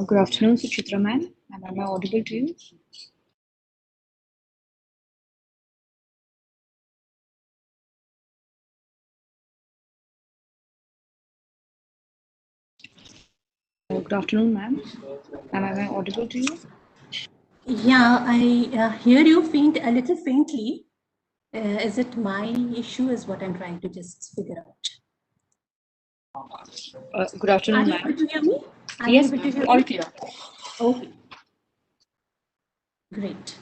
Good afternoon, Suchitra ma'am. Am I audible to you? Good afternoon, ma'am. Am I audible to you? Yeah, I hear you a little faintly. Is it my issue? Is what I'm trying to just figure out. Good afternoon, ma'am. Are you able to hear me? Yes, ma'am. All clear. Okay. Great.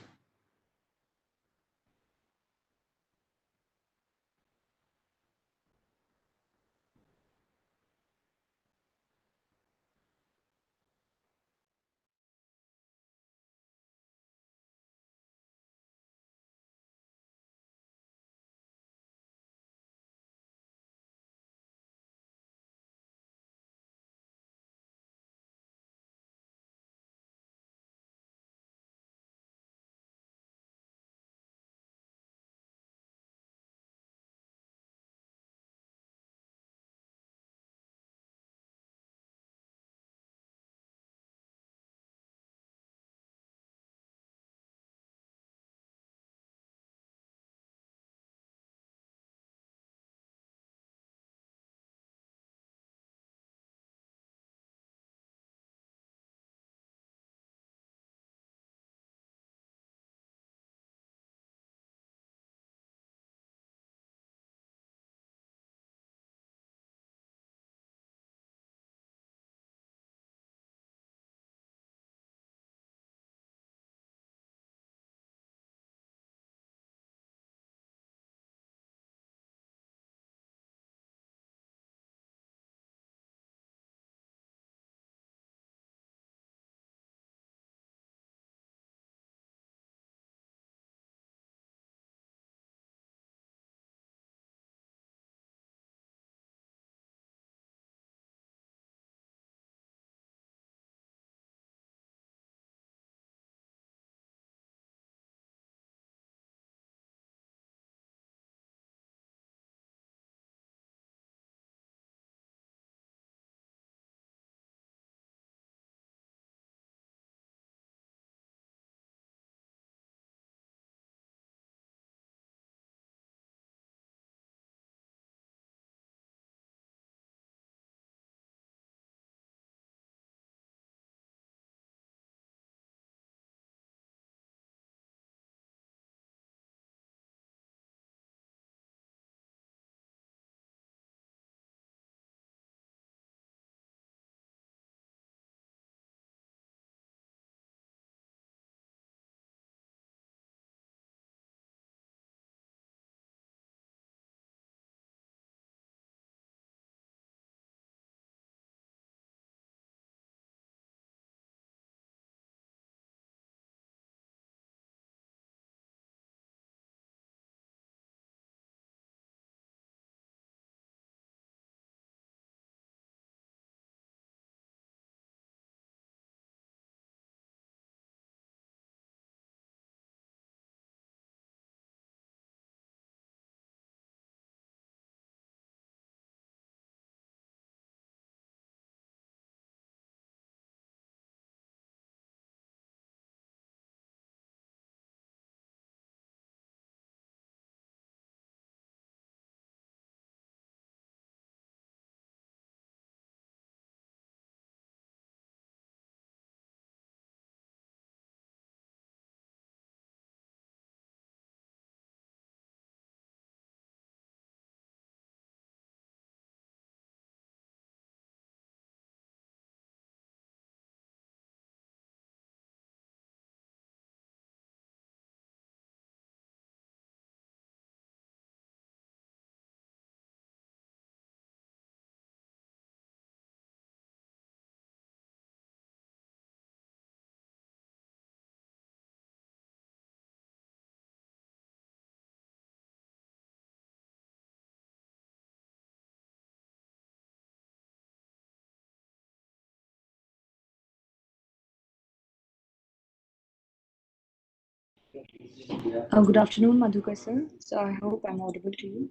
Good afternoon, Madhukar sir. So I hope I'm audible to you.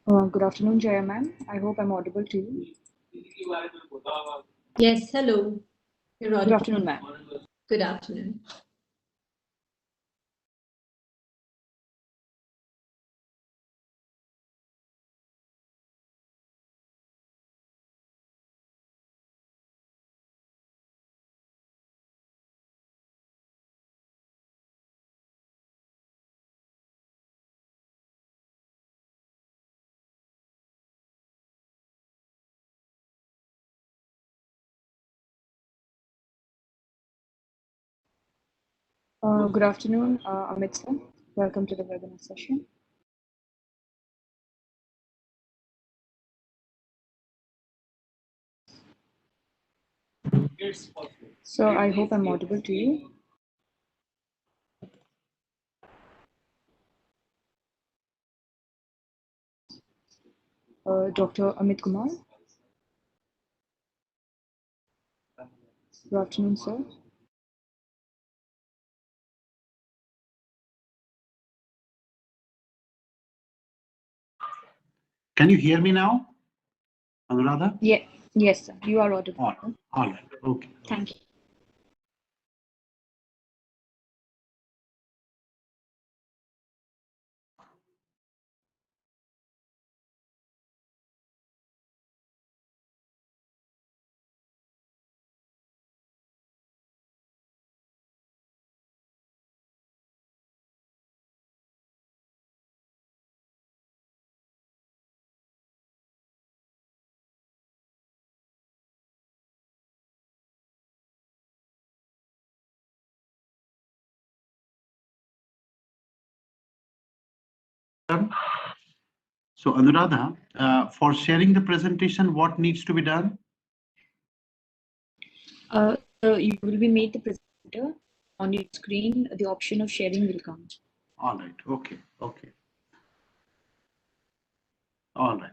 Good afternoon, Jaya ma'am. I hope I'm audible to you. Yes, hello. You're Good audible. afternoon, ma'am. Good afternoon. Good afternoon, Amit sir. Welcome to the webinar session. So I hope I'm audible to you. Dr. Amit Kumar. Good afternoon, sir. Can you hear me now, Anuradha? Yeah, yes, sir. You are audible. All right. Okay. Thank you. So, Anuradha, for sharing the presentation, what needs to be done? So you will be made the presenter. On your screen, the option of sharing will come. All right. Okay. Okay. All right.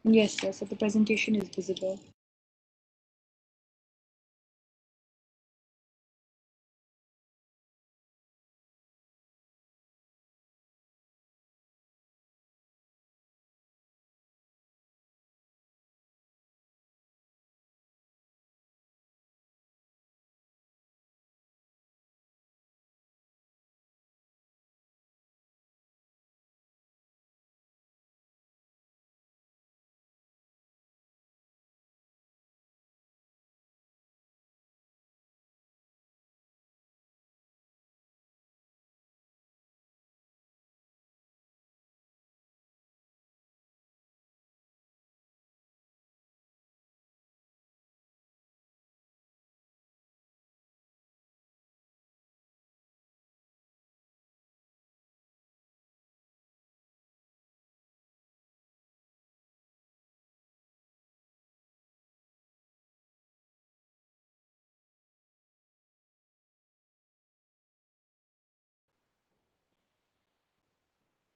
Yes, sir. So the presentation is visible.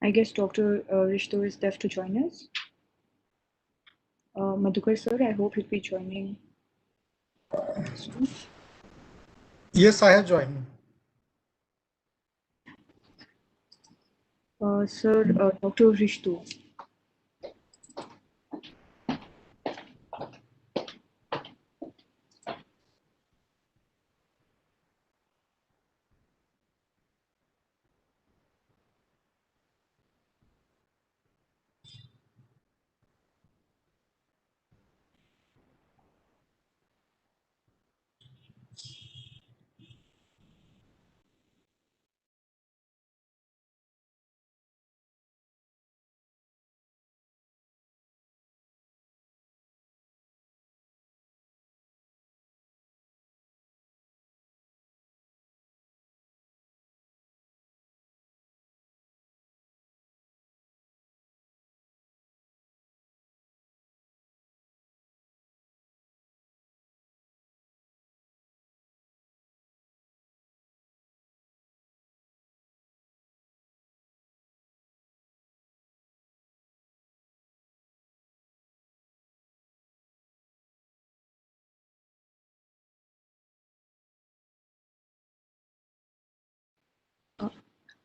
I guess Dr. Rishto is left to join us. Madhukar sir, I hope you'll be joining soon. Yes, I have joined. Sir, Dr. Rishto.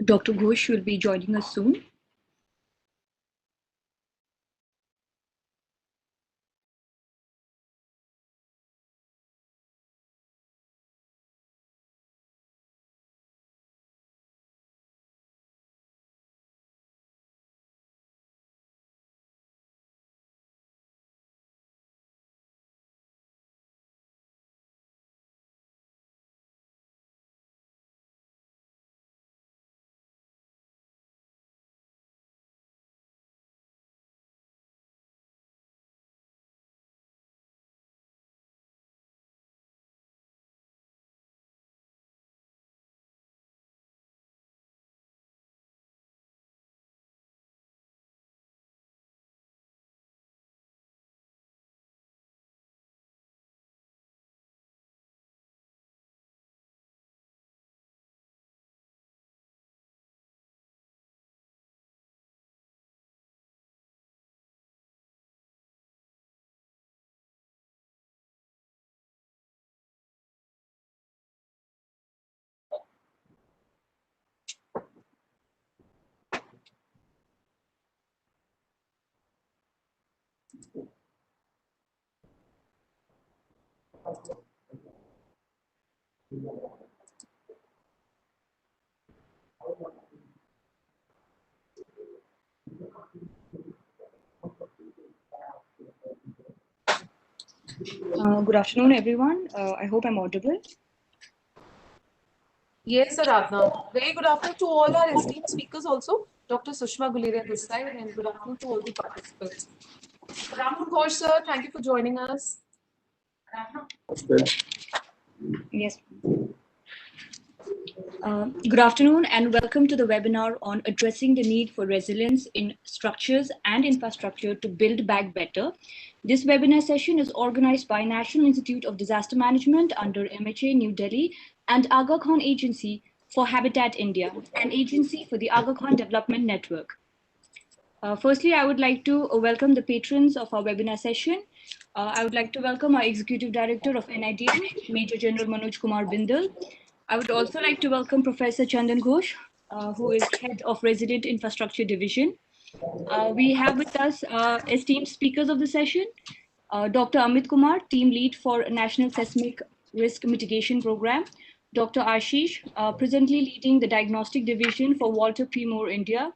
Dr. Ghosh will be joining us soon. Good afternoon, everyone. I hope I'm audible. Yes, Aradhana. Very good afternoon to all our esteemed speakers also. Dr. Sushma Guleria this side, and good afternoon to all the participants. Good afternoon, Ghosh sir. Thank you for joining us. Yes. Good afternoon and welcome to the webinar on addressing the need for resilience in structures and infrastructure to build back better. This webinar session is organized by National Institute of Disaster Management under MHA New Delhi and Aga Khan Agency for Habitat India, an agency for the Aga Khan Development Network. Firstly, I would like to welcome the patrons of our webinar session. I would like to welcome our Executive Director of NIDM, Major General Manoj Kumar Bindal. I would also like to welcome Professor Chandan Ghosh, who is Head of Resident Infrastructure Division. We have with us esteemed speakers of the session, Dr. Amit Kumar, Team Lead for National Seismic Risk Mitigation Program, Dr. Ashish, presently leading the Diagnostic Division for Walter P. Moore India,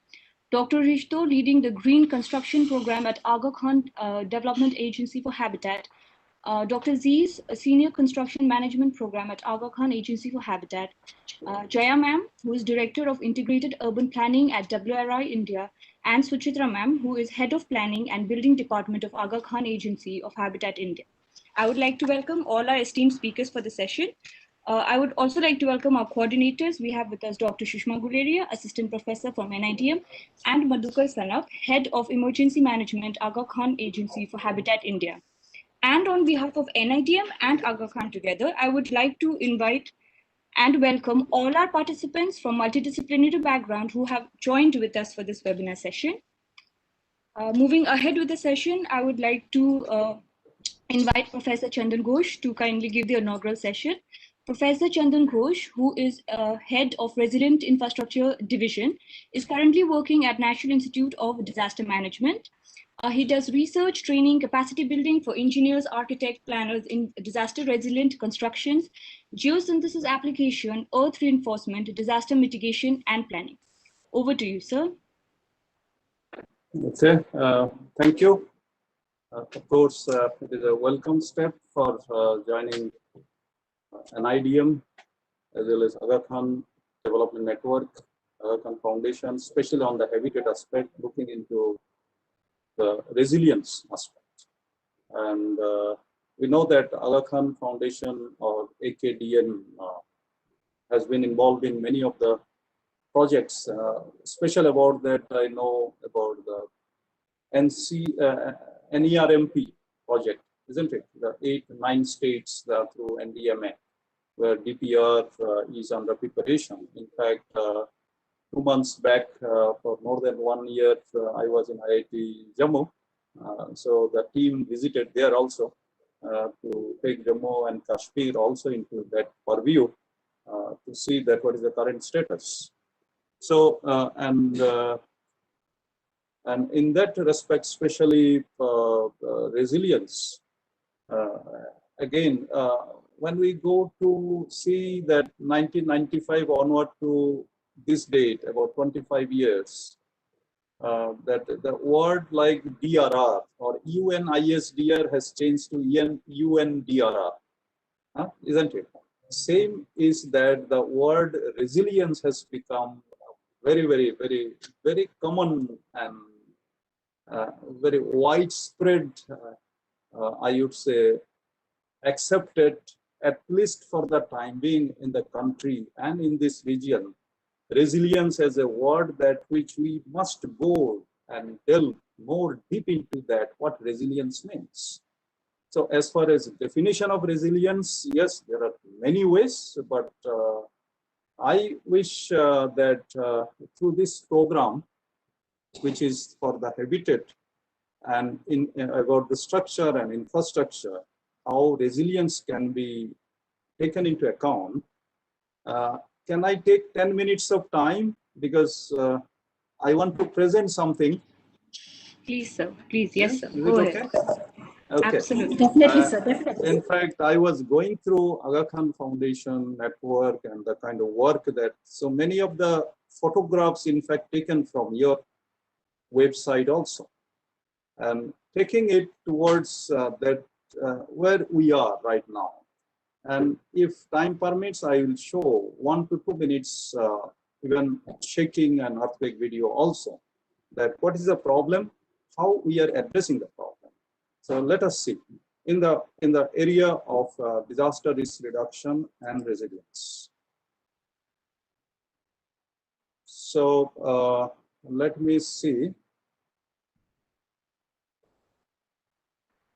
Dr. Rishto, leading the Green Construction Program at Aga Khan Development Agency for Habitat, Dr. Aziz, a Senior Construction Management Program at Aga Khan Agency for Habitat, Jaya ma'am, who is Director of Integrated Urban Planning at WRI India, and Suchitra ma'am, who is Head of Planning and Building Department of Aga Khan Agency of Habitat India. I would like to welcome all our esteemed speakers for the session. I would also like to welcome our coordinators. We have with us Dr. Sushma Guleria, Assistant Professor from NIDM, and Madhukar Sanap, Head of Emergency Management, Aga Khan Agency for Habitat India. And on behalf of NIDM and Aga Khan together, I would like to invite and welcome all our participants from multidisciplinary background who have joined with us for this webinar session. Moving ahead with the session, I would like to invite Professor Chandan Ghosh to kindly give the inaugural session. Professor Chandan Ghosh, who is Head of Resident Infrastructure Division, is currently working at National Institute of Disaster Management. He does research, training, capacity building for engineers, architects, planners in disaster resilient constructions, geosynthesis application, earth reinforcement, disaster mitigation, and planning. Over to you, sir. Okay, thank you. Of course, it is a welcome step for joining an IDM as well as Aga Khan Development Network, Aga Khan Foundation, especially on the habitat aspect, looking into the resilience aspect. And we know that Aga Khan Foundation or AKDN has been involved in many of the projects. Special about that, I know about the NERMP project, isn't it? The 8-9 states through NDMA, where DPR is under preparation. In fact, 2 months back, for more than 1 year, I was in IIT Jammu. So the team visited there also to take Jammu and Kashmir also into that purview to see that what is the current status. So, and in that respect, especially resilience, again, when we go to see that 1995 onward to this date, about 25 years, that the word like DRR or UNISDR has changed to UNDRR, isn't it? Same is that the word resilience has become very, very, very, very common and very widespread, I would say, accepted, at least for the time being in the country and in this region. Resilience as a word that which we must go and delve more deep into that, what resilience means. So as far as definition of resilience, yes, there are many ways, but I wish that through this program, which is for the habitat and about the structure and infrastructure, how resilience can be taken into account. Can I take 10 minutes of time? Because I want to present something. Please, sir. Please, yes, sir. Is Go it ahead. okay? Okay. Absolutely. Definitely, sir. Definitely. In fact, I was going through Aga Khan Foundation network and the kind of work that so many of the photographs, in fact, taken from your website also, and taking it towards that where we are right now. And if time permits, I will show 1 to 2 minutes, even shaking and earthquake video also, that what is the problem, how we are addressing the problem. So let us see in the area of disaster risk reduction and resilience. So let me see.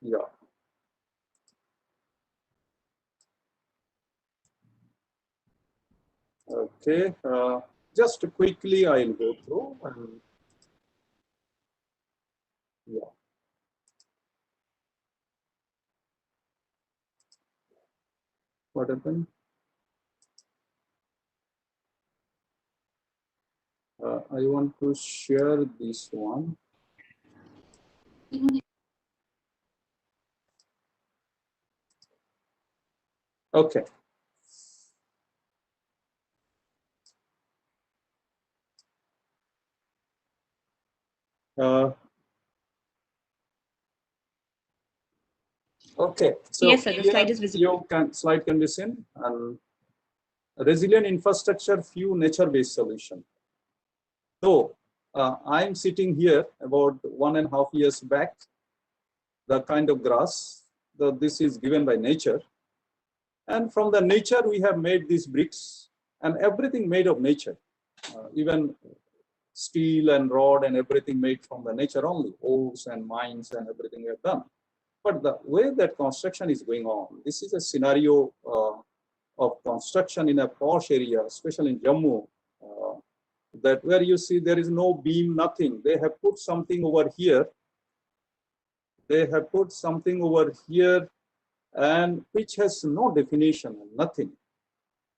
Yeah. Okay. Just quickly, I'll go through. And, yeah. What happened? I want to share this one. Okay. Okay. So Yes, sir. The slide is visible. Slide can be seen. And resilient infrastructure, few nature-based solution. So I'm sitting here about 1.5 years back. The kind of grass, this is given by nature. And from the nature, we have made these bricks and everything made of nature. Even steel and rod and everything made from the nature only. Ores and mines and everything we have done. But the way that construction is going on, this is a scenario of construction in a posh area, especially in Jammu, that where you see there is no beam, nothing. They have put something over here. They have put something over here, and which has no definition, nothing.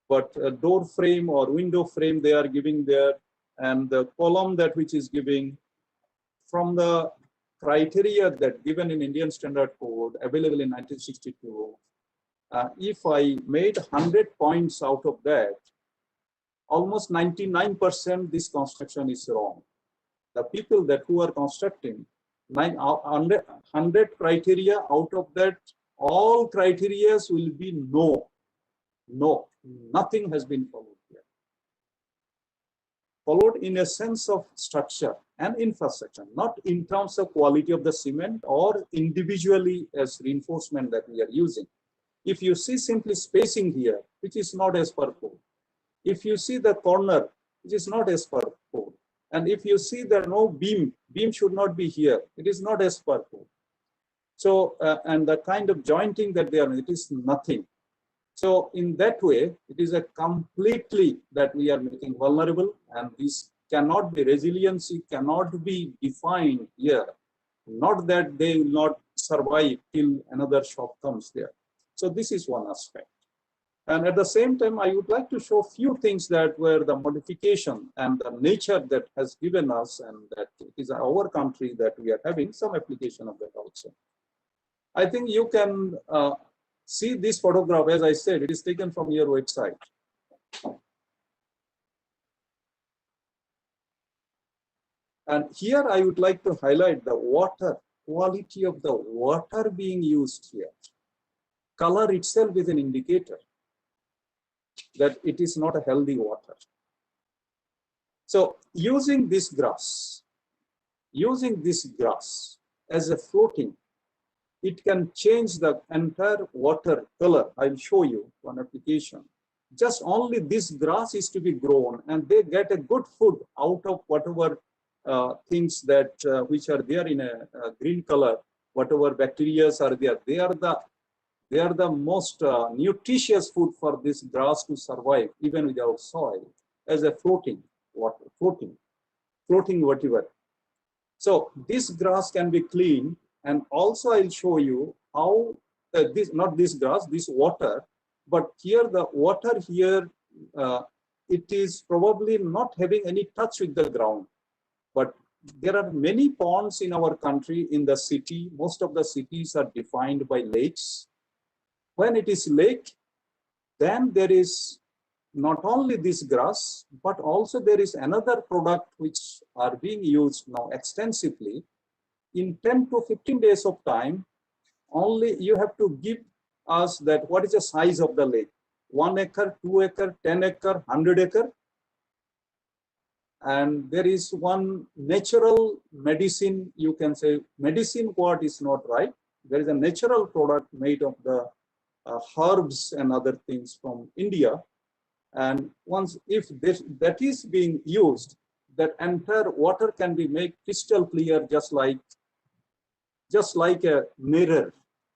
But a door frame or window frame they are giving there, and the column that which is giving from the criteria that given in Indian Standard Code available in 1962. If I made 100 points out of that, almost 99% this construction is wrong. The people that who are constructing 100 criteria, out of that all criteria will be no, nothing has been followed here. Followed in a sense of structure and infrastructure, not in terms of quality of the cement or individually as reinforcement that we are using. If you see simply spacing here, which is not as per code. If you see the corner, which is not as per code. And if you see there no beam should not be here. It is not as per code. So, and the kind of jointing that they are, it is nothing. So in that way, it is a completely that we are making vulnerable, and this cannot be, resiliency cannot be defined here. Not that they will not survive till another shock comes there. So this is one aspect. And at the same time, I would like to show a few things that were the modification and the nature that has given us, and that it is our country that we are having some application of that also. I think you can see this photograph. As I said, it is taken from your website. And here I would like to highlight the water, quality of the water being used here. Color itself is an indicator that it is not a healthy water. So using this grass as a floating, it can change the entire water color. I'll show you one application. Just only this grass is to be grown, and they get a good food out of whatever things that which are there in a green color, whatever bacteria are there. They are the most nutritious food for this grass to survive even without soil, as a floating water, floating whatever. So this grass can be cleaned, and also I'll show you how not this grass, this water, but here the water here, it is probably not having any touch with the ground. But there are many ponds in our country, in the city. Most of the cities are defined by lakes. When it is lake, then there is not only this grass, but also there is another product which are being used now extensively. In 10 to 15 days of time, only you have to give us that what is the size of the lake. 1 acre, 2 acre, 10 acre, 100 acre. And there is one natural medicine, you can say medicine what is not right. There is a natural product made of the herbs and other things from India. And once if that is being used, that entire water can be made crystal clear, just like a mirror.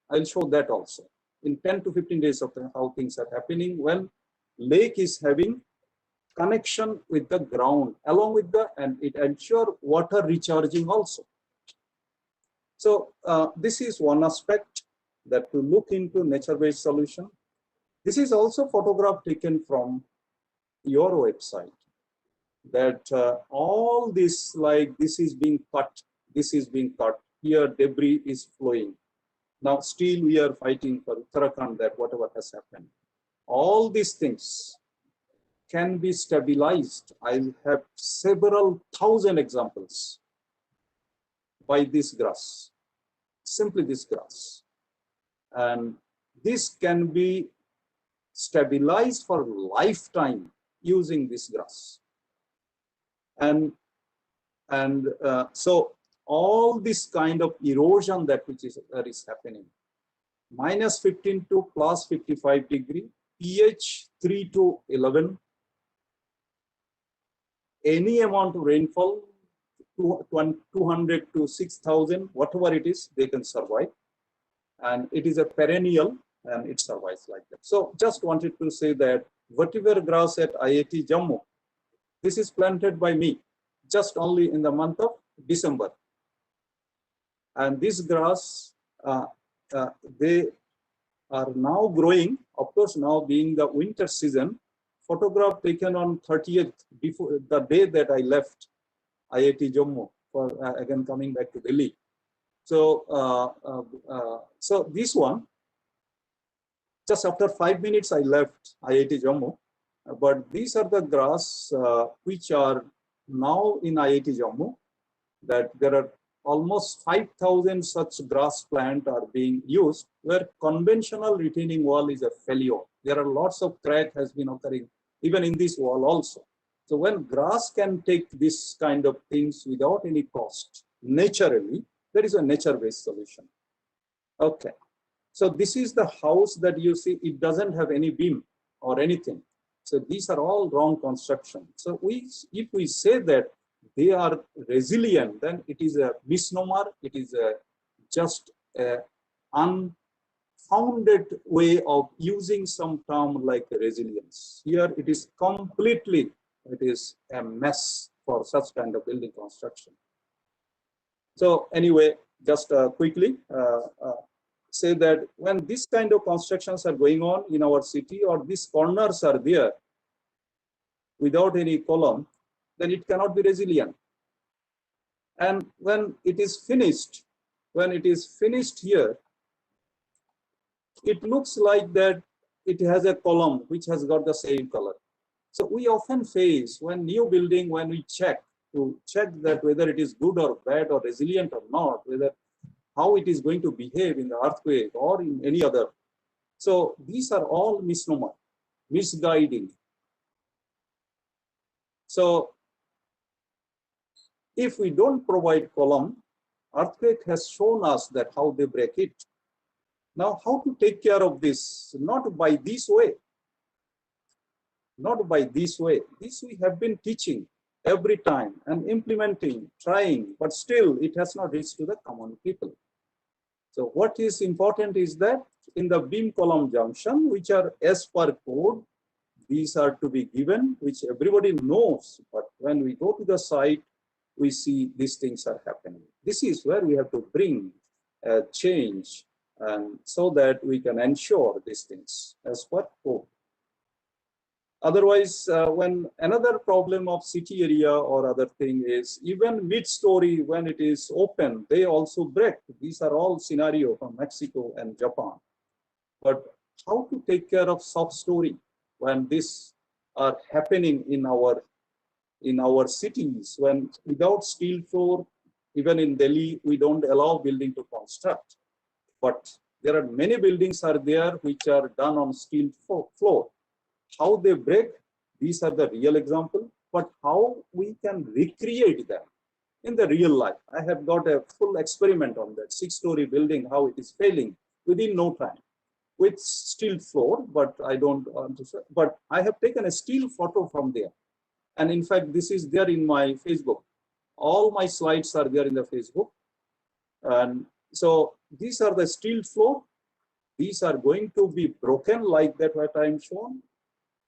I'll show that also in 10 to 15 days of time, how things are happening when lake is having connection with the ground along with and it ensure water recharging also. So this is one aspect that to look into nature-based solution. This is also photograph taken from your website, that all this, like this is being cut, here debris is flowing. Now still we are fighting for Uttarakhand, that whatever has happened. All these things can be stabilized. I have several thousand examples by this grass, simply this grass. And this can be stabilized for lifetime using this grass. And so all this kind of erosion that is happening, minus 15 to plus 55 degree, pH 3 to 11, any amount of rainfall, 200 to 6,000, whatever it is, they can survive. And it is a perennial, and it survives like that. So just wanted to say that vetiver grass at IIT Jammu, this is planted by me just only in the month of December. And this grass, they are now growing. Of course, now being the winter season, photograph taken on 30th, before the day that I left IIT Jammu for again coming back to Delhi. So, so this one, just after 5 minutes I left IIT Jammu, but these are the grass which are now in IIT Jammu, that there are almost 5,000 such grass plant are being used, where conventional retaining wall is a failure. There are lots of crack has been occurring even in this wall also. So when grass can take this kind of things without any cost, naturally, there is a nature-based solution. Okay. So this is the house that you see, it doesn't have any beam or anything. So these are all wrong construction. So if we say that they are resilient, then it is a misnomer. It is just an unfounded way of using some term like resilience. Here it is completely, it is a mess for such kind of building construction. So anyway, just quickly, say that when this kind of constructions are going on in our city, or these corners are there without any column, then it cannot be resilient. And when it is finished here, it looks like that it has a column which has got the same color. So we often face, when new building, when we check that whether it is good or bad or resilient or not, whether how it is going to behave in the earthquake or in any other. So these are all misnomer, misguiding. So if we don't provide column, earthquake has shown us that how they break it. Now, how to take care of this? Not by this way. Not by this way. This we have been teaching every time and implementing, trying, but still it has not reached to the common people. So what is important is that in the beam column junction, which are as per code, these are to be given, which everybody knows. But when we go to the site, we see these things are happening. This is where we have to bring a change, and so that we can ensure these things as per code. Otherwise, when another problem of city area or other thing is, even mid-story, when it is open, they also break. These are all scenario from Mexico and Japan. But how to take care of soft story when this are happening in our cities, when without steel floor, even in Delhi, we don't allow building to construct. But there are many buildings are there which are done on steel floor. How they break, these are the real example, but how we can recreate them in the real life. I have got a full experiment on that 6-story building, how it is failing within no time with steel floor, but I don't want to say, but I have taken a steel photo from there. And in fact, this is there in my Facebook. All my slides are there in the Facebook. And so these are the steel floor. These are going to be broken like that what I am shown.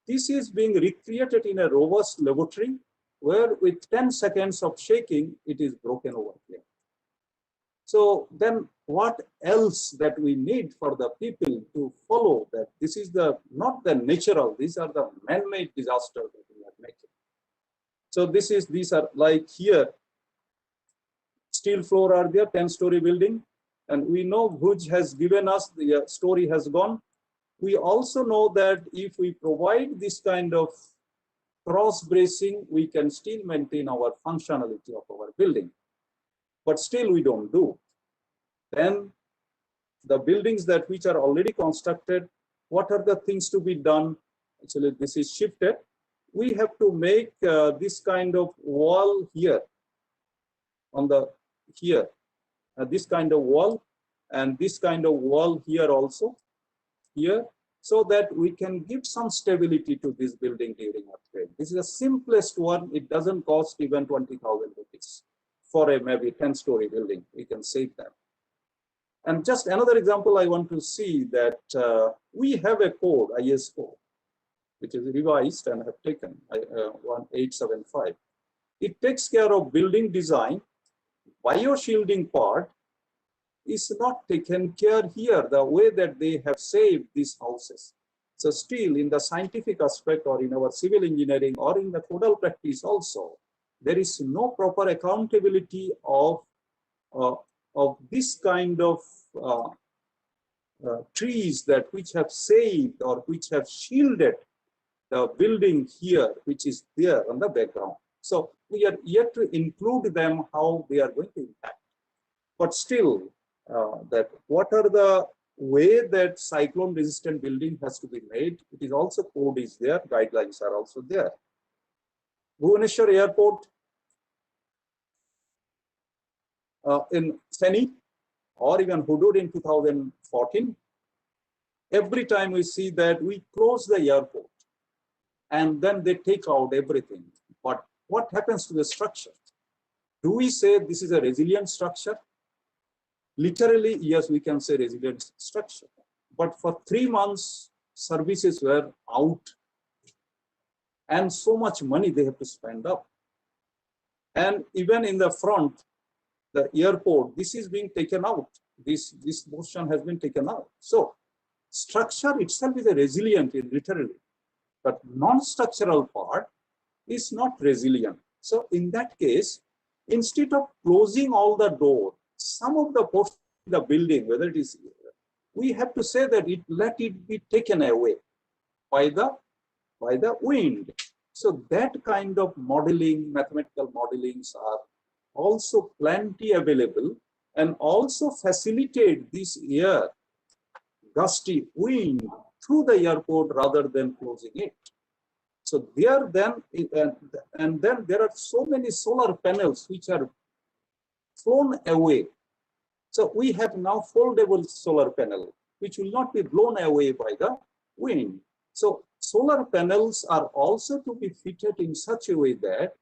This is being recreated in a robust laboratory where with 10 seconds of shaking, it is broken over here. So then what else that we need for the people to follow that this is not the natural, these are the man-made disaster that we are making. So these are like here, steel floor are there, 10-story building. And we know Bhuj has given us, the story has gone. We also know that if we provide this kind of cross bracing, we can still maintain our functionality of our building. But still we don't do. Then the buildings that which are already constructed, what are the things to be done? Actually, this is shifted. We have to make this kind of wall here, on the here, this kind of wall, and this kind of wall here also. Here, so that we can give some stability to this building during earthquake. This is the simplest one. It doesn't cost even 20,000 rupees for a maybe 10-story building. We can save them. And just another example, I want to see that we have a code, IS code, which is revised and have taken 1875. It takes care of building design. Bioshielding part is not taken care here, the way that they have saved these houses. So still in the scientific aspect or in our civil engineering or in the codal practice also, there is no proper accountability of this kind of trees that which have saved or which have shielded the building here, which is there on the background. So we are yet to include them, how they are going to impact. But still, that what are the way that cyclone resistant building has to be made. It is also code is there, guidelines are also there. Bhubaneswar Airport in Feni or even Hudud in 2014, every time we see that we close the airport and then they take out everything. But what happens to the structure? Do we say this is a resilient structure? Literally, yes, we can say resilient structure. But for 3 months, services were out. And so much money they have to spend up. And even in the front, the airport, this is being taken out. this portion has been taken out. So structure itself is a resilient literally, but non-structural part is not resilient. So in that case, instead of closing all the door, some of the portion of the building, whether it is, we have to say that let it be taken away by the wind. So that kind of modeling, mathematical modelings are also plenty available, and also facilitate this air, gusty wind through the airport rather than closing it. So there then, and then there are so many solar panels which are thrown away. So we have now foldable solar panel, which will not be blown away by the wind. So solar panels are also to be fitted in such a way that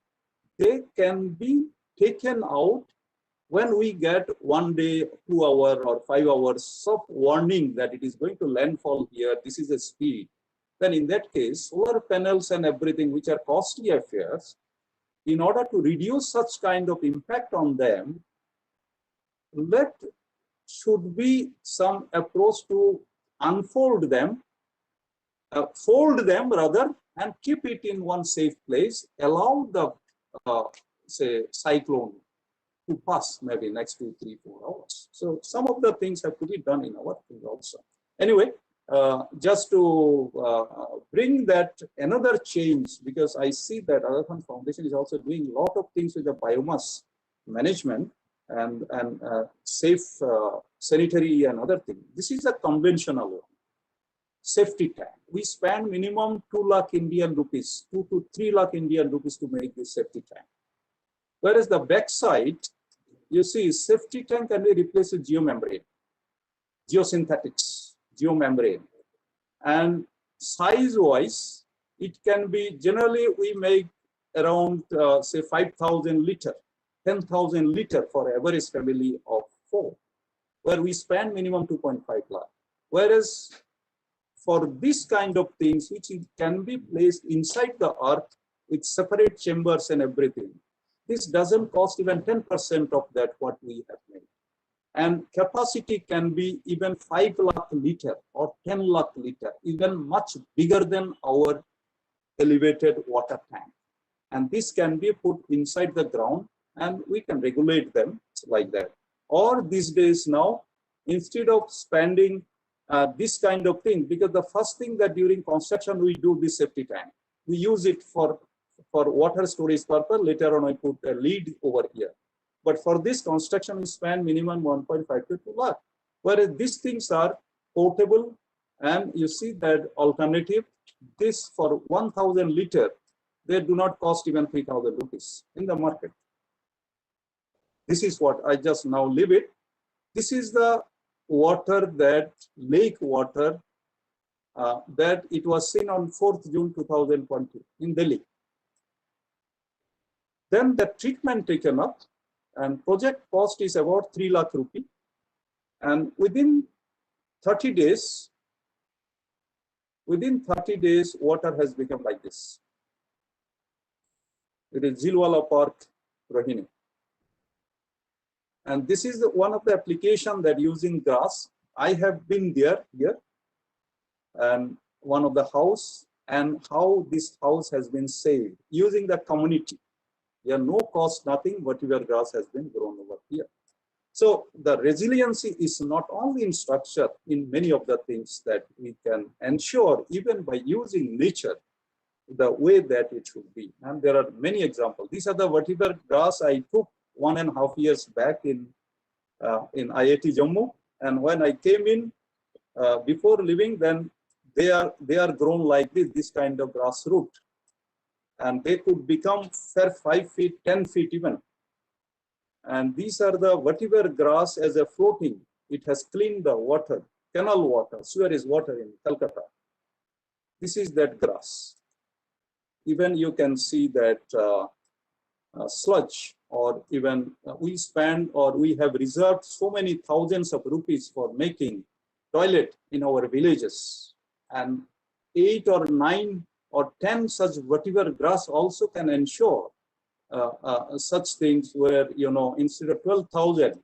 they can be taken out when we get 1 day, 2 hour or 5 hours of warning that it is going to landfall here, this is a speed. Then in that case, solar panels and everything which are costly affairs, in order to reduce such kind of impact on them, should be some approach to unfold them, fold them rather, and keep it in one safe place, allow the, say, cyclone to pass maybe next 2, 3, 4 hours. So some of the things have to be done in our thing also. Anyway, just to bring that another change, because I see that Aga Khan Foundation is also doing a lot of things with the biomass management and safe sanitary and other things. This is a conventional one. Safety tank. We spend minimum 2 lakh Indian rupees, 2 to 3 lakh Indian rupees to make this safety tank. Whereas the backside, you see, safety tank can be replaced with geomembrane, geosynthetics, geomembrane. And size-wise, it can be, generally we make around, say, 5,000 liter, 10,000 liter for average family of 4, where we spend minimum 2.5 lakh. Whereas for this kind of things, which can be placed inside the earth with separate chambers and everything, this doesn't cost even 10% of that what we have made. And capacity can be even 5 lakh liter or 10 lakh liter, even much bigger than our elevated water tank. And this can be put inside the ground and we can regulate them like that. Or these days now, instead of spending this kind of thing, because the first thing that during construction we do this safety tank, we use it for water storage purpose. Later on, I put a lead over here. But for this construction, we spend minimum 1.5 to 2 lakh. Whereas these things are portable, and you see that alternative. This for 1,000 liter, they do not cost even 3,000 rupees in the market. This is what I just now leave it. This is the water, that lake water that it was seen on 4th June 2020 in Delhi. Then the treatment taken up, and project cost is about 3 lakh rupee. And within 30 days, water has become like this. It is Zilwala Park, Rohini. And this is one of the application that using grass. I have been there here, and one of the house, and how this house has been saved using the community. There no cost, nothing, whatever grass has been grown over here. So the resiliency is not only in structure, in many of the things that we can ensure even by using nature the way that it should be. And there are many examples. These are the whatever grass I took 1.5 years back in IIT Jammu. And when I came in, before leaving, then they are grown like this kind of grass root. And they could become 5 feet, 10 feet even. And these are the whatever grass as a floating, it has cleaned the water, canal water, sewerage water in Calcutta. This is that grass. Even you can see that sludge, or even we spend, or we have reserved so many thousands of rupees for making toilet in our villages. And 8 or 9 or 10 such whatever grass also can ensure such things where, you know, instead of 12,000,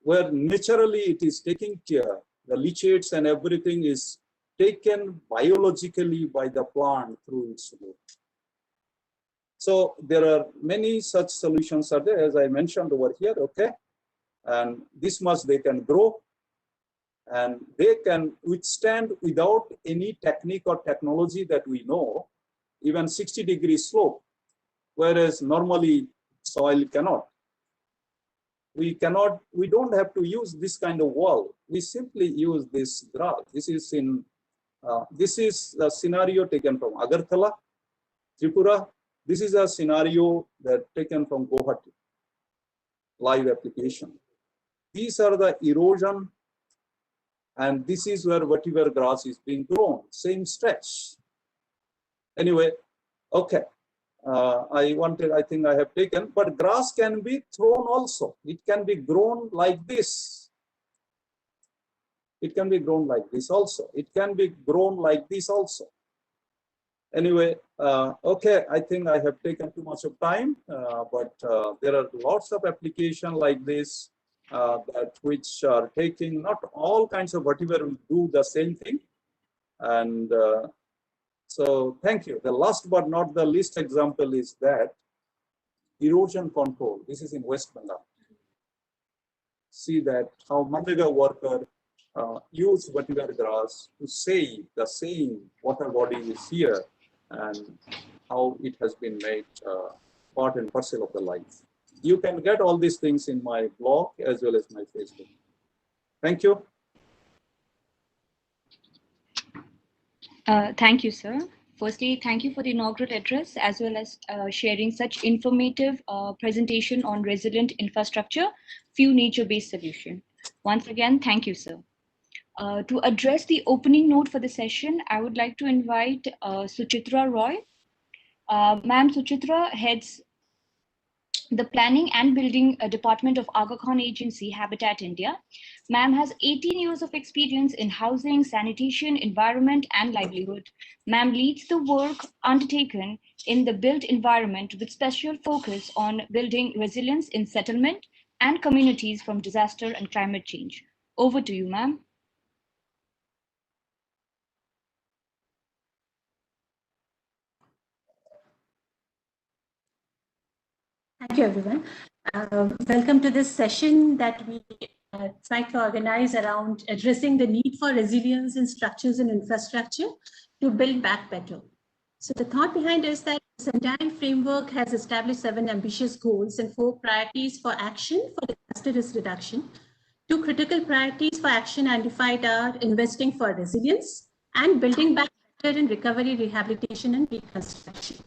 where naturally it is taking care, the leachates and everything is taken biologically by the plant through its root. So there are many such solutions are there, as I mentioned over here, okay? And this much they can grow, and they can withstand without any technique or technology that we know, even 60-degree slope, whereas normally soil cannot. We don't have to use this kind of wall. We simply use this grass. This is a scenario taken from Agartala, Tripura. This is a scenario that taken from Guwahati, live application. These are the erosion, and this is where vetiver grass is being grown, same stretch. Anyway, okay. I think I have taken, but grass can be thrown also. It can be grown like this. It can be grown like this also. It can be grown like this also. Anyway, okay, I think I have taken too much of time, but there are lots of applications like this which are taking, not all kinds of vetiver will do the same thing. And so thank you. The last but not the least example is that erosion control. This is in West Bengal. See that how Mandega worker use vetiver grass to save the same water body is here, and how it has been made part and parcel of the life. You can get all these things in my blog as well as my Facebook. Thank you. Thank you, sir. Firstly, thank you for the inaugural address as well as sharing such informative presentation on resilient infrastructure, few nature-based solution. Once again, thank you, sir. To address the opening note for the session, I would like to invite Suchitra Roy. Ma'am Suchitra heads the Planning and Building Department of Aga Khan Agency, Habitat India. Ma'am has 18 years of experience in housing, sanitation, environment, and livelihood. Ma'am leads the work undertaken in the built environment with special focus on building resilience in settlement and communities from disaster and climate change. Over to you, ma'am. Thank you, everyone. Welcome to this session that we try to organize around addressing the need for resilience in structures and infrastructure to build back better. So the thought behind is that the Sendai framework has established 7 ambitious goals and 4 priorities for action for disaster risk reduction. 2 critical priorities for action identified are investing for resilience and building back better in recovery, rehabilitation, and reconstruction.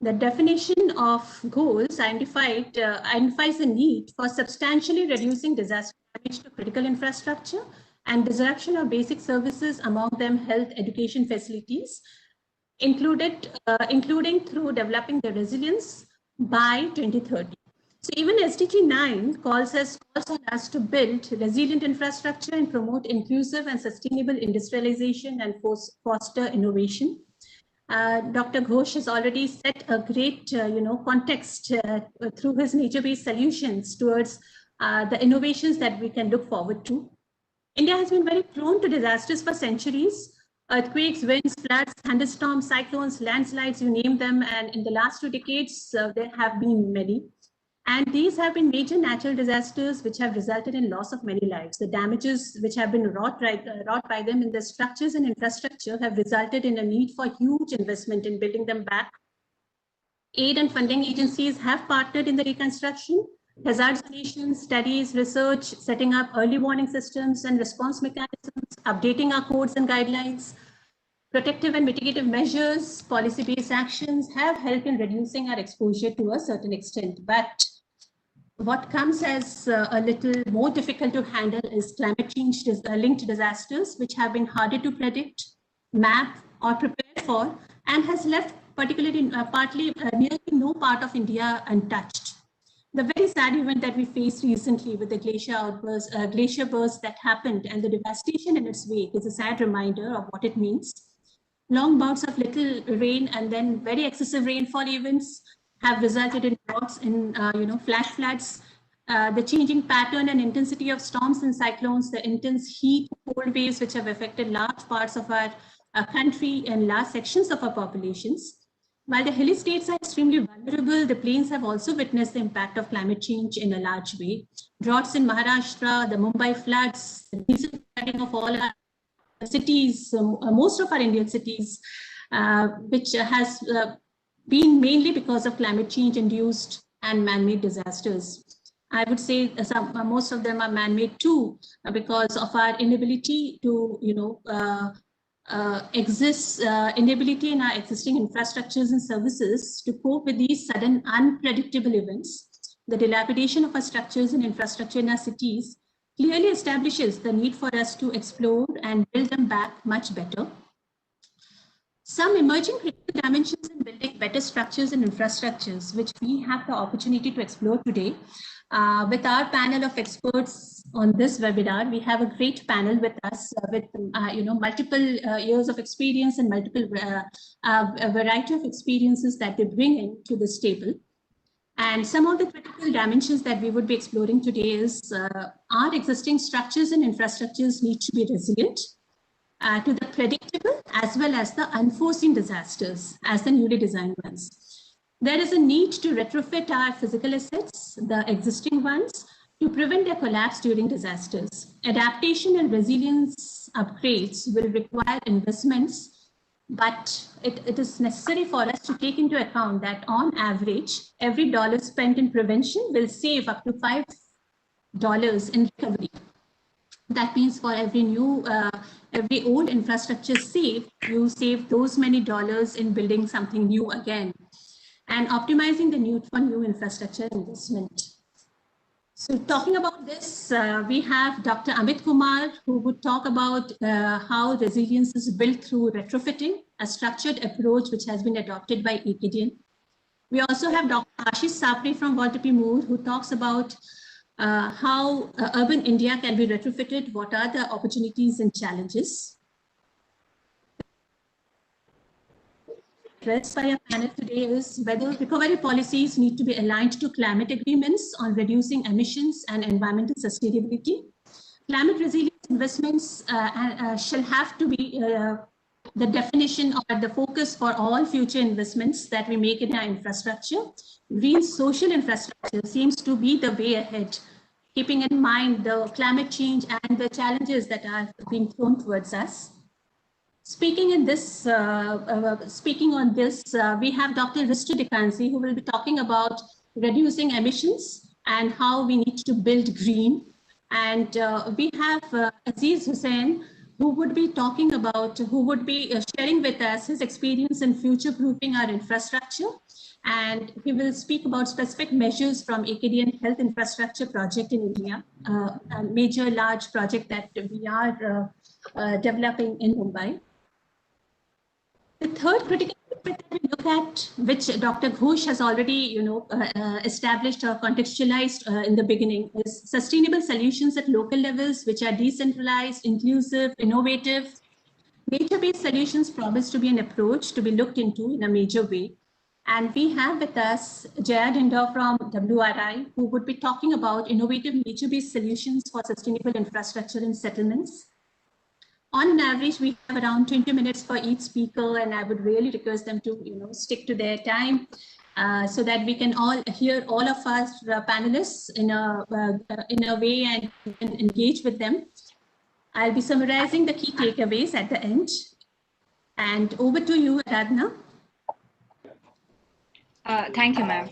The definition of goals identifies the need for substantially reducing disaster damage to critical infrastructure and disruption of basic services, among them health, education facilities, including through developing the resilience by 2030. So even SDG 9 calls on us to build resilient infrastructure and promote inclusive and sustainable industrialization and foster innovation. Dr. Ghosh has already set a great, context through his nature-based solutions towards the innovations that we can look forward to. India has been very prone to disasters for centuries. Earthquakes, winds, floods, thunderstorms, cyclones, landslides, you name them. And in the last 2 decades, there have been many. And these have been major natural disasters which have resulted in loss of many lives. The damages which have been wrought by them in the structures and infrastructure have resulted in a need for huge investment in building them back. Aid and funding agencies have partnered in the reconstruction. Hazard solutions, studies, research, setting up early warning systems and response mechanisms, updating our codes and guidelines, protective and mitigative measures, policy-based actions have helped in reducing our exposure to a certain extent. But what comes as a little more difficult to handle is climate change linked disasters, which have been harder to predict, map, or prepare for, and has left particularly nearly no part of India untouched. The very sad event that we faced recently with the glacier burst that happened and the devastation in its wake is a sad reminder of what it means. Long bouts of little rain and then very excessive rainfall events have resulted in droughts, in flash floods, the changing pattern and intensity of storms and cyclones, the intense heat, cold waves, which have affected large parts of our country and large sections of our populations. While the hilly states are extremely vulnerable, the plains have also witnessed the impact of climate change in a large way. Droughts in Maharashtra, the Mumbai floods, the recent flooding of all our cities, most of our Indian cities, which has been mainly because of climate change induced and man-made disasters. I would say most of them are man-made too, because of our inability to, inability in our existing infrastructures and services to cope with these sudden unpredictable events. The dilapidation of our structures and infrastructure in our cities clearly establishes the need for us to explore and build them back much better. Some emerging critical dimensions in building better structures and infrastructures, which we have the opportunity to explore today. With our panel of experts on this webinar, we have a great panel with us with multiple years of experience and multiple a variety of experiences that they bring in to this table. And some of the critical dimensions that we would be exploring today is our existing structures and infrastructures need to be resilient to the predictable as well as the unforeseen disasters as the newly designed ones. There is a need to retrofit our physical assets, the existing ones, to prevent their collapse during disasters. Adaptation and resilience upgrades will require investments, but it is necessary for us to take into account that on average, every dollar spent in prevention will save up to $5 in recovery. That means for every old infrastructure saved, you save those many dollars in building something new again and optimizing the need for new infrastructure investment. So talking about this, we have Dr. Amit Kumar, who would talk about how resilience is built through retrofitting, a structured approach which has been adopted by AKDN. We also have Dr. Ashish Sapre from Walter Moore, who talks about how urban India can be retrofitted, what are the opportunities and challenges. Addressed by our panel today is whether recovery policies need to be aligned to climate agreements on reducing emissions and environmental sustainability. Climate resilience investments shall have to be the definition or the focus for all future investments that we make in our infrastructure. Green social infrastructure seems to be the way ahead, keeping in mind the climate change and the challenges that are being thrown towards us. Speaking on this, we have Dr. Risto Dikansi, who will be talking about reducing emissions and how we need to build green. And we have Aziz Hussain, who would be talking about, who would be sharing with us his experience in future-proofing our infrastructure. And he will speak about specific measures from AKDN Health Infrastructure Project in India, a major large project that we are developing in Mumbai. The third critical aspect that we look at, which Dr. Ghosh has already established or contextualized in the beginning, is sustainable solutions at local levels, which are decentralized, inclusive, innovative. Nature-based solutions promise to be an approach to be looked into in a major way. And we have with us Jaya Dinder from WRI, who would be talking about innovative nature-based solutions for sustainable infrastructure and settlements. On an average, we have around 20 minutes for each speaker, and I would really request them to stick to their time so that we can all hear all of us panelists in a way and engage with them. I'll be summarizing the key takeaways at the end. And over to you, Aradhana. Thank you, ma'am.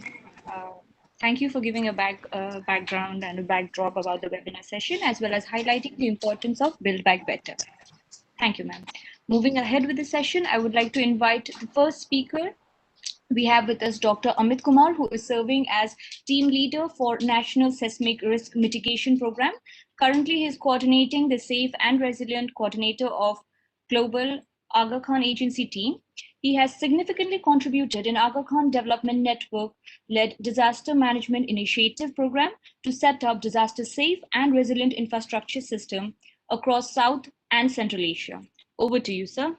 Thank you for giving a background and a backdrop about the webinar session, as well as highlighting the importance of Build Back Better. Thank you, ma'am. Moving ahead with the session, I would like to invite the first speaker. We have with us Dr. Amit Kumar, who is serving as team leader for National Seismic Risk Mitigation Program. Currently, he is coordinating the Safe and Resilient Coordinator of Global Aga Khan Agency team. He has significantly contributed in Aga Khan Development Network-led Disaster Management Initiative Program to set up disaster-safe and resilient infrastructure system across South and Central Asia. Over to you, sir.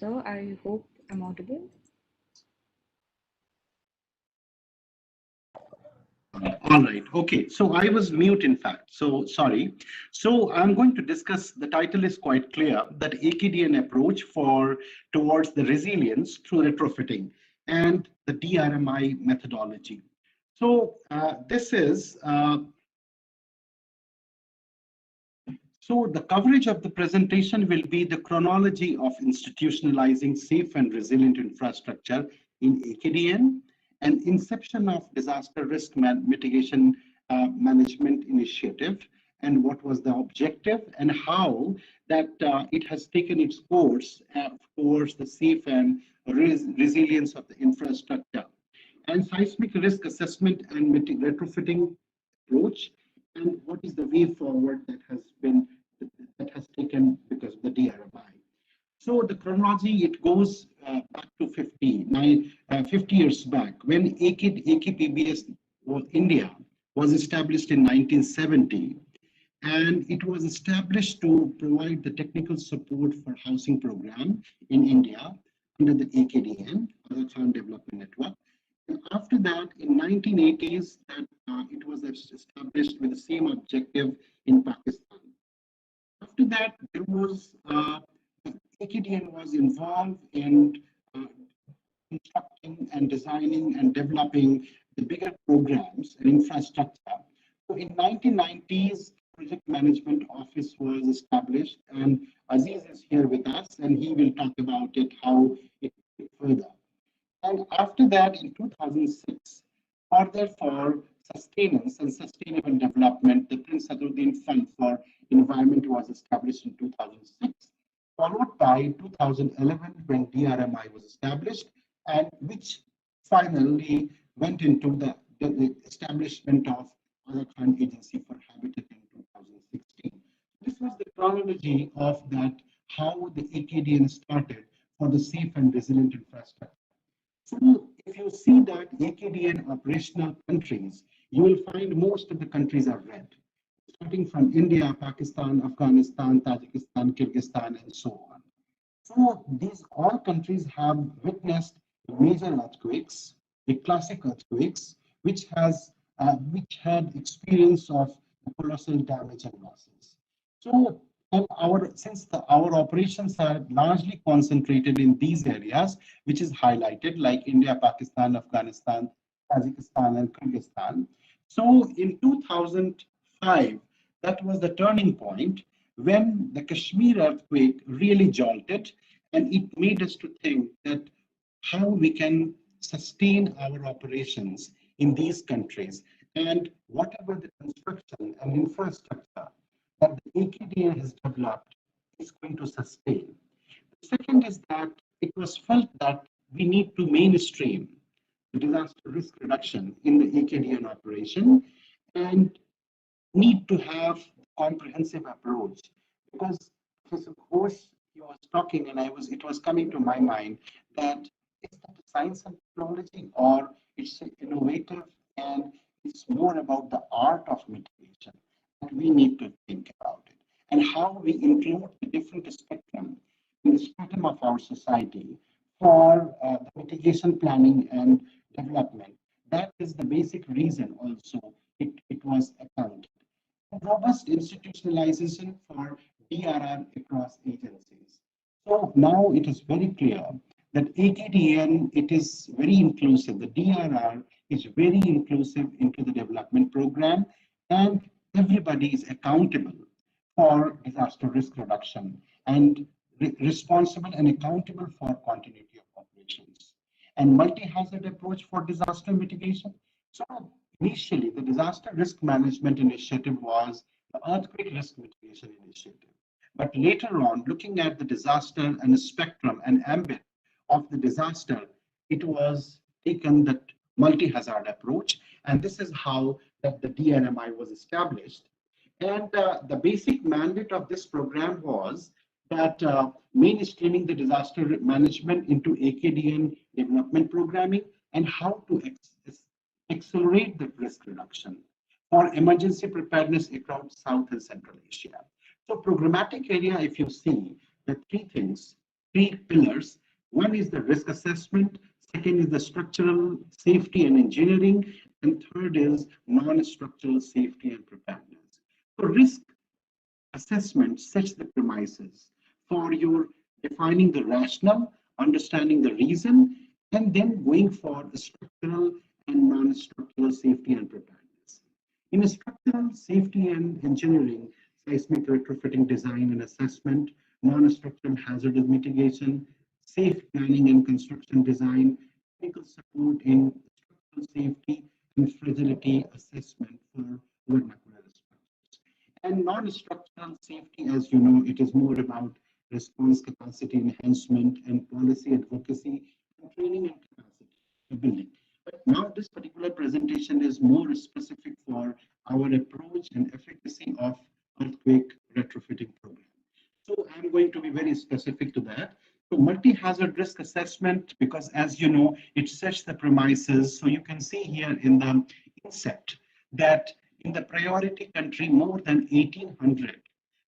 sir. I hope I'm audible. All right. Okay. So I was mute, in fact. So sorry. So I'm going to discuss. The title is quite clear, that AKDN approach towards the resilience through retrofitting and the DRMI methodology. So this is. So the coverage of the presentation will be the chronology of institutionalizing safe and resilient infrastructure in AKDN, and inception of disaster risk mitigation management initiative, and what was the objective, and how that it has taken its course towards the safe and resilience of the infrastructure, and seismic risk assessment and retrofitting approach, and what is the way forward that has taken because of the DRMI. So the chronology, it goes back to 50 years back, when AKPBS India was established in 1970, and it was established to provide the technical support for housing program in India under the AKDN, Aga Khan Development Network. And after that, in 1980s, that it was established with the same objective in Pakistan. After that, there was AKDN was involved in constructing and designing and developing the bigger programs and infrastructure. So in 1990s, Project Management Office was established, and Aziz is here with us, and he will talk about it, how it went further. And after that, in 2006, further for sustenance and sustainable development, the Prince Sadruddin Fund for Environment was established in 2006, followed by 2011 when DRMI was established, and which finally went into the establishment of Aga Khan Agency for Habitat in 2016. This was the chronology of that, how the AKDN started for the safe and resilient infrastructure. So if you see that AKDN operational countries, you will find most of the countries are red, starting from India, Pakistan, Afghanistan, Tajikistan, Kyrgyzstan, and so on. So these all countries have witnessed major earthquakes, the classic earthquakes, which had experience of colossal damage and losses. So our operations are largely concentrated in these areas, which is highlighted, like India, Pakistan, Afghanistan, Tajikistan, and Kyrgyzstan. So in 2005, that was the turning point when the Kashmir earthquake really jolted, and it made us to think that how we can sustain our operations in these countries, and whatever the construction and infrastructure that the AKDN has developed is going to sustain. The second is that it was felt that we need to mainstream disaster risk reduction in the AKDN operation, and need to have comprehensive approach, because Professor Ghosh, he was talking, and it was coming to my mind that is that science and technology, or it's innovative, and it's more about the art of mitigation that we need to think about it, and how we include the different spectrum in the spectrum of our society for the mitigation planning and development. That is the basic reason also it was accounted. Robust institutionalization for DRR across agencies. So now it is very clear that AKDN, it is very inclusive. The DRR is very inclusive into the development program, and everybody is accountable for disaster risk reduction, and responsible and accountable for continuity of operations. And multi-hazard approach for disaster mitigation. So initially, the disaster risk management initiative was the earthquake risk mitigation initiative. But later on, looking at the disaster and the spectrum and ambit of the disaster, it was taken that multi-hazard approach. And this is how that the DRMI was established. And the basic mandate of this program was that mainstreaming the disaster management into AKDN development programming, and how to accelerate the risk reduction for emergency preparedness across South and Central Asia. So programmatic area, if you see the three things, three pillars. One is the risk assessment, second is the structural safety and engineering, and third is non-structural safety and preparedness. So risk assessment sets the premises for your defining the rationale, understanding the reason, and then going for the structural and non-structural safety and preparedness. In a structural safety and engineering, seismic retrofitting design and assessment, non-structural hazard mitigation, safe planning and construction design, technical support in structural safety and fragility assessment for vernacular structures. And non-structural safety, as you know, it is more about response capacity enhancement and policy advocacy and training and capacity building. But now this particular presentation is more specific for our approach and efficacy of earthquake retrofitting program. So I'm going to be very specific to that. So multi-hazard risk assessment, because as you know, it sets the premises. So you can see here in the inset that in the priority country, more than 1,800,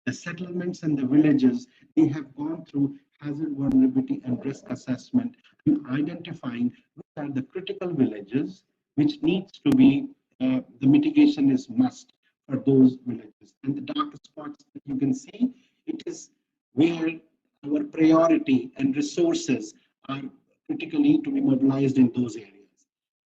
the settlements and the villages, they have gone through hazard vulnerability and risk assessment and identifying which are the critical villages which needs to be, the mitigation is must for those villages. And the dark spots that you can see, it is where our priority and resources are critically to be mobilized in those areas.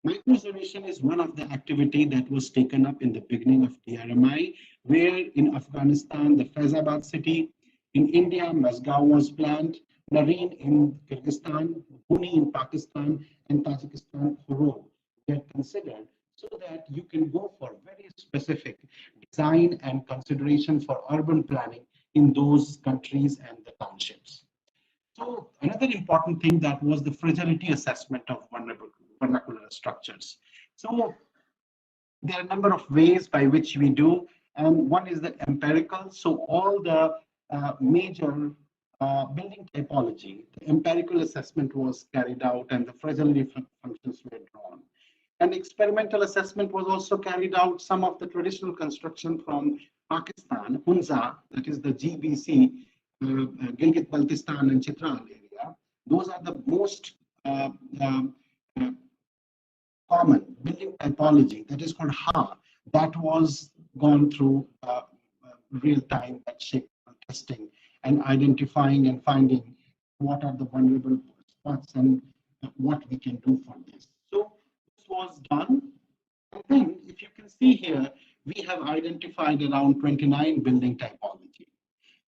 Microservation is one of the activity that was taken up in the beginning of DRMI, where in Afghanistan, the Faizabad city, in India, Mazgaon was planned, Nareen in Kyrgyzstan, Pune in Pakistan, and Tajikistan, Khorol get considered so that you can go for very specific design and consideration for urban planning in those countries and the townships. So another important thing that was the fragility assessment of vernacular structures. So there are a number of ways by which we do, and one is the empirical. So all the major building typology, the empirical assessment was carried out and the fragility functions were drawn. And experimental assessment was also carried out. Some of the traditional construction from Pakistan, Hunza, that is the GBC, Gilgit-Baltistan and Chitral area, those are the most common building typology, that is called HA, that was gone through real-time shape testing and identifying and finding what are the vulnerable spots and what we can do for this. So this was done. And then if you can see here, we have identified around 29 building typology.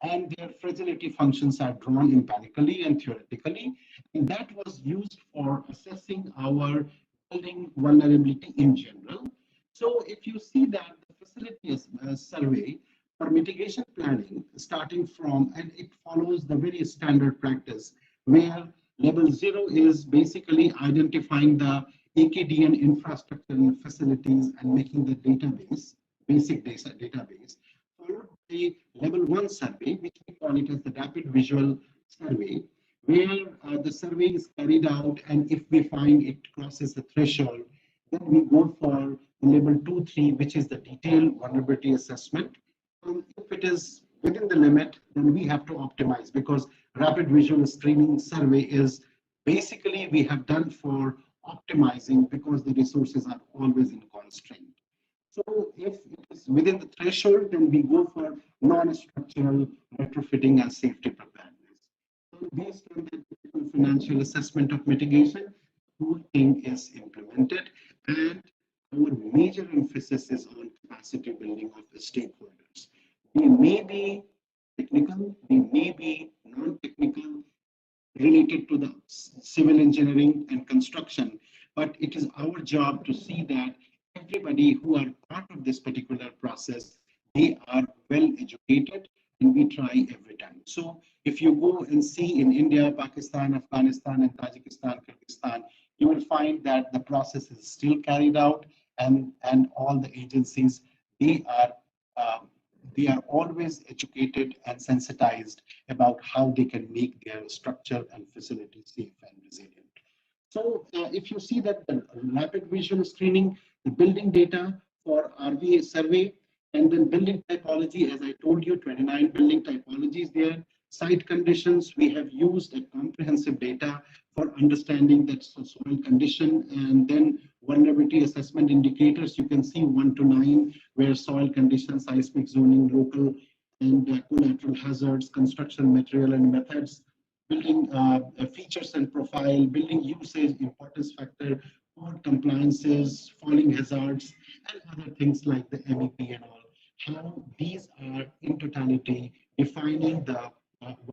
And their fragility functions are drawn empirically and theoretically. And that was used for assessing our building vulnerability in general. So if you see that the facility survey for mitigation planning, starting from, and it follows the very standard practice, where level 0 is basically identifying the AKDN infrastructure and facilities and making the database, basic data database, followed by level 1 survey, which we call it as the rapid visual survey, where the survey is carried out, and if we find it crosses the threshold, then we go for level 2, 3, which is the detailed vulnerability assessment. If it is within the limit, then we have to optimize, because rapid visual screening survey is basically we have done for optimizing because the resources are always in constraint. So if it is within the threshold, then we go for non-structural retrofitting and safety preparedness. So based on the financial assessment of mitigation, the whole thing is implemented, and our major emphasis is on capacity building of the stakeholders. They may be technical, they may be non-technical, related to the civil engineering and construction, but it is our job to see that everybody who are part of this particular process, they are well educated, and we try every time. So if you go and see in India, Pakistan, Afghanistan, and Tajikistan, Kyrgyzstan, you will find that the process is still carried out, and all the agencies, they are always educated and sensitized about how they can make their structure and facility safe and resilient. So if you see that the rapid visual screening, the building data for RVA survey, and then building typology, as I told you, 29 building typologies there. Site conditions, we have used a comprehensive data for understanding that soil condition, and then vulnerability assessment indicators. You can see 1 to 9, where soil conditions, seismic zoning, local and collateral hazards, construction material and methods, building features and profile, building usage, importance factor, code compliances, falling hazards, and other things like the MEP and all. How these are in totality defining the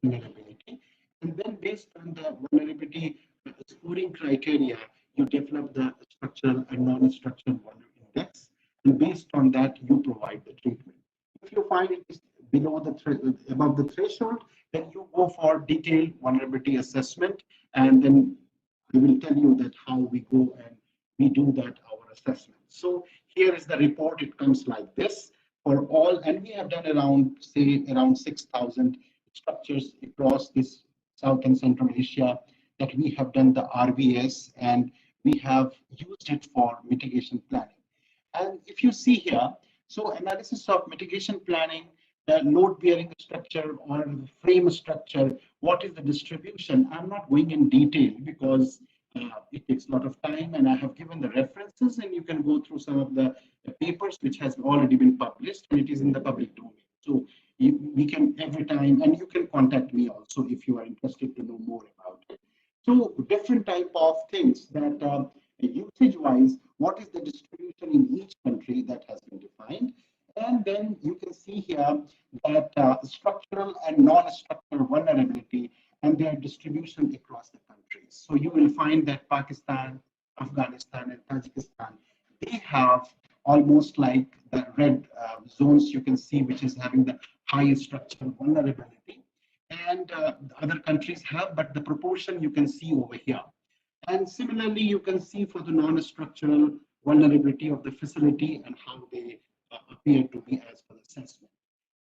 vulnerability. And then based on the vulnerability scoring criteria, you develop the structural and non-structural vulnerability index. And based on that, you provide the treatment. If you find it is below the above the threshold, then you go for detailed vulnerability assessment, and then I will tell you that how we go and we do that our assessment. So here is the report. It comes like this for all, and we have done around 6,000 structures across this South and Central Asia that we have done the RVS, and we have used it for mitigation planning. And if you see here, so analysis of mitigation planning, the load bearing structure or frame structure, what is the distribution? I'm not going in detail because it takes a lot of time, and I have given the references, and you can go through some of the papers which has already been published, and it is in the public domain. So we can every time, and you can contact me also if you are interested to know more about it. So different type of things that usage wise, what is the distribution in each country that has been defined. And then you can see here that structural and non-structural vulnerability and their distribution across the countries. So you will find that Pakistan, Afghanistan, and Tajikistan, they have almost like the red zones you can see, which is having the highest structural vulnerability. And other countries have, but the proportion you can see over here. And similarly, you can see for the non-structural vulnerability of the facility and how they appear to be as per the assessment.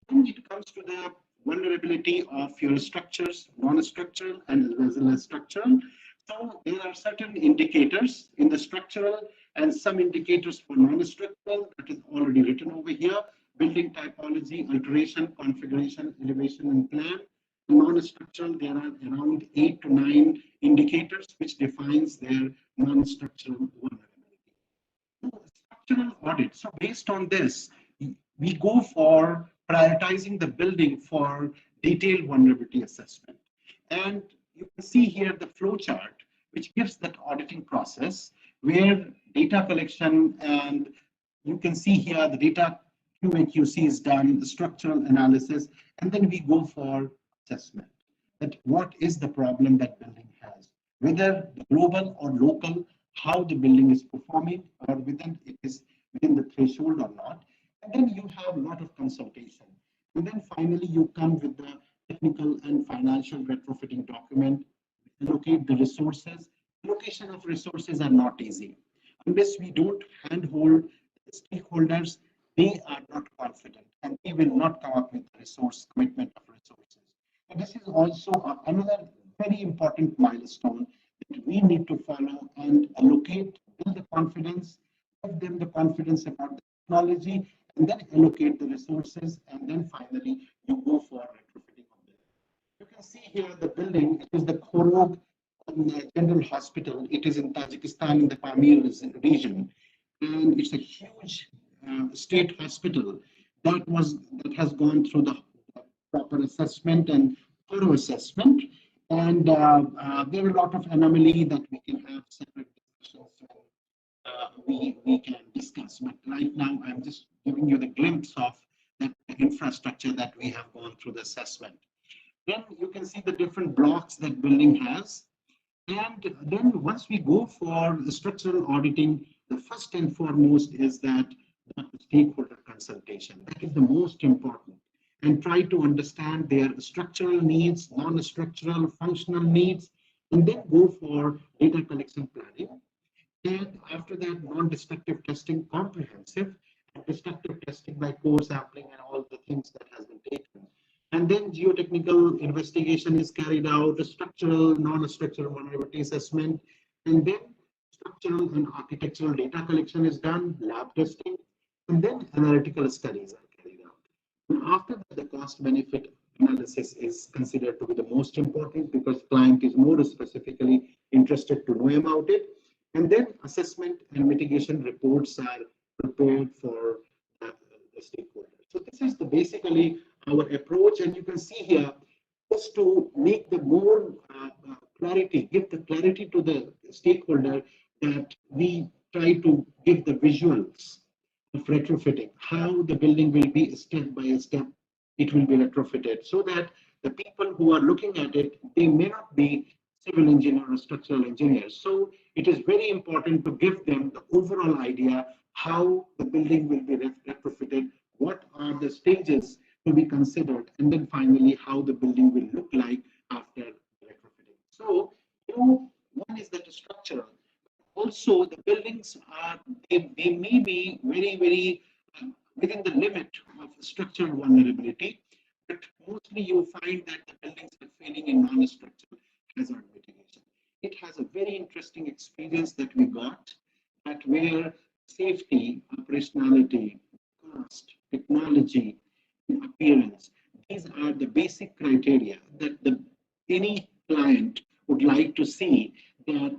When it comes to the vulnerability of your structures, non-structural and as well as structural, so there are certain indicators in the structural and some indicators for non-structural that is already written over here. Building typology, alteration, configuration, elevation, and plan. Non-structural, there are around 8 to 9 indicators which defines their non-structural vulnerability. So structural audit. So based on this, we go for prioritizing the building for detailed vulnerability assessment. And you can see here the flow chart, which gives that auditing process where data collection, and you can see here the data QA/QC is done, the structural analysis, and then we go for assessment. That what is the problem that building has, whether global or local, how the building is performing, or within it is within the threshold or not. And then you have a lot of consultation. And then finally, you come with the technical and financial retrofitting document, allocate the resources. Allocation of resources are not easy. Unless we don't handhold the stakeholders, they are not confident and they will not come up with the resource commitment of resources. And this is also another very important milestone that we need to follow and allocate, build the confidence, give them the confidence about the technology, and then allocate the resources, and then finally you go for retrofitting of it. You can see here the building, it is the Khorog General Hospital. It is in Tajikistan in the Pamir region, and it's a huge state hospital that has gone through the proper assessment and thorough assessment. And there are a lot of anomaly that we can have separate discussions. We can discuss, but right now I'm just giving you the glimpse of the infrastructure that we have gone through the assessment. Then you can see the different blocks that building has. And then once we go for the structural auditing, the first and foremost is that the stakeholder consultation. That is the most important. And try to understand their structural needs, non-structural, functional needs, and then go for data collection planning. And after that, non-destructive testing, comprehensive, and destructive testing by core sampling and all the things that has been taken. And then geotechnical investigation is carried out, the structural, non-structural vulnerability assessment, and then structural and architectural data collection is done, lab testing, and then analytical studies are carried out. And after that, the cost benefit analysis is considered to be the most important because client is more specifically interested to know about it. And then assessment and mitigation reports are prepared for the stakeholders. So this is basically our approach, and you can see here just to make the more clarity, give the clarity to the stakeholder that we try to give the visuals of retrofitting, how the building will be step by step, it will be retrofitted, so that the people who are looking at it, they may not be civil engineer or structural engineers. So it is very important to give them the overall idea how the building will be retrofitted, what are the stages to be considered, and then finally how the building will look like after retrofitting. So, one is that the structural. Also, the buildings are, they may be very within the limit of structural vulnerability, but mostly you find that the buildings are failing in non-structural hazard mitigation. It has a very interesting experience that we got, that where safety, operationality, cost, technology, and appearance, these are the basic criteria that any client would like to see, that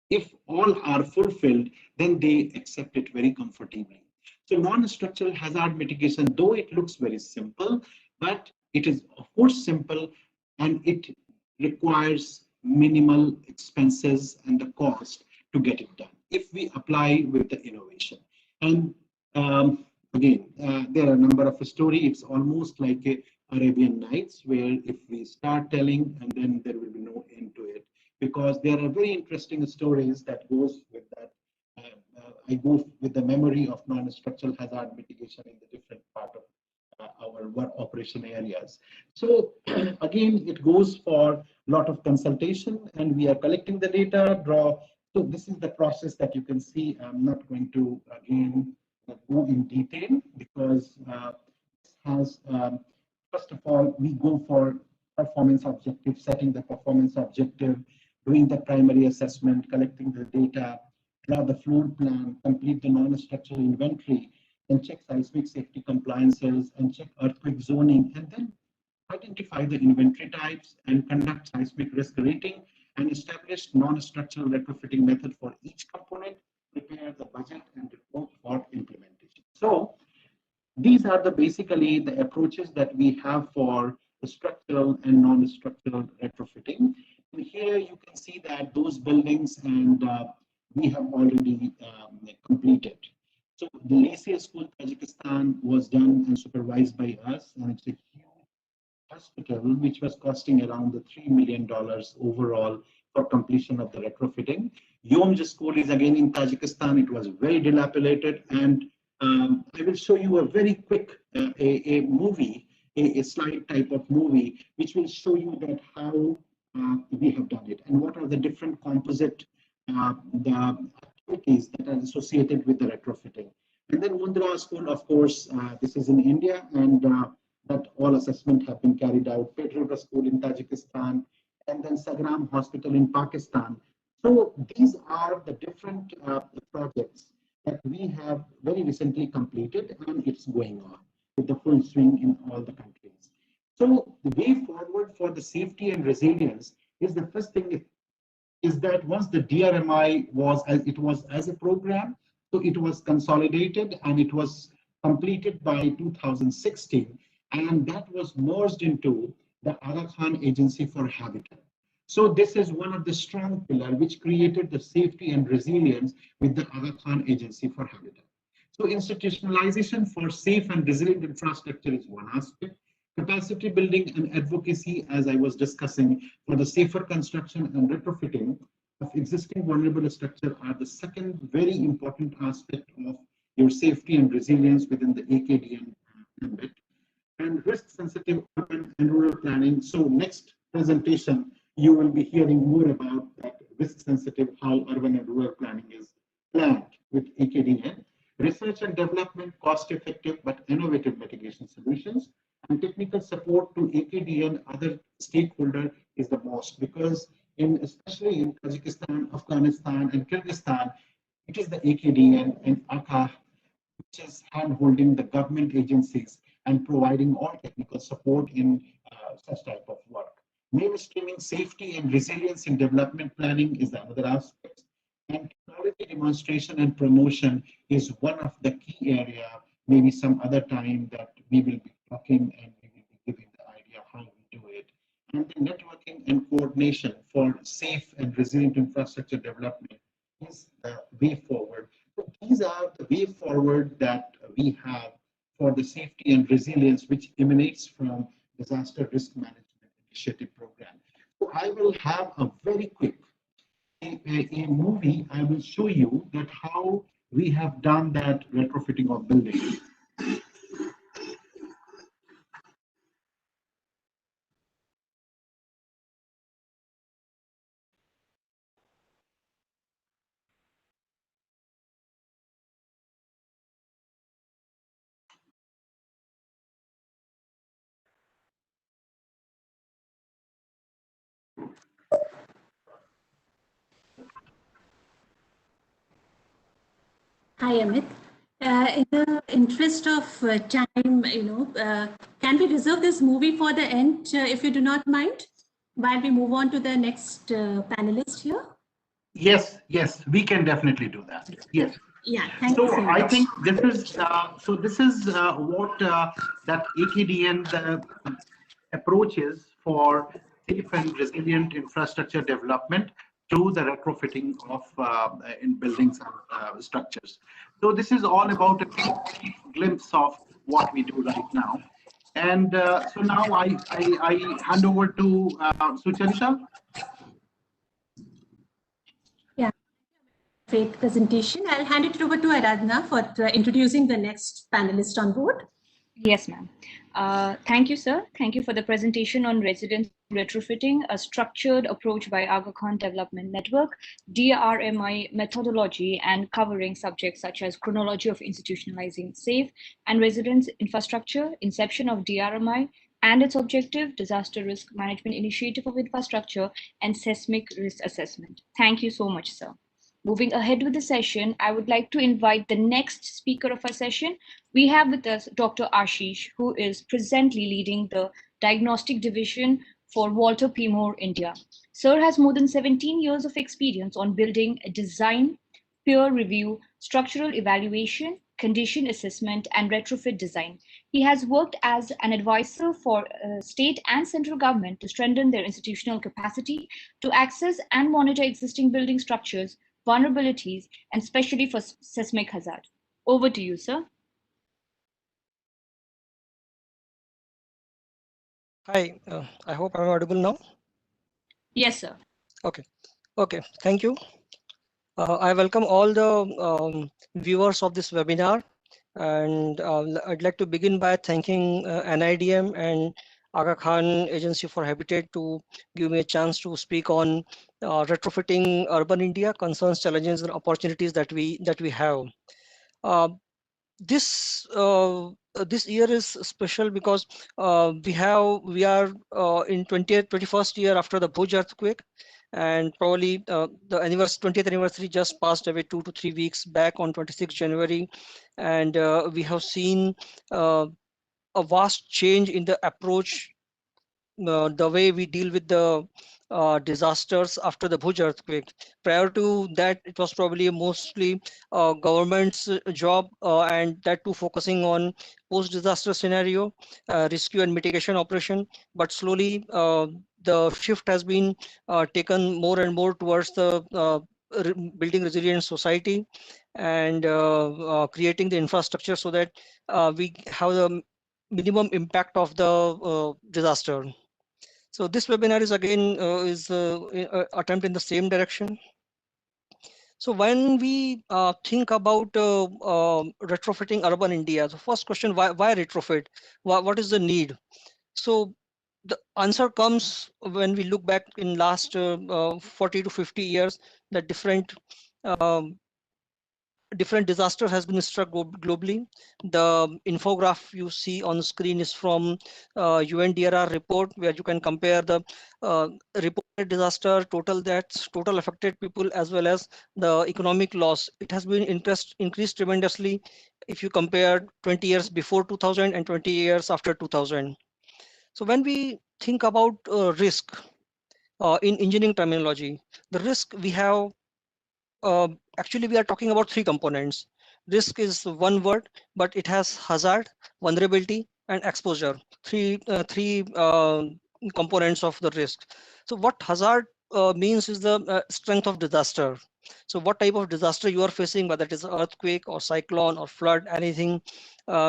if all are fulfilled, then they accept it very comfortably. So non-structural hazard mitigation, though it looks very simple, but it is of course simple, and it requires minimal expenses and the cost to get it done if we apply with the innovation. And again, there are a number of stories. It's almost like a Arabian Nights, where if we start telling, and then there will be no end to it, because there are very interesting stories that goes with that. I go with the memory of non-structural hazard mitigation in the different part of our work operation areas. So again, it goes for a lot of consultation, and we are collecting the data, draw. So this is the process that you can see. I'm not going to again go in detail, because this has, first of all, we go for performance objective, setting the performance objective, doing the primary assessment, collecting the data, draw the floor plan, complete the non-structural inventory, and check seismic safety compliances, and check earthquake zoning, and then identify the inventory types and conduct seismic risk rating, and establish non-structural retrofitting method for each component, prepare the budget and report for implementation. So these are basically the approaches that we have for the structural and non-structural retrofitting. And here you can see that those buildings, and we have already completed. So the Lycée School Tajikistan was done and supervised by us, and it's a huge hospital which was costing around the $3 million overall for completion of the retrofitting. Yomj School is again in Tajikistan. It was very dilapidated, and I will show you a very quick a movie, a slide type of movie, which will show you that how we have done it and what are the different composite the activities that are associated with the retrofitting. And then Mundra School, of course, this is in India, and that all assessment have been carried out. Petroga School in Tajikistan, and then Sagram Hospital in Pakistan. So these are the different projects that we have very recently completed, and it's going on with the full swing in all the countries. So the way forward for the safety and resilience is, the first thing is that once the DRMI was as a program, so it was consolidated and it was completed by 2016, and that was merged into the Aga Khan Agency for Habitat. So this is one of the strong pillars which created the safety and resilience with the Aga Khan Agency for Habitat. So institutionalization for safe and resilient infrastructure is one aspect. Capacity building and advocacy, as I was discussing, for the safer construction and retrofitting of existing vulnerable structure are the second very important aspect of your safety and resilience within the AKDN ambit. And risk-sensitive urban and rural planning. So next presentation, you will be hearing more about that risk-sensitive, how urban and rural planning is planned with AKDN. Research and development, cost-effective but innovative mitigation solutions, and technical support to AKDN other stakeholder is the most, because especially in Tajikistan, Afghanistan, and Kyrgyzstan, it is the AKDN and ACA which is hand-holding the government agencies and providing all technical support in such type of work. Mainstreaming safety and resilience in development planning is another aspect. And technology demonstration and promotion is one of the key area. Maybe some other time that we will be talking and we will be giving the idea how we do it. And the networking and coordination for safe and resilient infrastructure development is the way forward. So these are the way forward that we have for the safety and resilience, which emanates from disaster risk management initiative program. So I will have a very quick a movie. I will show you that how we have done that retrofitting of buildings. Hi, Amit. In the interest of time, can we reserve this movie for the end, if you do not mind, while we move on to the next panelist here? Yes, yes, we can definitely do that. Yes. Yeah, thank you so much. I think this is what that AKDN approach is for safe and resilient infrastructure development through the retrofitting of in buildings and structures. So this is all about a glimpse of what we do right now. And so now I hand over to Sucharita. Yeah, great presentation. I'll hand it over to Aradhana for introducing the next panelist on board. Yes, ma'am. Thank you, sir. Thank you for the presentation on residence retrofitting, a structured approach by Aga Khan Development Network, DRMI methodology, and covering subjects such as chronology of institutionalizing safe and residence infrastructure, inception of DRMI and its objective, disaster risk management initiative of infrastructure, and seismic risk assessment. Thank you so much, sir. Moving ahead with the session, I would like to invite the next speaker of our session. We have with us Dr. Ashish, who is presently leading the Diagnostic Division for Walter P. Moore, India. Sir has more than 17 years of experience on building a design, peer review, structural evaluation, condition assessment, and retrofit design. He has worked as an advisor for state and central government to strengthen their institutional capacity to access and monitor existing building structures, vulnerabilities, and especially for seismic hazard. Over to you, sir. Hi, I hope I'm audible now. Yes, sir. Okay, thank you. I welcome all the viewers of this webinar, and I'd like to begin by thanking NIDM and Aga Khan Agency for Habitat to give me a chance to speak on retrofitting urban India, concerns, challenges, and opportunities that we have. This year is special because we are in 21st year after the Bhuj earthquake, and probably the 20th anniversary just passed away 2 to 3 weeks back on 26th January, and we have seen a vast change in the approach, the way we deal with the disasters after the Bhuj earthquake. Prior to that, it was probably mostly government's job, and that too focusing on post-disaster scenario, rescue and mitigation operation. But slowly, the shift has been taken more and more towards the building resilient society and creating the infrastructure so that we have the minimum impact of the disaster. So this webinar is again attempt in the same direction. So when we think about retrofitting urban India, the first question, why retrofit? What is the need? So the answer comes when we look back in last 40 to 50 years, that different disaster has been struck globally. The infograph you see on the screen is from UNDRR report, where you can compare the reported disaster, total deaths, total affected people, as well as the economic loss. It has been increased tremendously if you compare 20 years before 2000 and 20 years after 2000. So when we think about risk in engineering terminology, the risk we have, actually we are talking about three components. Risk is one word, but it has hazard, vulnerability, and exposure. Three components of the risk. So what hazard means is the strength of disaster. So what type of disaster you are facing, whether it is earthquake or cyclone or flood, anything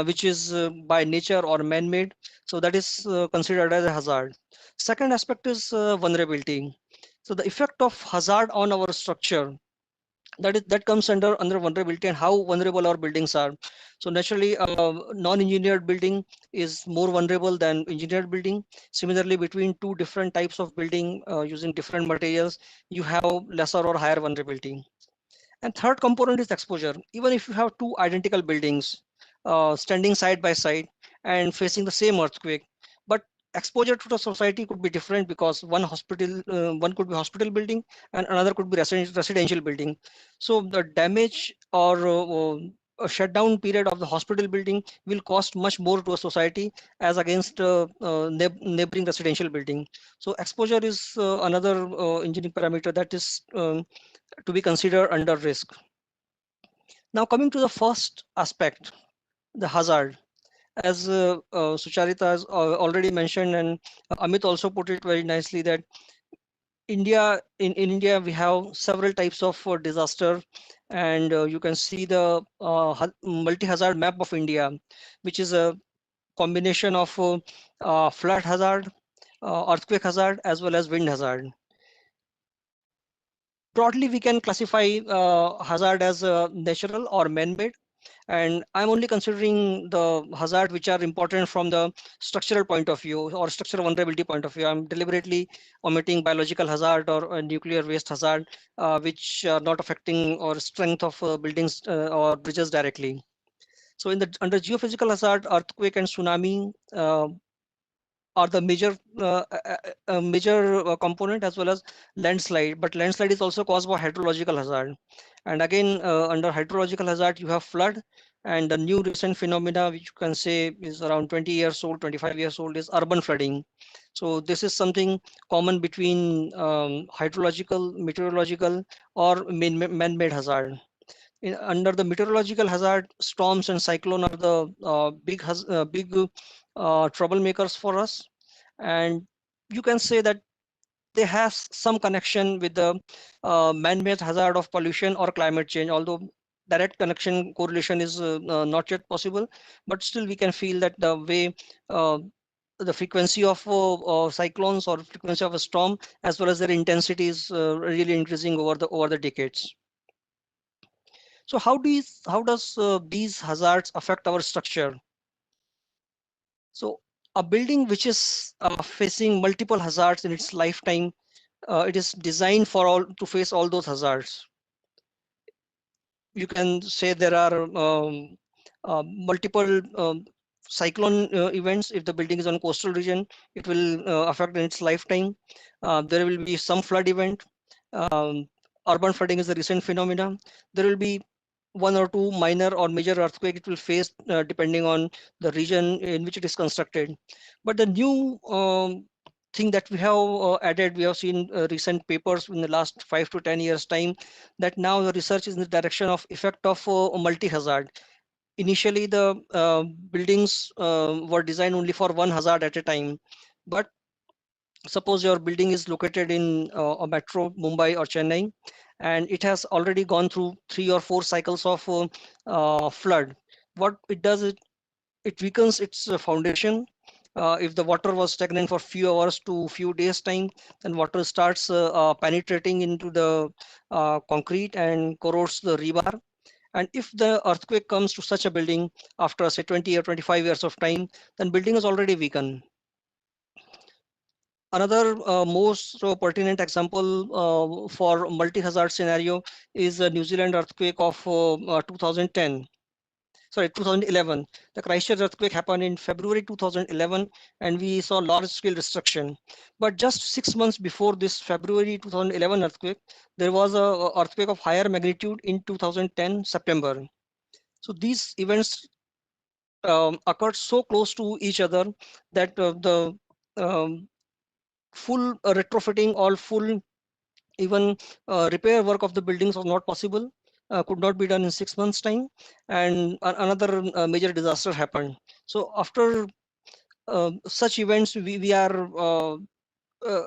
which is by nature or man-made. So that is considered as a hazard. Second aspect is vulnerability. So the effect of hazard on our structure, that comes under vulnerability and how vulnerable our buildings are. So naturally, non-engineered building is more vulnerable than engineered building. Similarly, between two different types of building using different materials, you have lesser or higher vulnerability. And third component is exposure. Even if you have two identical buildings standing side by side and facing the same earthquake, but exposure to the society could be different, because one could be hospital building and another could be residential building. So the damage or a shutdown period of the hospital building will cost much more to a society as against neighboring residential building. So exposure is another engineering parameter that is to be considered under risk. Now coming to the first aspect, the hazard. As Sucharita has already mentioned, and Amit also put it very nicely, that in India we have several types of disaster, and you can see the multi-hazard map of India, which is a combination of flood hazard, earthquake hazard, as well as wind hazard. Broadly, we can classify hazard as natural or man-made, and I'm only considering the hazard which are important from the structural point of view or structural vulnerability point of view. I'm deliberately omitting biological hazard or nuclear waste hazard, which are not affecting or strength of buildings or bridges directly. So in the under geophysical hazard, earthquake and tsunami are the major component, as well as landslide. But landslide is also caused by hydrological hazard. And again, under hydrological hazard, you have flood, and the new recent phenomena, which you can say is around 20 years old, 25 years old, is urban flooding. So this is something common between hydrological, meteorological, or man-made hazard. Under the meteorological hazard, storms and cyclone are the big troublemakers for us, and you can say that they have some connection with the man-made hazard of pollution or climate change, although direct connection correlation is not yet possible, but still we can feel that the way the frequency of cyclones or frequency of a storm, as well as their intensity, is really increasing over the decades. So how does these hazards affect our structure? So a building which is facing multiple hazards in its lifetime, it is designed for all to face all those hazards. You can say there are multiple cyclone events. If the building is on coastal region, it will affect in its lifetime. There will be some flood event. Urban flooding is a recent phenomenon. There will be one or two minor or major earthquake it will face depending on the region in which it is constructed. But the new thing that we have added, we have seen recent papers in the last 5 to 10 years time, that now the research is in the direction of effect of multi-hazard. Initially, the buildings were designed only for one hazard at a time, but suppose your building is located in a metro, Mumbai or Chennai, and it has already gone through 3 or 4 cycles of flood. What it does is it weakens its foundation. If the water was stagnant for few hours to few days time, then water starts penetrating into the concrete and corrodes the rebar. And if the earthquake comes to such a building after say 20 or 25 years of time, then building is already weakened. Another most pertinent example for multi-hazard scenario is the New Zealand earthquake of 2010. Sorry, 2011. The Christchurch earthquake happened in February 2011, and we saw large-scale destruction. But just 6 months before this February 2011 earthquake, there was a earthquake of higher magnitude in 2010 September. So these events occurred so close to each other that the full retrofitting or full even repair work of the buildings was not possible, could not be done in 6 months time, and another major disaster happened. So after such events, we are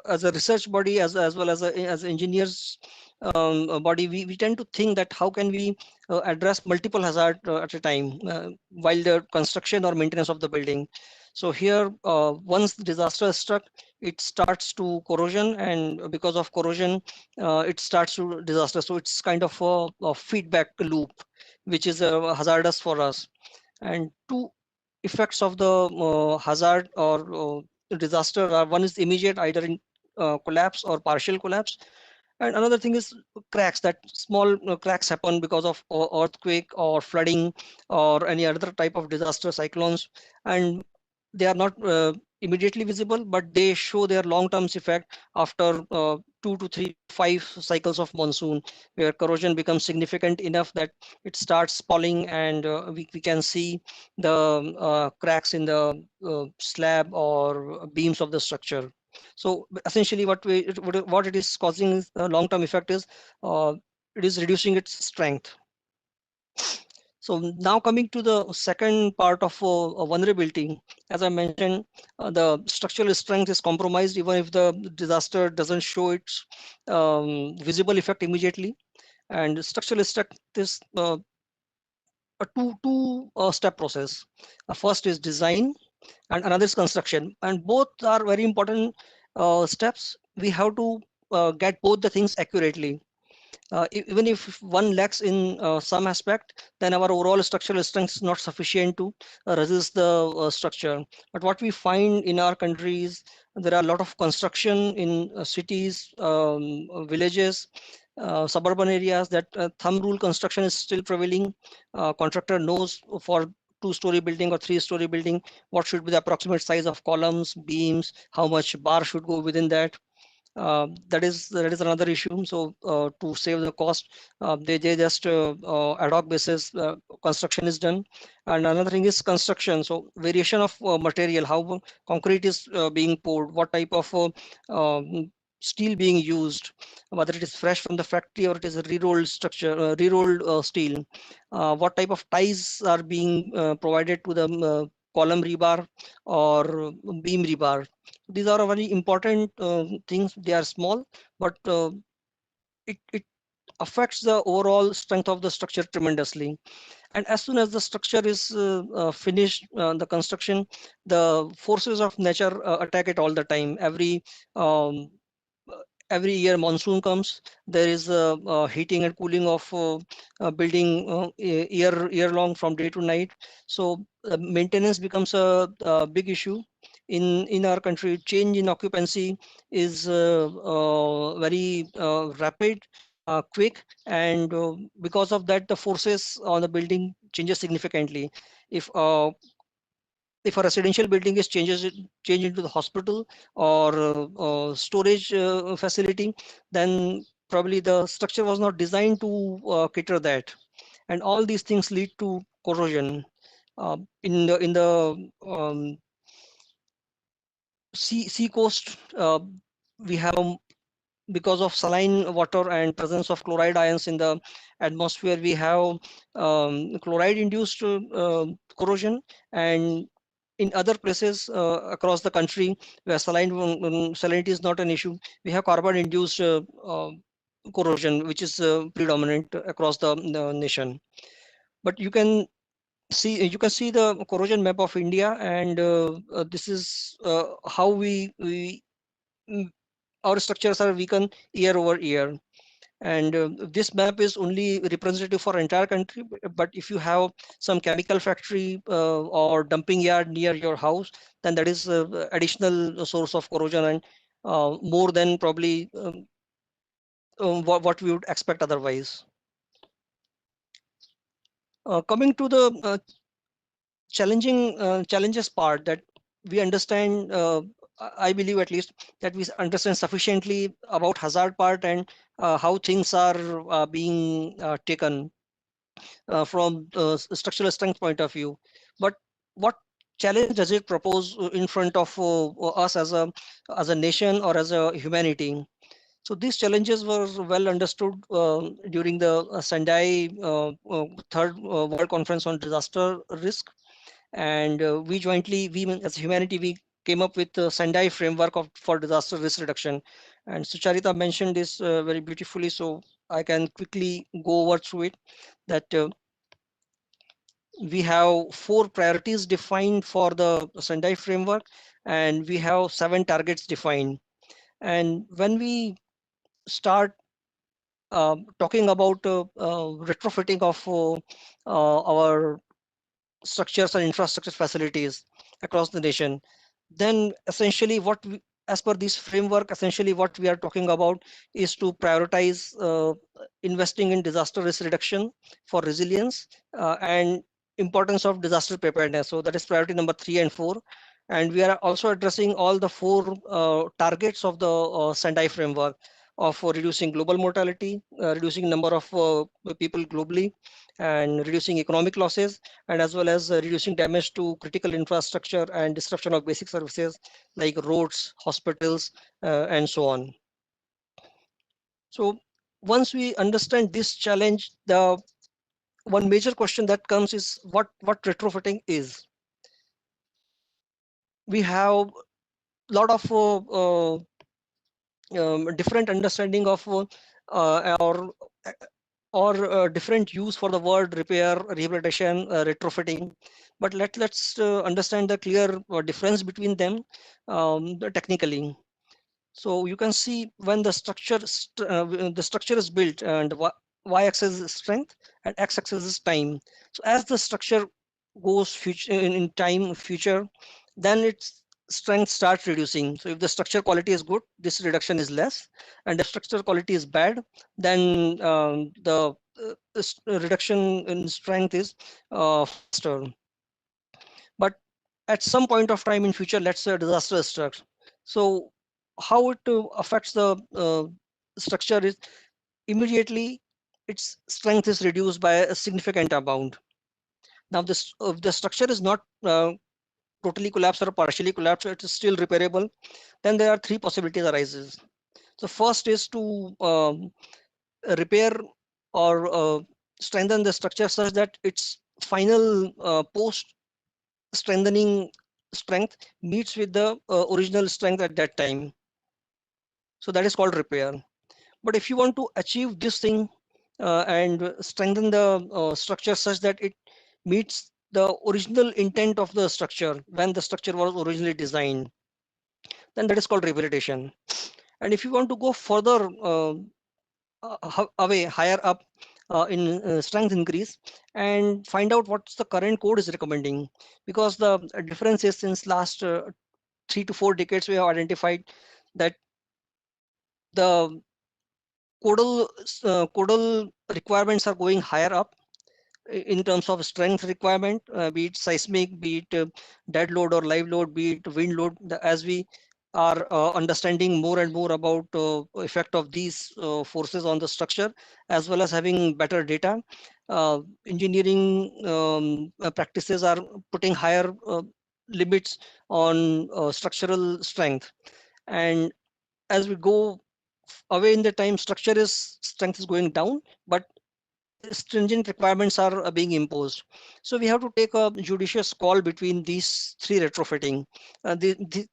as a research body, as well as engineers body, we tend to think that how can we address multiple hazard at a time while the construction or maintenance of the building. So here, once the disaster is struck, it starts to corrosion, and because of corrosion, it starts to disaster. So it's kind of a feedback loop, which is hazardous for us. And two effects of the hazard or disaster are: one is immediate, either in collapse or partial collapse, and another thing is cracks. That small cracks happen because of earthquake or flooding or any other type of disaster, cyclones, and they are not immediately visible, but they show their long-term effect after 2 to 3, 5 cycles of monsoon, where corrosion becomes significant enough that it starts spalling, and we can see the cracks in the slab or beams of the structure. So essentially, what it is causing is a long-term effect is it is reducing its strength. So now coming to the second part of vulnerability, as I mentioned, the structural strength is compromised even if the disaster doesn't show its visible effect immediately. And structural strength is a two step process. First is design, and another is construction, and both are very important steps. We have to get both the things accurately. Even if one lacks in some aspect, then our overall structural strength is not sufficient to resist the structure. But what we find in our countries, there are a lot of construction in cities, villages, suburban areas, that thumb rule construction is still prevailing. Contractor knows for two-story building or three-story building what should be the approximate size of columns, beams, how much bar should go within that. That is another issue. So to save the cost, they just ad hoc basis construction is done. And another thing is construction. So variation of material, how concrete is being poured, what type of steel being used, whether it is fresh from the factory or it is a re-rolled structure, re-rolled steel, what type of ties are being provided to the column rebar or beam rebar. These are very important things. They are small, but it affects the overall strength of the structure tremendously. And as soon as the structure is finished, the construction, the forces of nature attack it all the time. Um, every year monsoon comes, there is heating and cooling of building year long, from day to night. So maintenance becomes a big issue in our country. Change in occupancy is very rapid, quick, and because of that, the forces on the building changes significantly. if uh, if a residential building is changed into the hospital or storage facility, then probably the structure was not designed to cater that, and all these things lead to corrosion. In the sea coast, we have, because of saline water and presence of chloride ions in the atmosphere, we have chloride induced corrosion. And in other places across the country where salinity is not an issue, we have carbon induced corrosion, which is predominant across the nation. But you can see the corrosion map of India, and this is how mm, our structures are weakened year over year. And this map is only representative for entire country, but if you have some chemical factory or dumping yard near your house, then that is additional source of corrosion, and more than probably what we would expect otherwise. Coming to the challenges part, that we understand, I believe at least, that we understand sufficiently about hazard part, and how things are being taken from structural strength point of view. But what challenge does it propose in front of us as a nation or as a humanity? So these challenges were well understood during the Sendai third World Conference on Disaster Risk, and we as humanity, we came up with the Sendai framework for disaster risk reduction. And Sucharita mentioned this very beautifully, so I can quickly go over through it. That we have 4 priorities defined for the Sendai framework, and we have 7 targets defined. And when we start talking about retrofitting of our structures and infrastructure facilities across the nation, then essentially as per this framework, essentially what we are talking about is to prioritize investing in disaster risk reduction for resilience and importance of disaster preparedness. So that is priority number 3 and 4. And we are also addressing all the 4 targets of the Sendai framework of reducing global mortality, reducing number of people globally, and reducing economic losses, and as well as reducing damage to critical infrastructure and disruption of basic services like roads, hospitals, and so on. So once we understand this challenge, the one major question that comes is what retrofitting is. We have a lot of different understanding of different use for the word repair, rehabilitation, retrofitting. But let's understand the clear difference between them technically. So you can see when the structure is built, and y-axis is strength and x-axis is time. So as the structure goes in time future, then its strength starts reducing. So if the structure quality is good, this reduction is less, and if structure quality is bad, then the reduction in strength is faster. But at some point of time in future, let's say a disaster strikes. So how it affects the structure is immediately its strength is reduced by a significant amount. Now this if the structure is not totally collapsed or partially collapsed, it is still repairable, then there are 3 possibilities arises. So first is to repair or strengthen the structure such that its final post strengthening strength meets with the original strength at that time. So that is called repair. But if you want to achieve this thing and strengthen the structure such that it meets the original intent of the structure when the structure was originally designed, then that is called rehabilitation. And if you want to go further away, higher up in strength increase, and find out what's the current code is recommending, because the difference is since last 3 to 4 decades we have identified that the codal requirements are going higher up in terms of strength requirement, be it seismic, be it dead load or live load, be it wind load. As we are understanding more and more about effect of these forces on the structure, as well as having better data, engineering practices are putting higher limits on structural strength. And as we go away in the time, strength is going down, but stringent requirements are being imposed. So we have to take a judicious call between these 3 retrofitting,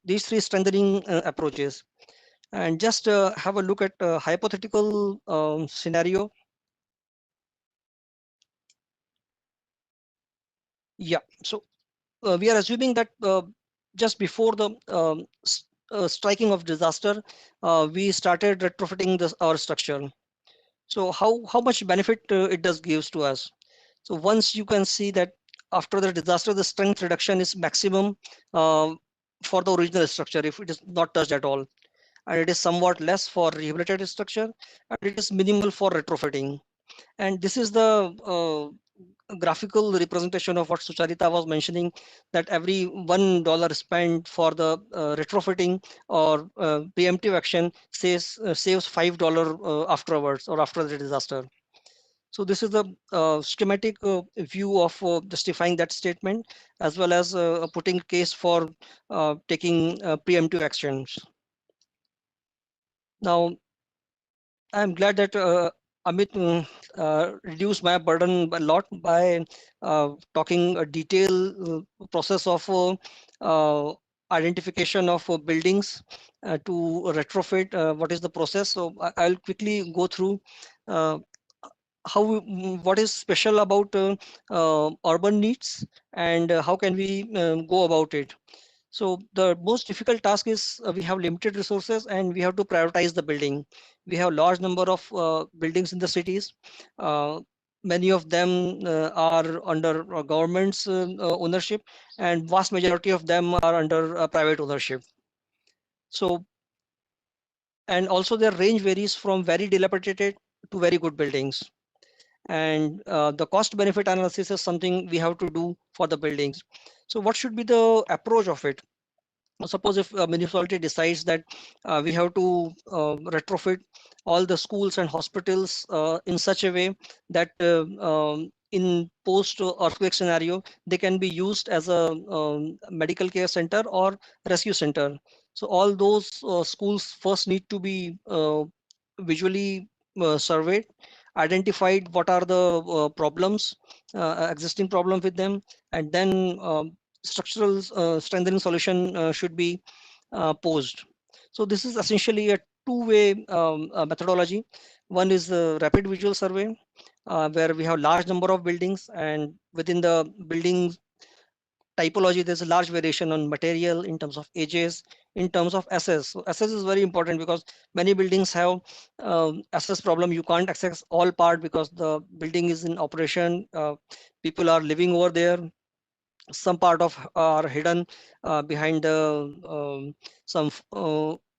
these 3 strengthening approaches. And just have a look at a hypothetical scenario. Yeah, so we are assuming that just before the striking of disaster, we started retrofitting our structure. So how much benefit it does gives to us. So once you can see that after the disaster, the strength reduction is maximum for the original structure if it is not touched at all, and it is somewhat less for rehabilitated structure, and it is minimal for retrofitting. And this is the graphical representation of what Sucharita was mentioning, that every $1 spent for the retrofitting or preemptive action saves $5 afterwards or after the disaster. So this is the schematic view of justifying that statement, as well as putting case for taking preemptive actions. Now, I'm glad that Amit reduced my burden a lot by talking a detailed process of identification of buildings to retrofit. What is the process? So I'll quickly go through uh, what is special about urban needs, and how can we go about it. So the most difficult task is we have limited resources and we have to prioritize the building. We have large number of buildings in the cities. Uh, Many of them are under government's ownership, and vast majority of them are under private ownership. So, and also their range varies from very dilapidated to very good buildings. And the cost benefit analysis is something we have to do for the buildings. So what should be the approach of it? Suppose if a municipality decides that we have to retrofit all the schools and hospitals in such a way that in post earthquake scenario they can be used as a medical care center or rescue center. So all those schools first need to be visually surveyed, identified what are the problems, existing problem with them, and then structural strengthening solution should be posed. So this is essentially a two-way methodology. One is the rapid visual survey, where we have large number of buildings, and within the building typology, there's a large variation on material in terms of ages, in terms of access. So access is very important because many buildings have access problem. You can't access all part because the building is in operation. People are living over there. Some part of are hidden behind the some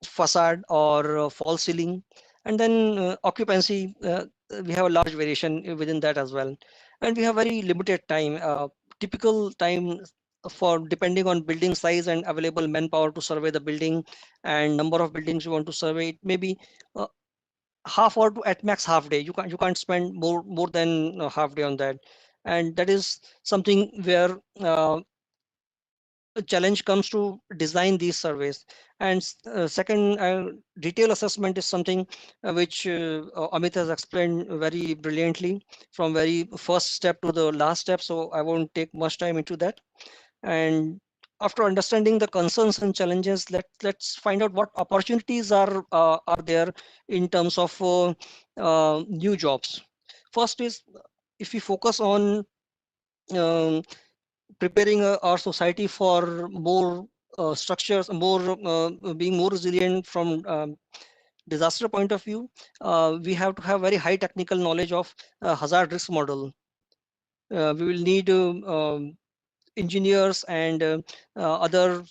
facade or false ceiling, and then occupancy, we have a large variation within that as well, and we have very limited time. Typical time for depending on building size and available manpower to survey the building and number of buildings you want to survey, it may be uh, half or to at max half day. You can't spend more than half day on that, and that is something where a challenge comes to design these surveys. And second, detail assessment is something which Amit has explained very brilliantly from very first step to the last step, so I won't take much time into that. And after understanding the concerns and challenges, let's find out what opportunities are there in terms of new jobs. First is, if we focus on um, preparing our society for more structures, more being more resilient from disaster point of view, we have to have very high technical knowledge of hazard risk model. We will need engineers and other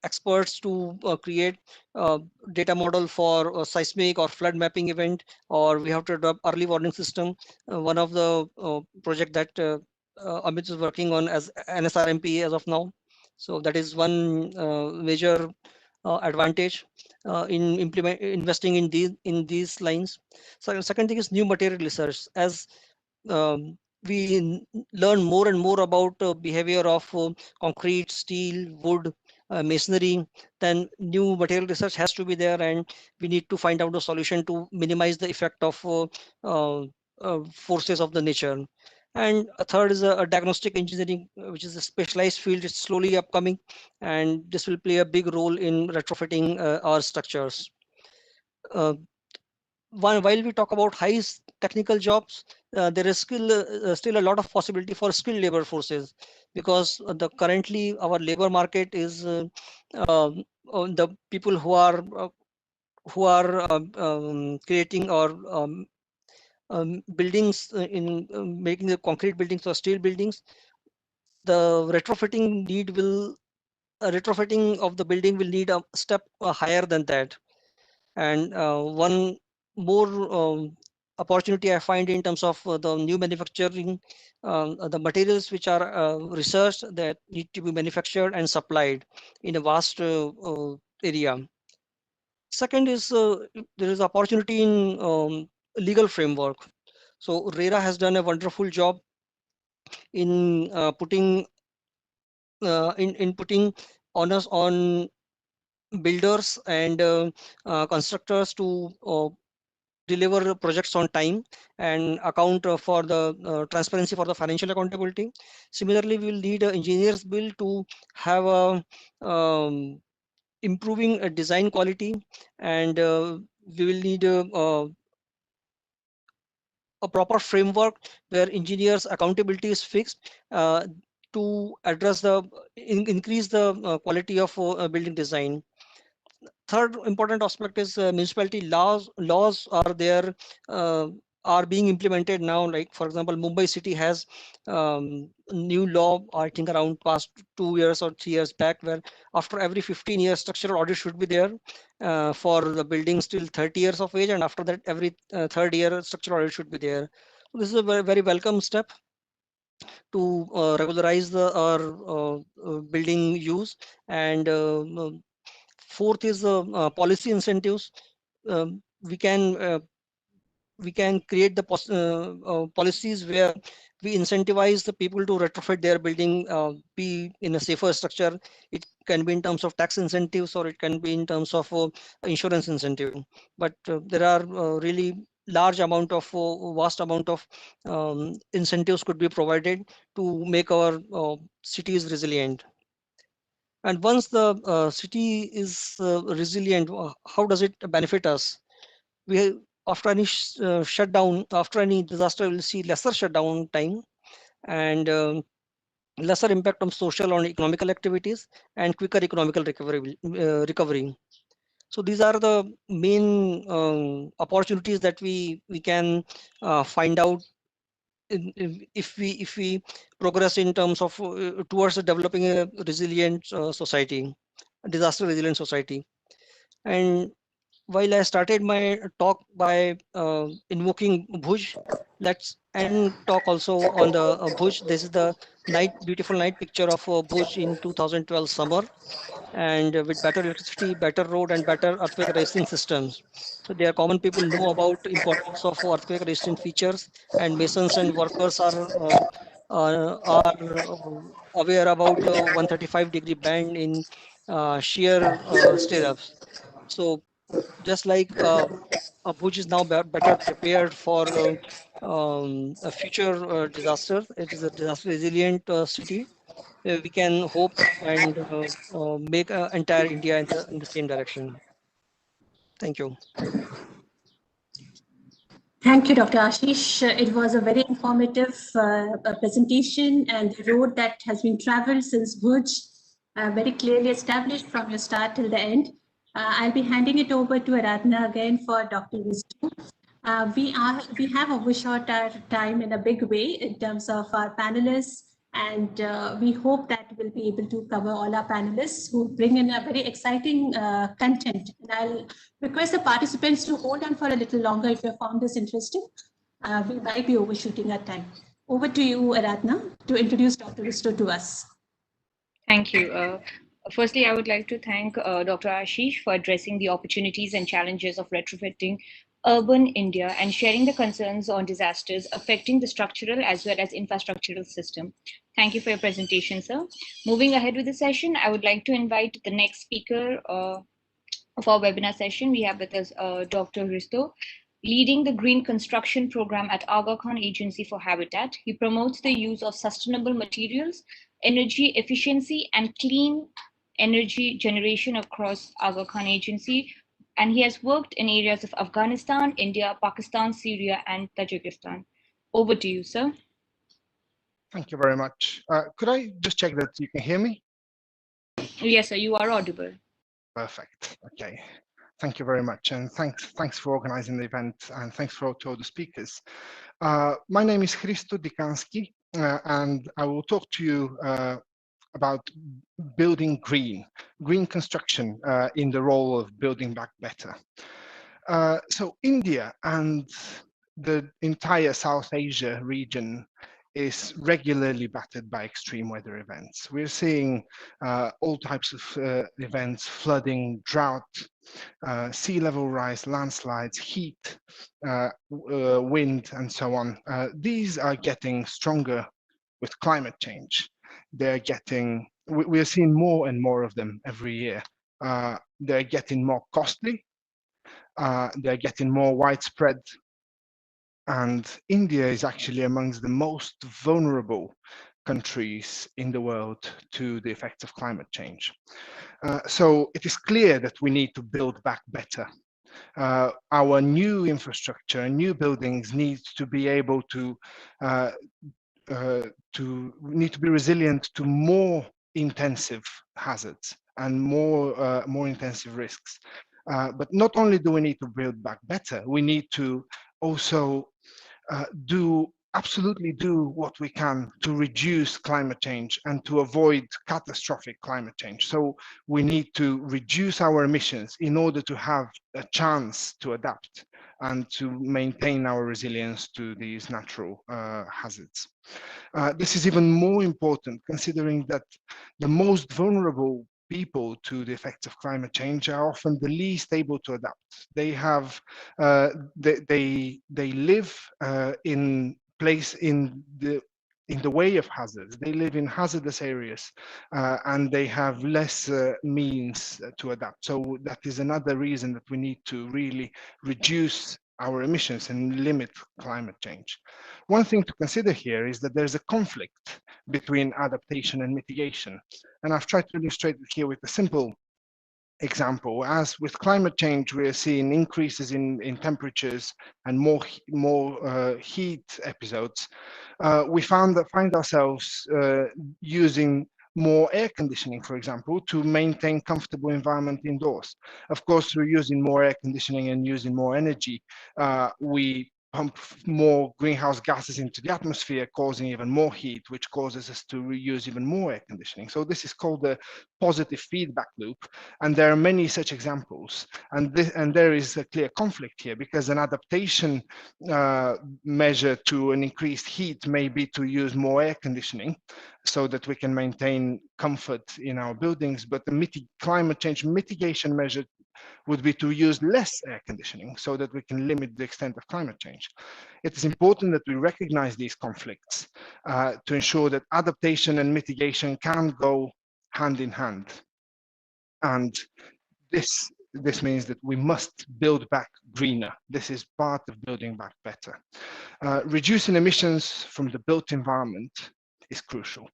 experts to create data model for seismic or flood mapping event, or we have to develop early warning system. One of the project that Amit is working on as NSRMP as of now. So that is one major advantage in investing in these lines. So the second thing is new material research. As um, we learn more and more about behavior of concrete, steel, wood, masonry, then new material research has to be there, and we need to find out a solution to minimize the effect of forces of the nature. And a third is a diagnostic engineering, which is a specialized field. It's slowly upcoming, and this will play a big role in retrofitting our structures. Uh, while we talk about high technical jobs, there is still a lot of possibility for skilled labor forces, because the currently our labor market is the people who are creating or buildings in making the concrete buildings or steel buildings. The retrofitting of the building will need a step higher than that. And one more opportunity I find in terms of the new manufacturing, the materials which are researched that need to be manufactured and supplied in a vast area. Second is there is opportunity in legal framework. So RERA has done a wonderful job in putting onus on builders and constructors to deliver projects on time and account for the transparency for the financial accountability. Similarly, we will need engineers bill to have a improving design quality, and we will need a proper framework where engineers accountability is fixed to address the increase the quality of building design. Third important aspect is municipality laws are there, are being implemented now. Like for example, Mumbai city has new law, I think around past 2 years or 3 years back, where after every 15 years structural audit should be there for the buildings till 30 years of age, and after that every third year structural audit should be there. So this is a very, very welcome step to regularize the building use. And fourth is policy incentives. We can create the policies where we incentivize the people to retrofit their building, be in a safer structure. It can be in terms of tax incentives, or it can be in terms of insurance incentive. But there are really large amount of vast amount of incentives could be provided to make our cities resilient. And once the city is resilient, how does it benefit us? We, after any shutdown, after any disaster, we'll see lesser shutdown time and lesser impact on social and economical activities and quicker economical recovery. So these are the main opportunities that we can find out if we progress in terms of towards developing a resilient society, a disaster resilient society. And while I started my talk by invoking Bhuj, let's end talk also on the Bhuj. This is the beautiful night picture of Bhuj in 2012 summer, and with better electricity, better road, and better earthquake resisting systems. So there, common people know about importance of earthquake resistant features, and masons and workers are aware about 135-degree bend in shear stirrups. So just like Bhuj is now better prepared for a future disaster. It is a disaster resilient city. We can hope and make entire India in the same direction. Thank you. Thank you, Dr. Ashish. It was a very informative presentation, and the road that has been traveled since Bhuj, very clearly established from your start till the end. I'll be handing it over to Aradhana again for Dr. Ristu. We have overshot our time in a big way in terms of our panelists, and we hope that we'll be able to cover all our panelists who bring in a very exciting content. And I'll request the participants to hold on for a little longer if you found this interesting. We might be overshooting our time. Over to you, Aradhana, to introduce Dr. Risto to us. Thank you. Firstly, I would like to thank Dr. Ashish for addressing the opportunities and challenges of retrofitting urban India and sharing the concerns on disasters affecting the structural as well as infrastructural system. Thank you for your presentation, sir. Moving ahead with the session, I would like to invite the next speaker of our webinar session. We have with us Dr. Risto, leading the Green Construction Program at Aga Khan Agency for Habitat. He promotes the use of sustainable materials, energy efficiency, and clean energy generation across Aga Khan Agency. And he has worked in areas of Afghanistan, India, Pakistan, Syria, and Tajikistan. Over to you, sir. Thank you very much. Could I just check that you can hear me? Yes, sir, you are audible. Perfect. Okay. Thank you very much. And thanks for organizing the event, and thanks to all the speakers. My name is Hristo Dikanski, and I will talk to you about building green construction in the role of building back better. So India and the entire South Asia region is regularly battered by extreme weather events. We're seeing all types of events: flooding, drought, sea level rise, landslides, heat, wind, and so on. These are getting stronger with climate change. They're getting, we're seeing more and more of them every year. They're getting more costly. They're getting more widespread. And India is actually amongst the most vulnerable countries in the world to the effects of climate change. So it is clear that we need to build back better. Our new infrastructure, new buildings need to be able to be resilient to more intensive hazards and more intensive risks. But not only do we need to build back better, we need to also absolutely do what we can to reduce climate change and to avoid catastrophic climate change. So we need to reduce our emissions in order to have a chance to adapt and to maintain our resilience to these natural hazards. This is even more important considering that the most vulnerable people to the effects of climate change are often the least able to adapt. They have, they live in the way of hazards. They live in hazardous areas and they have less means to adapt. So that is another reason that we need to really reduce our emissions and limit climate change. One thing to consider here is that there's a conflict between adaptation and mitigation. And I've tried to illustrate it here with a simple example. As with climate change, we are seeing increases in temperatures and more heat episodes. We find ourselves using more air conditioning, for example, to maintain comfortable environment indoors. Of course, through using more air conditioning and using more energy, we pump more greenhouse gases into the atmosphere, causing even more heat, which causes us to reuse even more air conditioning. So this is called the positive feedback loop. And there are many such examples. And there is a clear conflict here because an adaptation measure to an increased heat may be to use more air conditioning so that we can maintain comfort in our buildings. But the climate change mitigation measure would be to use less air conditioning so that we can limit the extent of climate change. It is important that we recognize these conflicts to ensure that adaptation and mitigation can go hand in hand. And this means that we must build back greener. This is part of building back better. Reducing emissions from the built environment is crucial.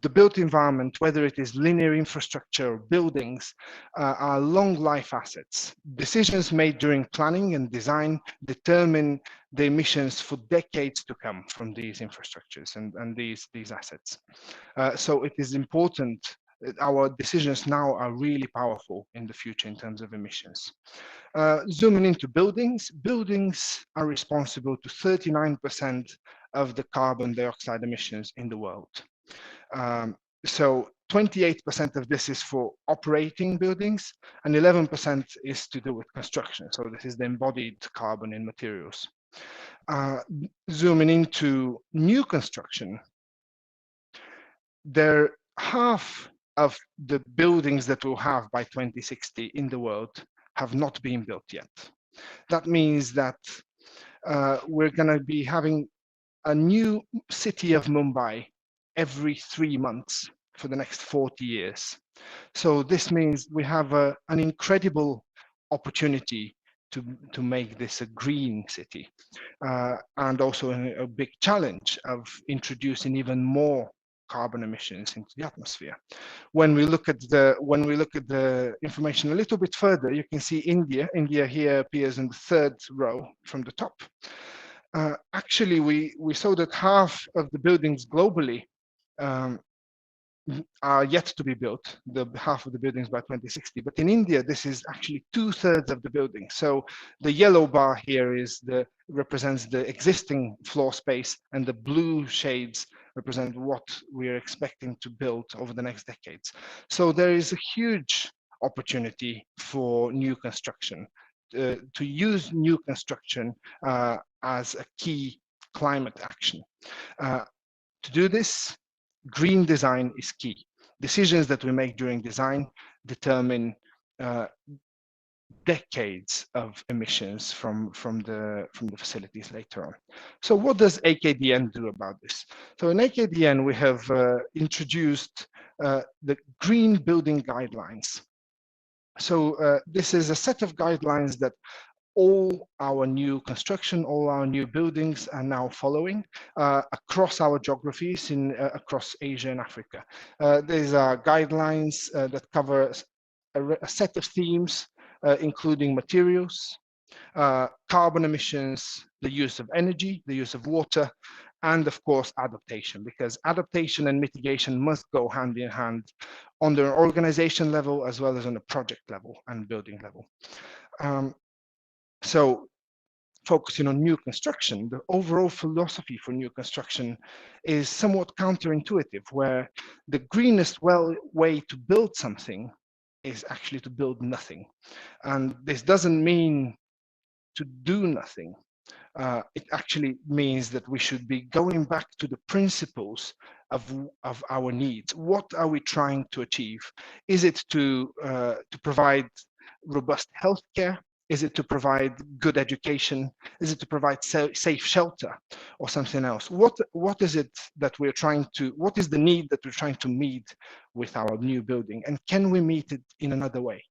The built environment, whether it is linear infrastructure or buildings, are long life assets. Decisions made during planning and design determine the emissions for decades to come from these infrastructures and these assets. So it is important that our decisions now are really powerful in the future in terms of emissions. Zooming into buildings, buildings are responsible to 39% of the carbon dioxide emissions in the world. So 28% of this is for operating buildings and 11% is to do with construction. So this is the embodied carbon in materials. Zooming into new construction, half of the buildings that we'll have by 2060 in the world have not been built yet. That means that we're going to be having a new city of Mumbai every 3 months for the next 40 years. So this means we have an incredible opportunity to make this a green city, and also a big challenge of introducing even more carbon emissions into the atmosphere. When we look at the information a little bit further, you can see India. India here appears in the third row from the top. Actually, we saw that half of the buildings globally are yet to be built, half of the buildings by 2060. But in India, this is actually 2/3 of the buildings. So the yellow bar here represents the existing floor space, and the blue shades represent what we are expecting to build over the next decades. So there is a huge opportunity for new construction, to use new construction as a key climate action. To do this, green design is key. Decisions that we make during design determine decades of emissions from the facilities later on. So what does AKDN do about this? So in AKDN, we have introduced the Green Building Guidelines. So this is a set of guidelines that all our new construction, all our new buildings are now following across our geographies across Asia and Africa. These are guidelines that cover a set of themes, including materials, carbon emissions, the use of energy, the use of water, and of course, adaptation, because adaptation and mitigation must go hand in hand on the organization level as well as on the project level and building level. So focusing on new construction, the overall philosophy for new construction is somewhat counterintuitive, where the greenest way to build something is actually to build nothing. And this doesn't mean to do nothing. It actually means that we should be going back to the principles of our needs. What are we trying to achieve? Is it to provide robust healthcare? Is it to provide good education? Is it to provide safe shelter or something else? What is it that we're trying to, what is the need that we're trying to meet with our new building? And can we meet it in another way?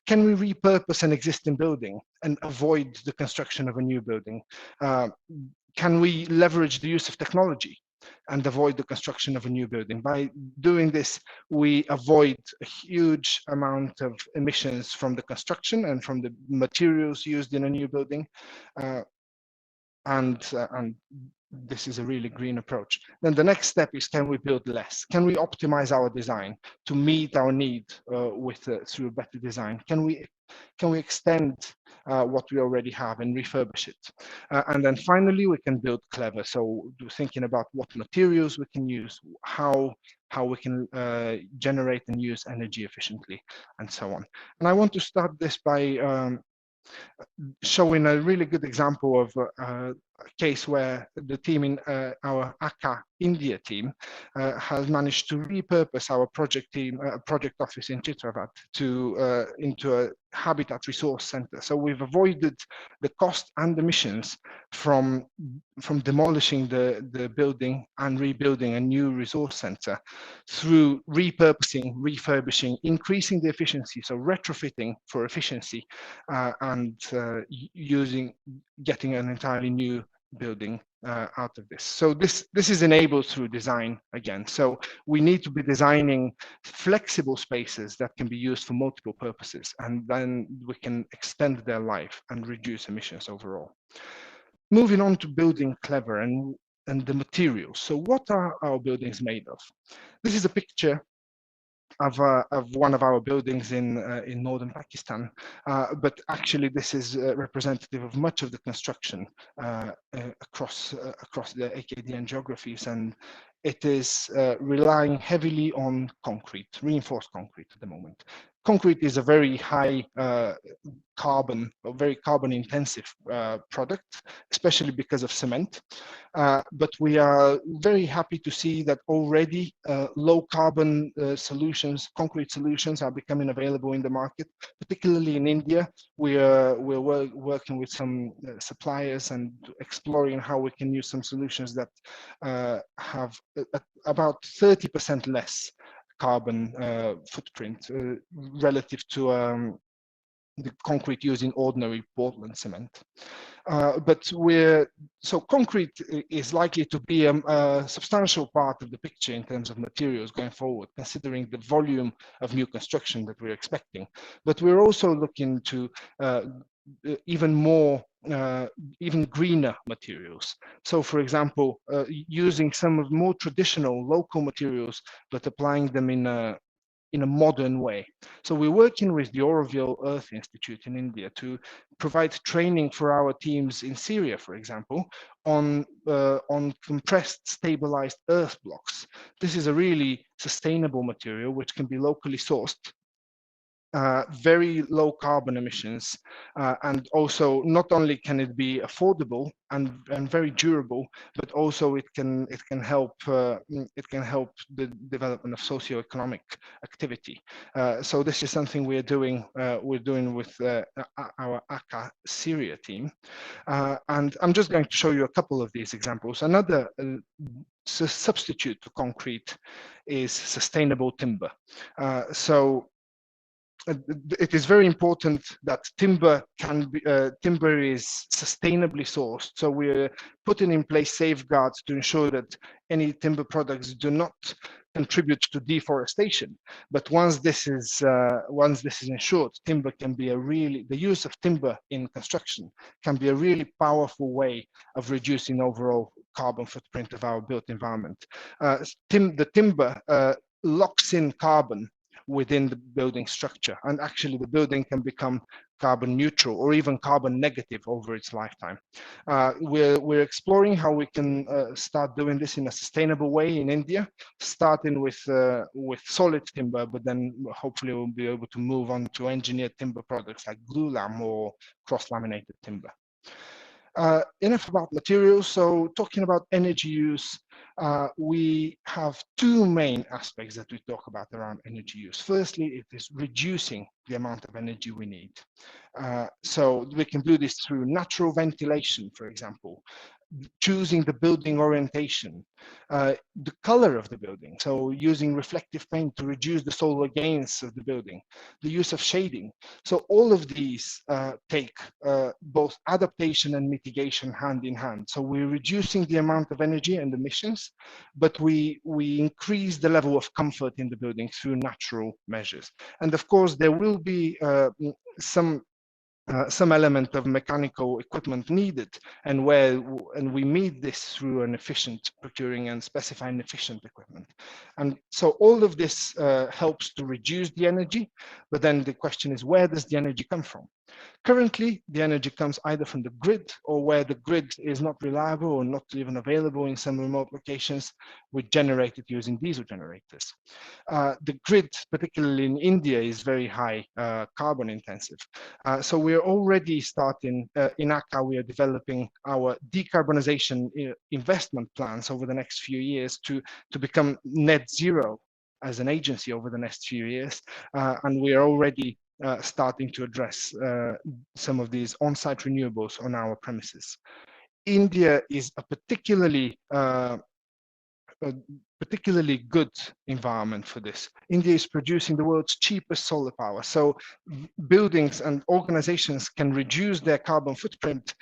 Can we repurpose an existing building and avoid the construction of a new building? Can we leverage the use of technology and avoid the construction of a new building? By doing this, we avoid a huge amount of emissions from the construction and from the materials used in a new building. And this is a really green approach. Then the next step is, can we build less? Can we optimize our design to meet our need through a better design? Can we extend what we already have and refurbish it? And then finally, we can build clever. So thinking about what materials we can use, how we can generate and use energy efficiently, and so on. And I want to start this by showing a really good example of a case where the team in our ACA India team has managed to repurpose our project office in Chitravat into a habitat resource center. So we've avoided the cost and emissions from demolishing the building and rebuilding a new resource center through repurposing, refurbishing, increasing the efficiency, so retrofitting for efficiency, and getting an entirely new building out of this. So this is enabled through design again. So we need to be designing flexible spaces that can be used for multiple purposes, and then we can extend their life and reduce emissions overall. Moving on to building clever and the materials. So what are our buildings made of? This is a picture of one of our buildings in northern Pakistan, but actually this is representative of much of the construction across the AKDN geographies, and it is relying heavily on concrete, reinforced concrete at the moment. Concrete is a very high very carbon intensive product, especially because of cement. But we are very happy to see that already low carbon solutions, concrete solutions, are becoming available in the market, particularly in India. We're working with some suppliers and exploring how we can use some solutions that have about 30% less carbon footprint relative to the concrete used in ordinary Portland cement. So concrete is likely to be a substantial part of the picture in terms of materials going forward, considering the volume of new construction that we're expecting. But we're also looking to even greener materials. So for example, using some of more traditional local materials, but applying them in a modern way. So we're working with the Oroville Earth Institute in India to provide training for our teams in Syria, for example, on compressed stabilized earth blocks. This is a really sustainable material which can be locally sourced very low carbon emissions, and also not only can it be affordable and very durable, but also it can help the development of socio-economic activity. So this is something we're doing with our ACA Syria team, and I'm just going to show you a couple of these examples. Another substitute to concrete is sustainable timber. So it is very important that timber is sustainably sourced. So we're putting in place safeguards to ensure that any timber products do not contribute to deforestation. But once this is ensured, the use of timber in construction can be a really powerful way of reducing overall carbon footprint of our built environment. The timber locks in carbon within the building structure, and actually the building can become carbon neutral or even carbon negative over its lifetime. We're exploring how we can start doing this in a sustainable way in India, starting with solid timber, but then hopefully we'll be able to move on to engineered timber products like glulam or cross-laminated timber. Enough about materials. So talking about energy use, we have two main aspects that we talk about around energy use. Firstly, it is reducing the amount of energy we need. So we can do this through natural ventilation, for example, choosing the building orientation, the color of the building, so using reflective paint to reduce the solar gains of the building, the use of shading. So all of these take both adaptation and mitigation hand in hand. So we're reducing the amount of energy and emissions, but we increase the level of comfort in the building through natural measures. And of course, there will be some element of mechanical equipment needed, and we meet this through an efficient procuring and specifying efficient equipment. And so all of this helps to reduce the energy, but then the question is, where does the energy come from? Currently, the energy comes either from the grid, or where the grid is not reliable or not even available in some remote locations, we generate it using diesel generators. The grid, particularly in India, is very high carbon intensive. So we're already starting, in ACA, we are developing our decarbonization investment plans over the next few years to become net zero as an agency over the next few years. And we are already starting to address some of these on-site renewables on our premises. India is a particularly good environment for this. India is producing the world's cheapest solar power. So buildings and organizations can reduce their carbon footprint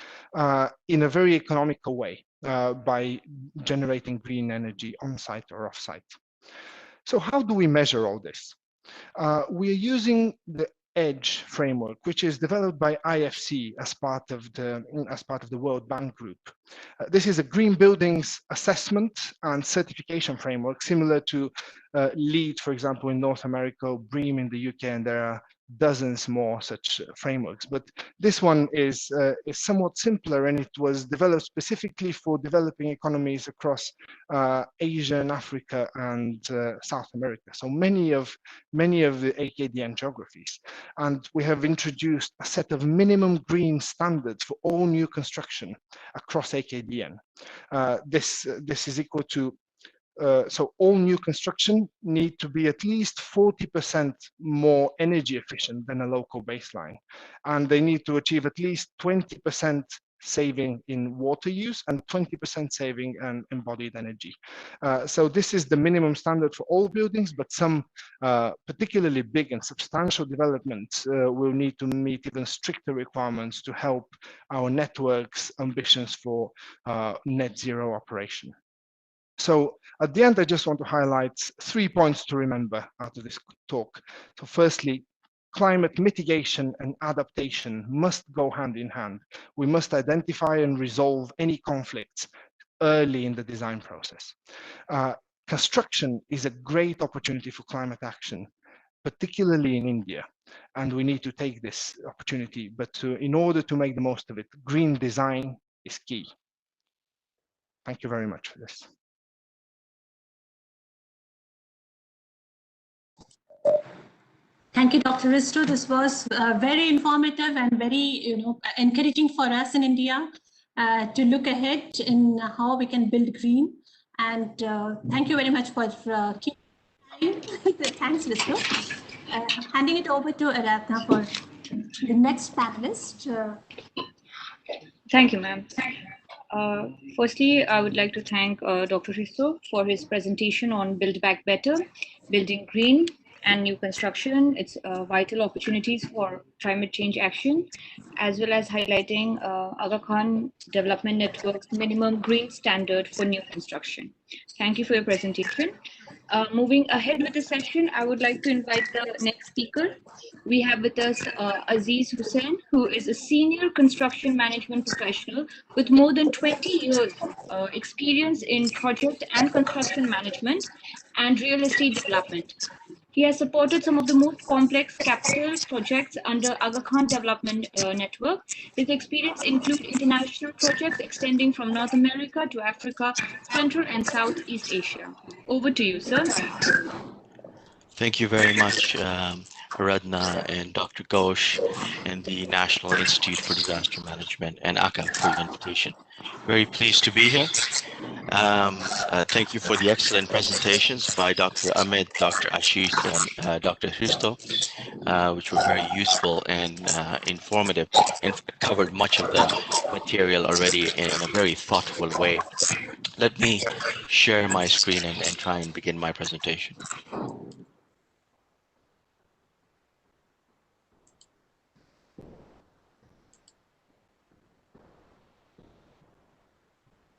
in a very economical way by generating green energy on-site or off-site. So how do we measure all this? We are using the EDGE framework, which is developed by IFC as part of the World Bank Group. This is a green buildings assessment and certification framework, similar to LEED, for example, in North America, BREEAM in the UK, and there are dozens more such frameworks. But this one is somewhat simpler, and it was developed specifically for developing economies across Asia and Africa and South America. So many of the AKDN geographies. And we have introduced a set of minimum green standards for all new construction across AKDN. This is equal to so all new construction need to be at least 40% more energy efficient than a local baseline. And they need to achieve at least 20% saving in water use and 20% saving in embodied energy. So this is the minimum standard for all buildings, but some particularly big and substantial developments will need to meet even stricter requirements to help our network's ambitions for net zero operation. So at the end, I just want to highlight 3 points to remember out of this talk. So firstly, climate mitigation and adaptation must go hand in hand. We must identify and resolve any conflicts early in the design process. Construction is a great opportunity for climate action, particularly in India, and we need to take this opportunity. But in order to make the most of it, green design is key. Thank you very much for this. Thank you, Dr. Risto. This was very informative and very, encouraging for us in India to look ahead in how we can build green. And thank you very much for keeping time. Thanks, Risto. Handing it over to Aradhna for the next panelist. Thank you, ma'am. Firstly, I would like to thank Dr. Risto for his presentation on Build Back Better, Building Green and New Construction, its vital opportunities for climate change action, as well as highlighting Aga Khan Development Network's minimum green standard for new construction. Thank you for your presentation. Moving ahead with the session, I would like to invite the next speaker. We have with us Aziz Hussain, who is a senior construction management professional with more than 20 years experience in project and construction management and real estate development. He has supported some of the most complex capital projects under Aga Khan Development Network. His experience includes international projects extending from North America to Africa, Central and Southeast Asia. Over to you, sir. Thank you very much, Aradhna and Dr. Ghosh and the National Institute for Disaster Management and ACA for the invitation. Very pleased to be here. Thank you for the excellent presentations by Dr. Amit, Dr. Ashish, and Dr. Hristo, which were very useful and informative and covered much of the material already in a very thoughtful way. Let me share my screen and try and begin my presentation.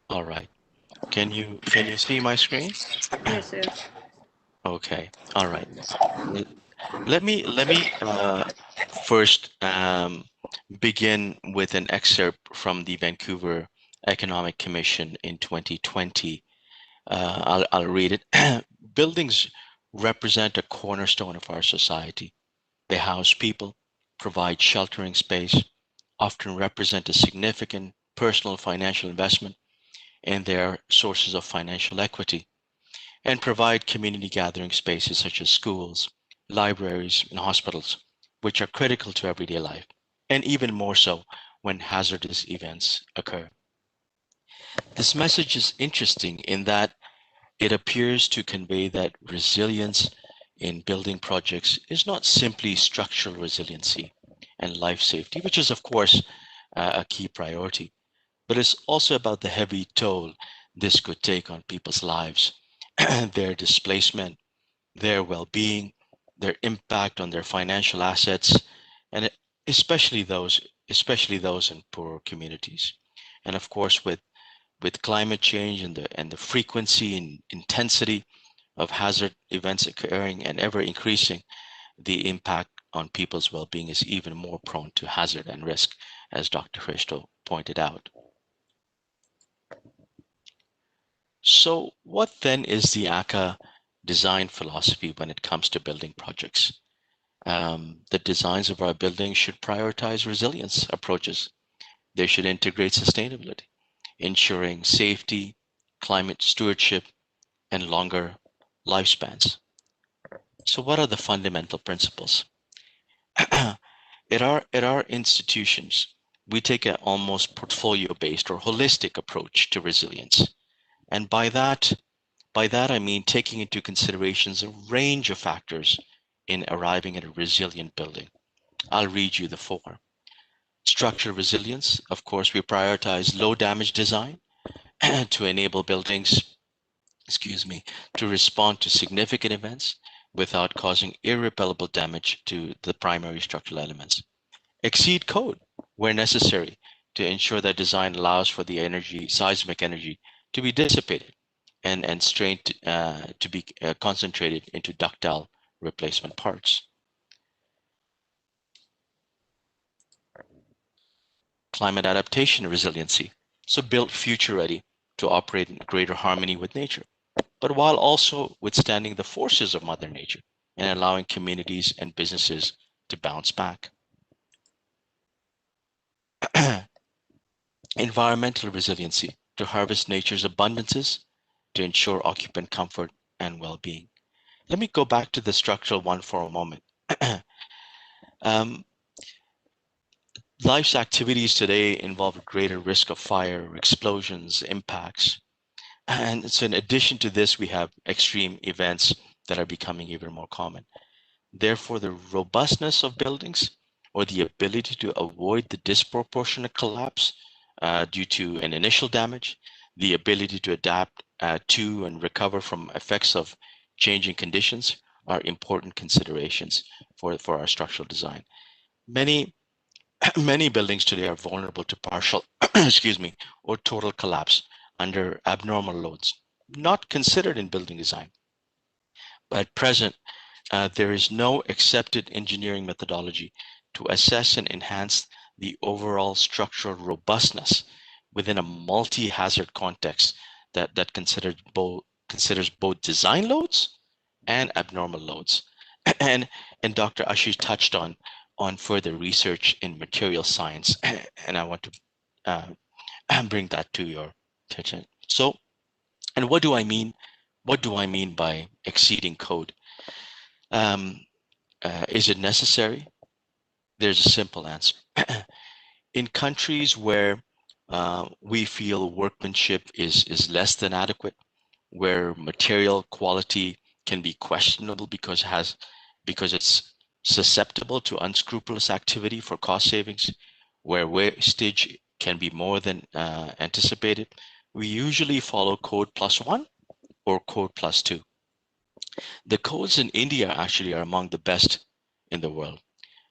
All right. Can you see my screen? Yes, sir. Okay. All right. Let me first begin with an excerpt from the Vancouver Economic Commission in 2020. I'll read it. Buildings represent a cornerstone of our society. They house people, provide sheltering space, often represent a significant personal financial investment, and they are sources of financial equity, and provide community gathering spaces such as schools, libraries, and hospitals, which are critical to everyday life, and even more so when hazardous events occur. This message is interesting in that it appears to convey that resilience in building projects is not simply structural resiliency and life safety, which is of course a key priority, but it's also about the heavy toll this could take on people's lives, their displacement, their well-being, their impact on their financial assets, and especially those in poor communities. And of course, with climate change and the frequency and intensity of hazard events occurring and ever increasing, the impact on people's well-being is even more prone to hazard and risk, as Dr. Hristo pointed out. So what then is the ACA design philosophy when it comes to building projects? The designs of our buildings should prioritize resilience approaches. They should integrate sustainability, ensuring safety, climate stewardship, and longer lifespans. So what are the fundamental principles? At our institutions, we take an almost portfolio-based or holistic approach to resilience. And by that I mean taking into considerations a range of factors in arriving at a resilient building. I'll read you the four. Structural resilience, of course, we prioritize low damage design to enable buildings, to respond to significant events without causing irreparable damage to the primary structural elements. Exceed code where necessary to ensure that design allows for the seismic energy to be dissipated and strained to be concentrated into ductile replacement parts. Climate adaptation resiliency, so built future ready to operate in greater harmony with nature, but while also withstanding the forces of Mother Nature and allowing communities and businesses to bounce back. Environmental resiliency, to harvest nature's abundances to ensure occupant comfort and well-being. Let me go back to the structural one for a moment. Um, Life's activities today involve a greater risk of fire, explosions, impacts. And so in addition to this, we have extreme events that are becoming even more common. Therefore, the robustness of buildings or the ability to avoid the disproportionate collapse due to an initial damage, the ability to adapt to and recover from effects of changing conditions are important considerations for our structural design. Many Many buildings today are vulnerable to partial, excuse me, or total collapse under abnormal loads, not considered in building design. But at present, there is no accepted engineering methodology to assess and enhance the overall structural robustness within a multi-hazard context that considers both design loads and abnormal loads. And Dr. Ashish touched on further research in material science, and I want to bring that to your attention. So, and what do I mean? What do I mean by exceeding code? Is it necessary? There's a simple answer. In countries where we feel workmanship is less than adequate, where material quality can be questionable because it's susceptible to unscrupulous activity for cost savings, where wastage can be more than anticipated, we usually follow code +1 or code +2. The codes in India actually are among the best in the world.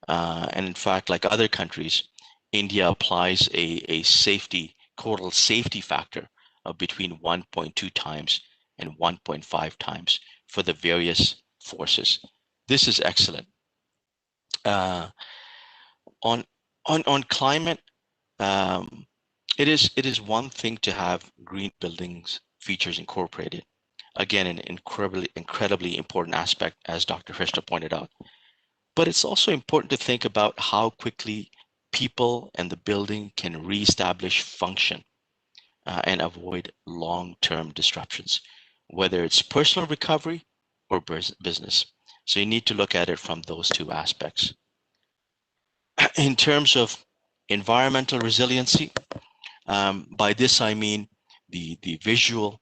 And in fact, like other countries, India applies a total safety factor of between 1.2 times and 1.5 times for the various forces. This is excellent. On climate, it is one thing to have green buildings features incorporated. Again, an incredibly important aspect, as Dr. Krishna pointed out. But it's also important to think about how quickly people and the building can reestablish function and avoid long-term disruptions, whether it's personal recovery or business. So you need to look at it from those two aspects. In terms of environmental resiliency, by this I mean the visual,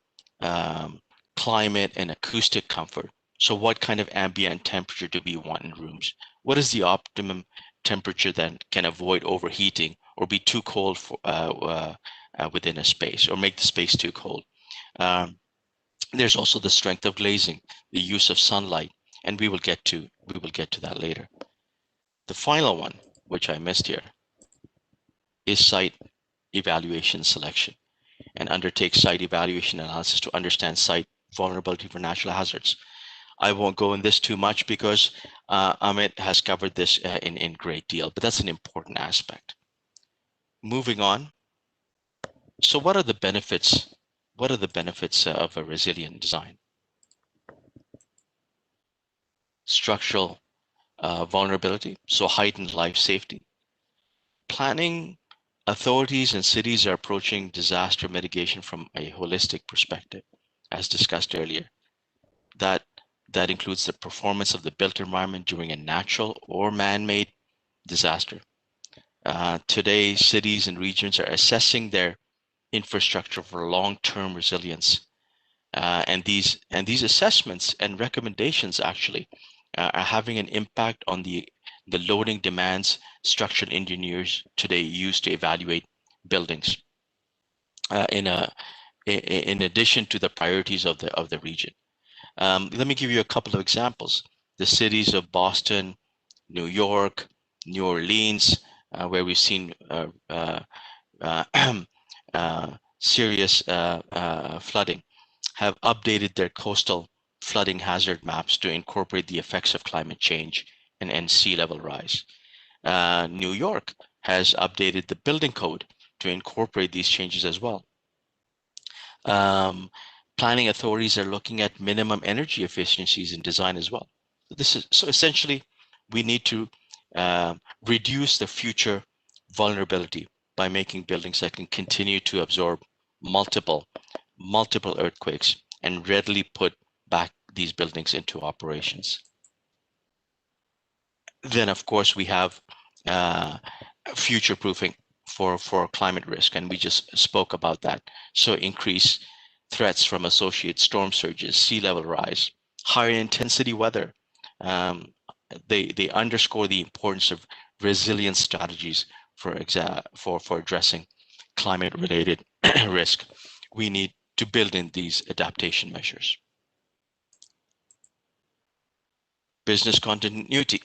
climate, and acoustic comfort. So what kind of ambient temperature do we want in rooms? What is the optimum temperature that can avoid overheating or be too cold for, within a space or make the space too cold? There's also the strength of glazing, the use of sunlight, and we will get to that later. The final one, which I missed here, is site evaluation selection, and undertake site evaluation analysis to understand site vulnerability for natural hazards. I won't go in this too much because Amit has covered this in great deal, but that's an important aspect. Moving on. So what are the benefits? What are the benefits of a resilient design? Structural vulnerability, so heightened life safety. Planning authorities and cities are approaching disaster mitigation from a holistic perspective, as discussed earlier. That includes the performance of the built environment during a natural or man-made disaster. Today, cities and regions are assessing their infrastructure for long-term resilience. And these assessments and recommendations actually are having an impact on the loading demands structural engineers today use to evaluate buildings. In addition to the priorities of the region. Let me give you a couple of examples. The cities of Boston, New York, New Orleans, where we've seen serious flooding, have updated their coastal flooding hazard maps to incorporate the effects of climate change and sea level rise. New York has updated the building code to incorporate these changes as well. Planning authorities are looking at minimum energy efficiencies in design as well. So essentially, we need to reduce the future vulnerability by making buildings that can continue to absorb multiple earthquakes and readily put back these buildings into operations. Then, of course, we have future proofing for climate risk, and we just spoke about that. So increased threats from associated storm surges, sea level rise, higher intensity weather. They underscore the importance of resilience strategies for addressing climate related risk. We need to build in these adaptation measures. Business continuity,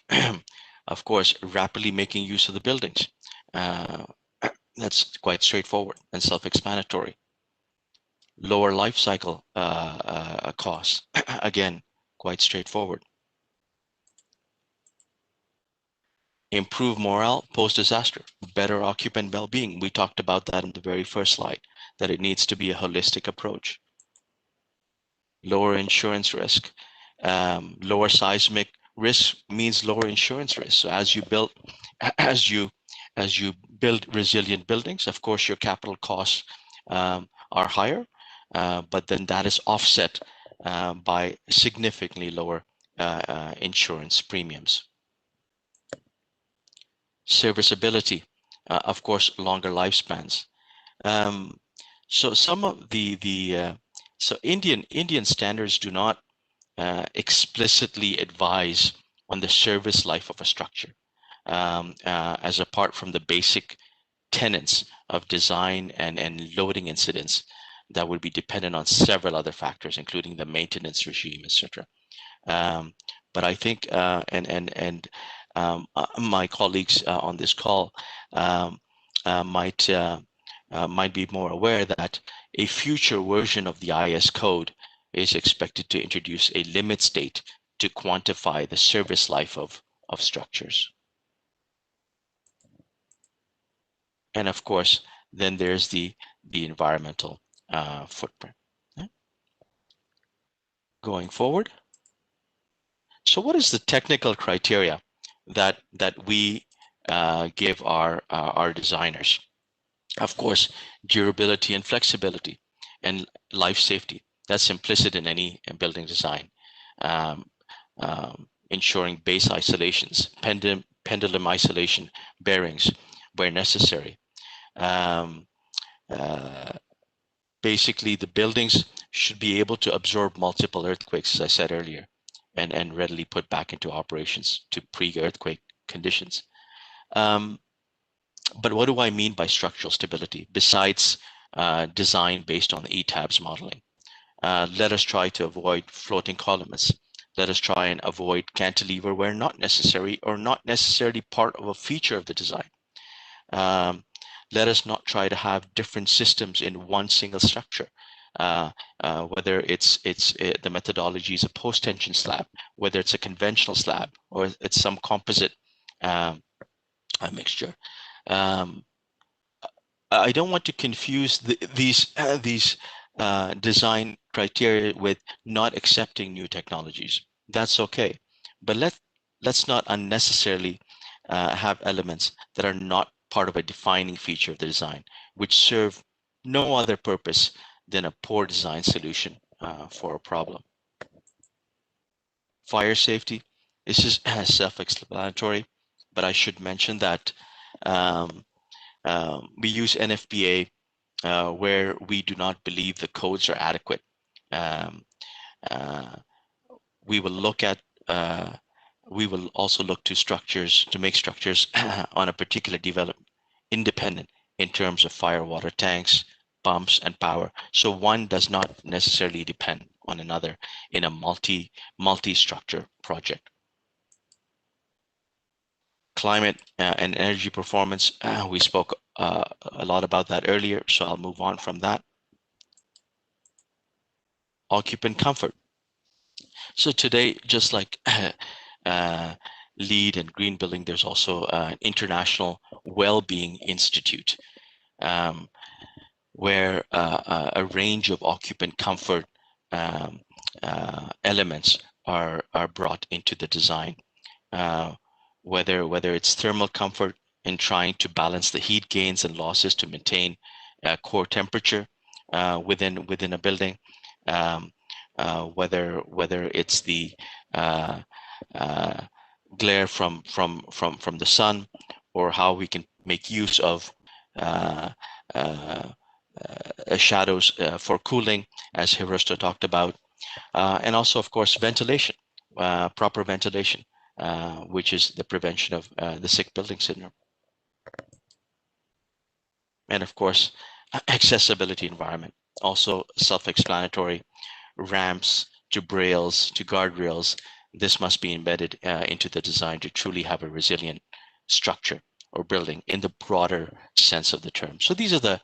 of course, rapidly making use of the buildings. That's quite straightforward and self-explanatory. Lower life cycle costs, again, quite straightforward. Improve morale post-disaster, better occupant well-being. We talked about that in the very first slide, that it needs to be a holistic approach. Lower insurance risk. Lower seismic risk means lower insurance risk. So as you build resilient buildings, of course, your capital costs are higher, but then that is offset by significantly lower insurance premiums. Serviceability, of course, longer lifespans. So some of so Indian standards do not explicitly advise on the service life of a structure, as apart from the basic tenets of design and loading incidents that would be dependent on several other factors, including the maintenance regime, etc. But I think, my colleagues on this call might be more aware that a future version of the IS code is expected to introduce a limit state to quantify the service life of structures. And of course, then there's the environmental footprint. Okay. Going forward. So what is the technical criteria that we give our designers? Of course, durability and flexibility and life safety. That's implicit in any building design. Ensuring base isolations, pendulum isolation, bearings where necessary. Basically, the buildings should be able to absorb multiple earthquakes, as I said earlier, and readily put back into operations to pre-earthquake conditions. But what do I mean by structural stability besides design based on the ETABS modeling? Let us try to avoid floating columns. Let us try and avoid cantilever where not necessary or not necessarily part of a feature of the design. Let us not try to have different systems in one single structure, whether the methodology is a post-tension slab, whether it's a conventional slab, or it's some composite mixture. I don't want to confuse these design criteria with not accepting new technologies. That's okay, but let's not unnecessarily have elements that are not part of a defining feature of the design, which serve no other purpose than a poor design solution for a problem. Fire safety, this is self-explanatory, but I should mention that we use NFPA where we do not believe the codes are adequate. We will also look to structures to make structures on a particular development independent in terms of fire water tanks, pumps, and power. So one does not necessarily depend on another in a multi-structure project. Climate and energy performance, we spoke a lot about that earlier, so I'll move on from that. Occupant comfort. So today, just like LEED and green building, there's also an International Well-Being Institute, where a range of occupant comfort elements are brought into the design. Whether it's thermal comfort in trying to balance the heat gains and losses to maintain core temperature within a building, whether it's the glare from the sun, or how we can make use of shadows for cooling, as Hirosto talked about, and also, of course, ventilation, proper ventilation, which is the prevention of the sick building syndrome. And of course, accessibility environment, also self-explanatory, ramps to brails to guardrails. This must be embedded into the design to truly have a resilient structure or building in the broader sense of the term. So these are the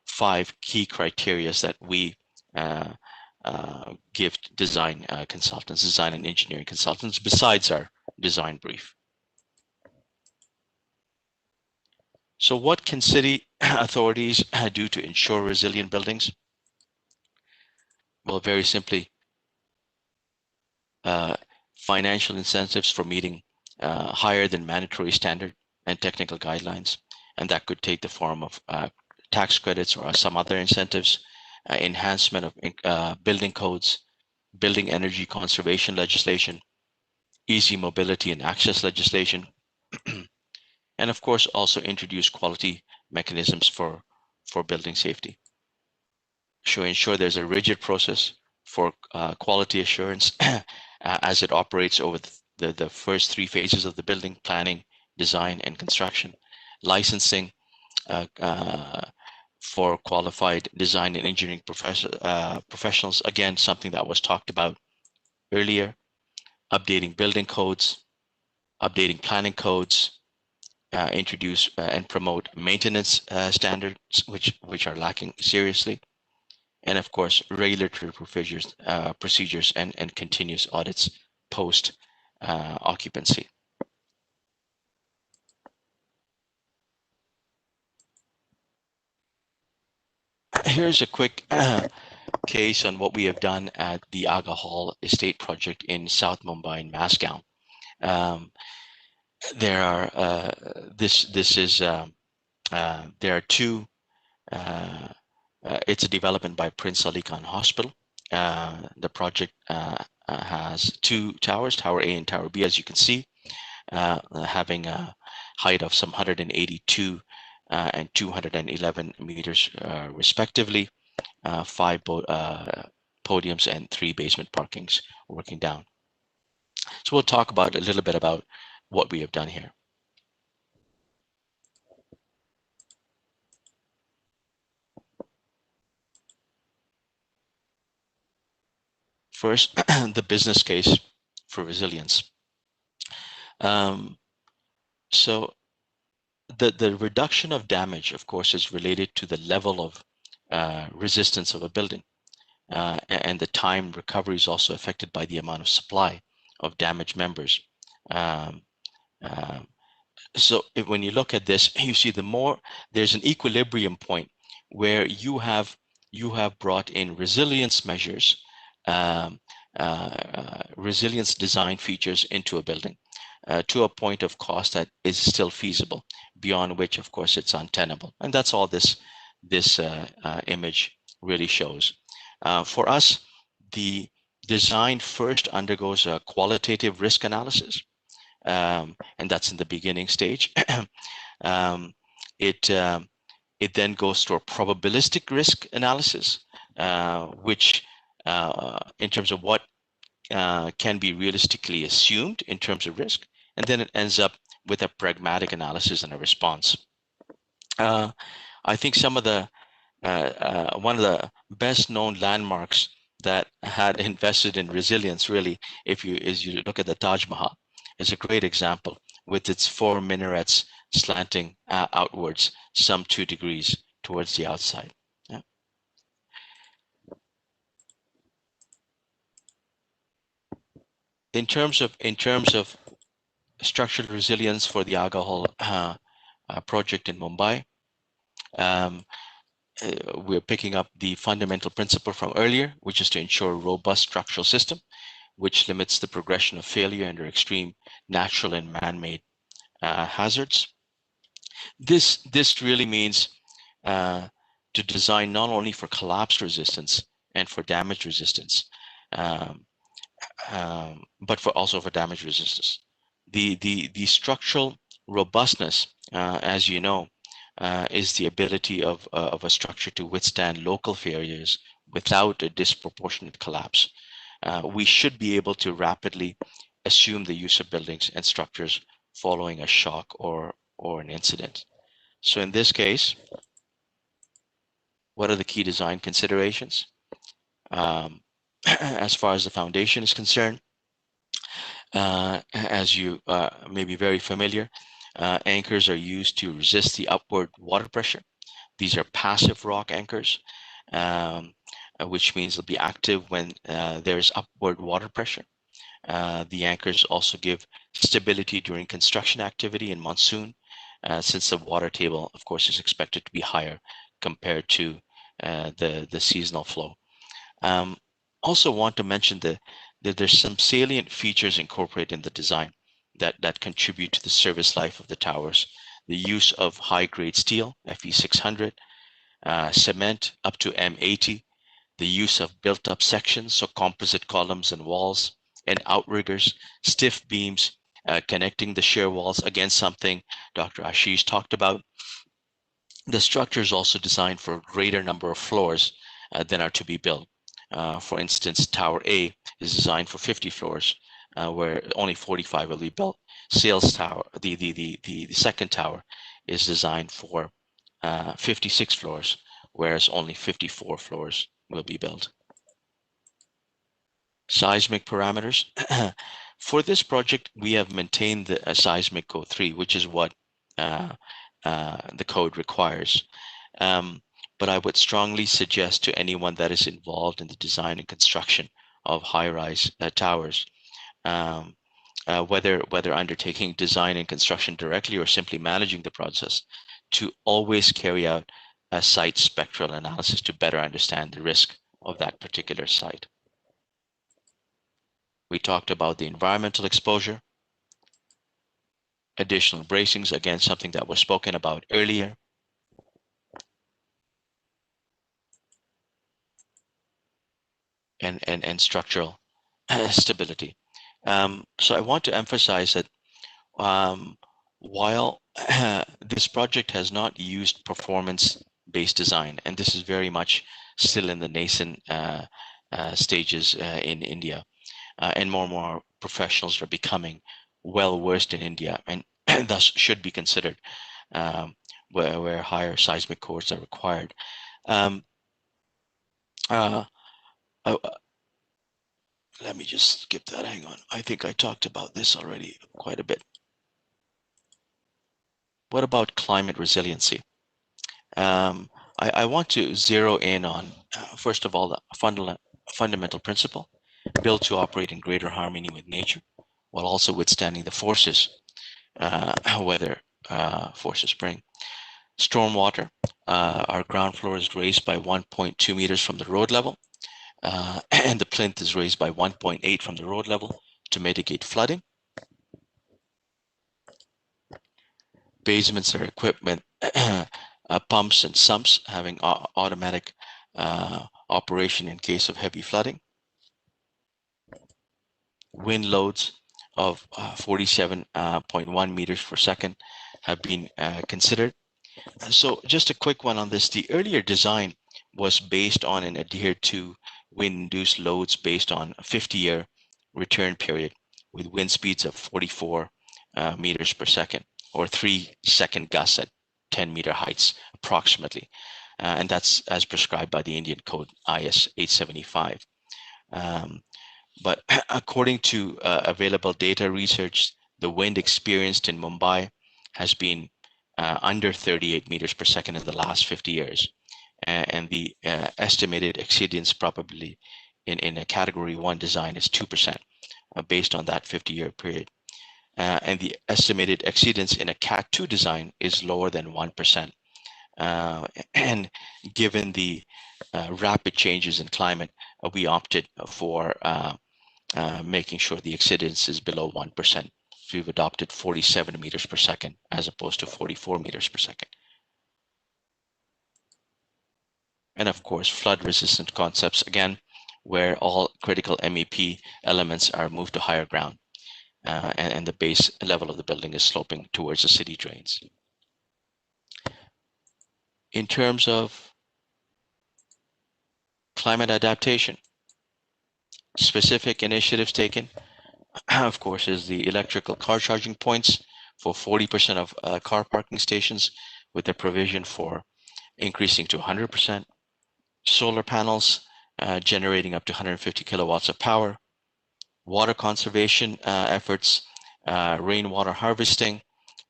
5 key criteria that we give design consultants, design and engineering consultants, besides our design brief. So what can city authorities do to ensure resilient buildings? Well, very simply, financial incentives for meeting higher than mandatory standard and technical guidelines. And that could take the form of tax credits or some other incentives, enhancement of building codes, building energy conservation legislation, easy mobility and access legislation, and of course also introduce quality mechanisms for building safety. So ensure there's a rigid process for quality assurance as it operates over the first 3 phases of the building: planning, design, and construction. Licensing for qualified design and engineering professionals, again, something that was talked about earlier. Updating building codes, updating planning codes, introduce and promote maintenance standards, which are lacking seriously, and of course regulatory procedures and continuous audits post occupancy. Here's a quick case on what we have done at the Aga Hall Estate project in South Mumbai in Masgaon. There are there are 2. It's a development by Prince Ali Khan Hospital. The project has 2 towers, Tower A and Tower B, as you can see, having a height of some 182 and 211 meters respectively, 5 podiums and 3 basement parkings working down. So we'll talk about a little bit about what we have done here. First, the business case for resilience. So the reduction of damage, of course, is related to the level of resistance of a building. And the time recovery is also affected by the amount of supply of damaged members. So when you look at this, you see there's an equilibrium point where you have brought in resilience measures, resilience design features into a building to a point of cost that is still feasible, beyond which, of course, it's untenable. And that's all this image really shows. For us, the design first undergoes a qualitative risk analysis, and that's in the beginning stage. It then goes to a probabilistic risk analysis, which in terms of what can be realistically assumed in terms of risk, and then it ends up with a pragmatic analysis and a response. I think some of the one of the best known landmarks that had invested in resilience, really, as you look at the Taj Mahal, is a great example, with its 4 minarets slanting outwards some 2 degrees towards the outside. Yeah. In terms of structural resilience for the Aga Hall project in Mumbai, we're picking up the fundamental principle from earlier, which is to ensure a robust structural system, which limits the progression of failure under extreme natural and man-made hazards. This really means to design not only for collapse resistance and for damage resistance, but also for damage resistance. The structural robustness, as you know, is the ability of a structure to withstand local failures without a disproportionate collapse. We should be able to rapidly assume the use of buildings and structures following a shock or an incident. So in this case, what are the key design considerations? As far as the foundation is concerned, as you may be very familiar, anchors are used to resist the upward water pressure. These are passive rock anchors, which means they'll be active when there's upward water pressure. The anchors also give stability during construction activity in monsoon, since the water table, of course, is expected to be higher compared to the seasonal flow. Also want to mention that there's some salient features incorporated in the design that contribute to the service life of the towers. The use of high-grade steel, Fe600, cement up to M80, the use of built-up sections, so composite columns and walls, and outriggers, stiff beams connecting the shear walls, again, something Dr. Ashish talked about. The structure is also designed for a greater number of floors than are to be built. For instance, Tower A is designed for 50 floors, where only 45 will be built. Sales Tower, the second tower, is designed for 56 floors, whereas only 54 floors will be built. Seismic parameters. For this project, we have maintained the seismic code 3, which is what the code requires. But I would strongly suggest to anyone that is involved in the design and construction of high-rise towers, whether undertaking design and construction directly or simply managing the process, to always carry out a site spectral analysis to better understand the risk of that particular site. We talked about the environmental exposure, additional bracings, again, something that was spoken about earlier. And structural stability. So I want to emphasize that while this project has not used performance-based design, and this is very much still in the nascent stages in India, and more professionals are becoming well-versed in India, and thus should be considered where higher seismic codes are required. Let me just skip that, hang on. I think I talked about this already quite a bit. What about climate resiliency? I want to zero in on, first of all, the fundamental principle, built to operate in greater harmony with nature, while also withstanding the forces, weather forces bring. Stormwater, our ground floor is raised by 1.2 meters from the road level, and the plinth is raised by 1.8 from the road level to mitigate flooding. Basements are equipped with pumps and sumps having automatic operation in case of heavy flooding. Wind loads of 47.1 meters per second have been considered. So just a quick one on this. The earlier design was based on and adhered to wind-induced loads based on a 50-year return period with wind speeds of 44 meters per second, or 3-second gusts at 10-meter heights approximately. And that's as prescribed by the Indian Code IS 875. But according to available data research, the wind experienced in Mumbai has been under 38 meters per second in the last 50 years. And the estimated exceedance probably in a category 1 design is 2% based on that 50-year period. And the estimated exceedance in a Cat 2 design is lower than 1%. And given the rapid changes in climate, we opted for making sure the exceedance is below 1%. So we've adopted 47 meters per second as opposed to 44 meters per second. And of course, flood resistant concepts, again, where all critical MEP elements are moved to higher ground, and the base level of the building is sloping towards the city drains. In terms of climate adaptation, specific initiatives taken, of course, is the electrical car charging points for 40% of car parking stations, with the provision for increasing to 100%. Solar panels generating up to 150 kilowatts of power. Water conservation efforts, rainwater harvesting,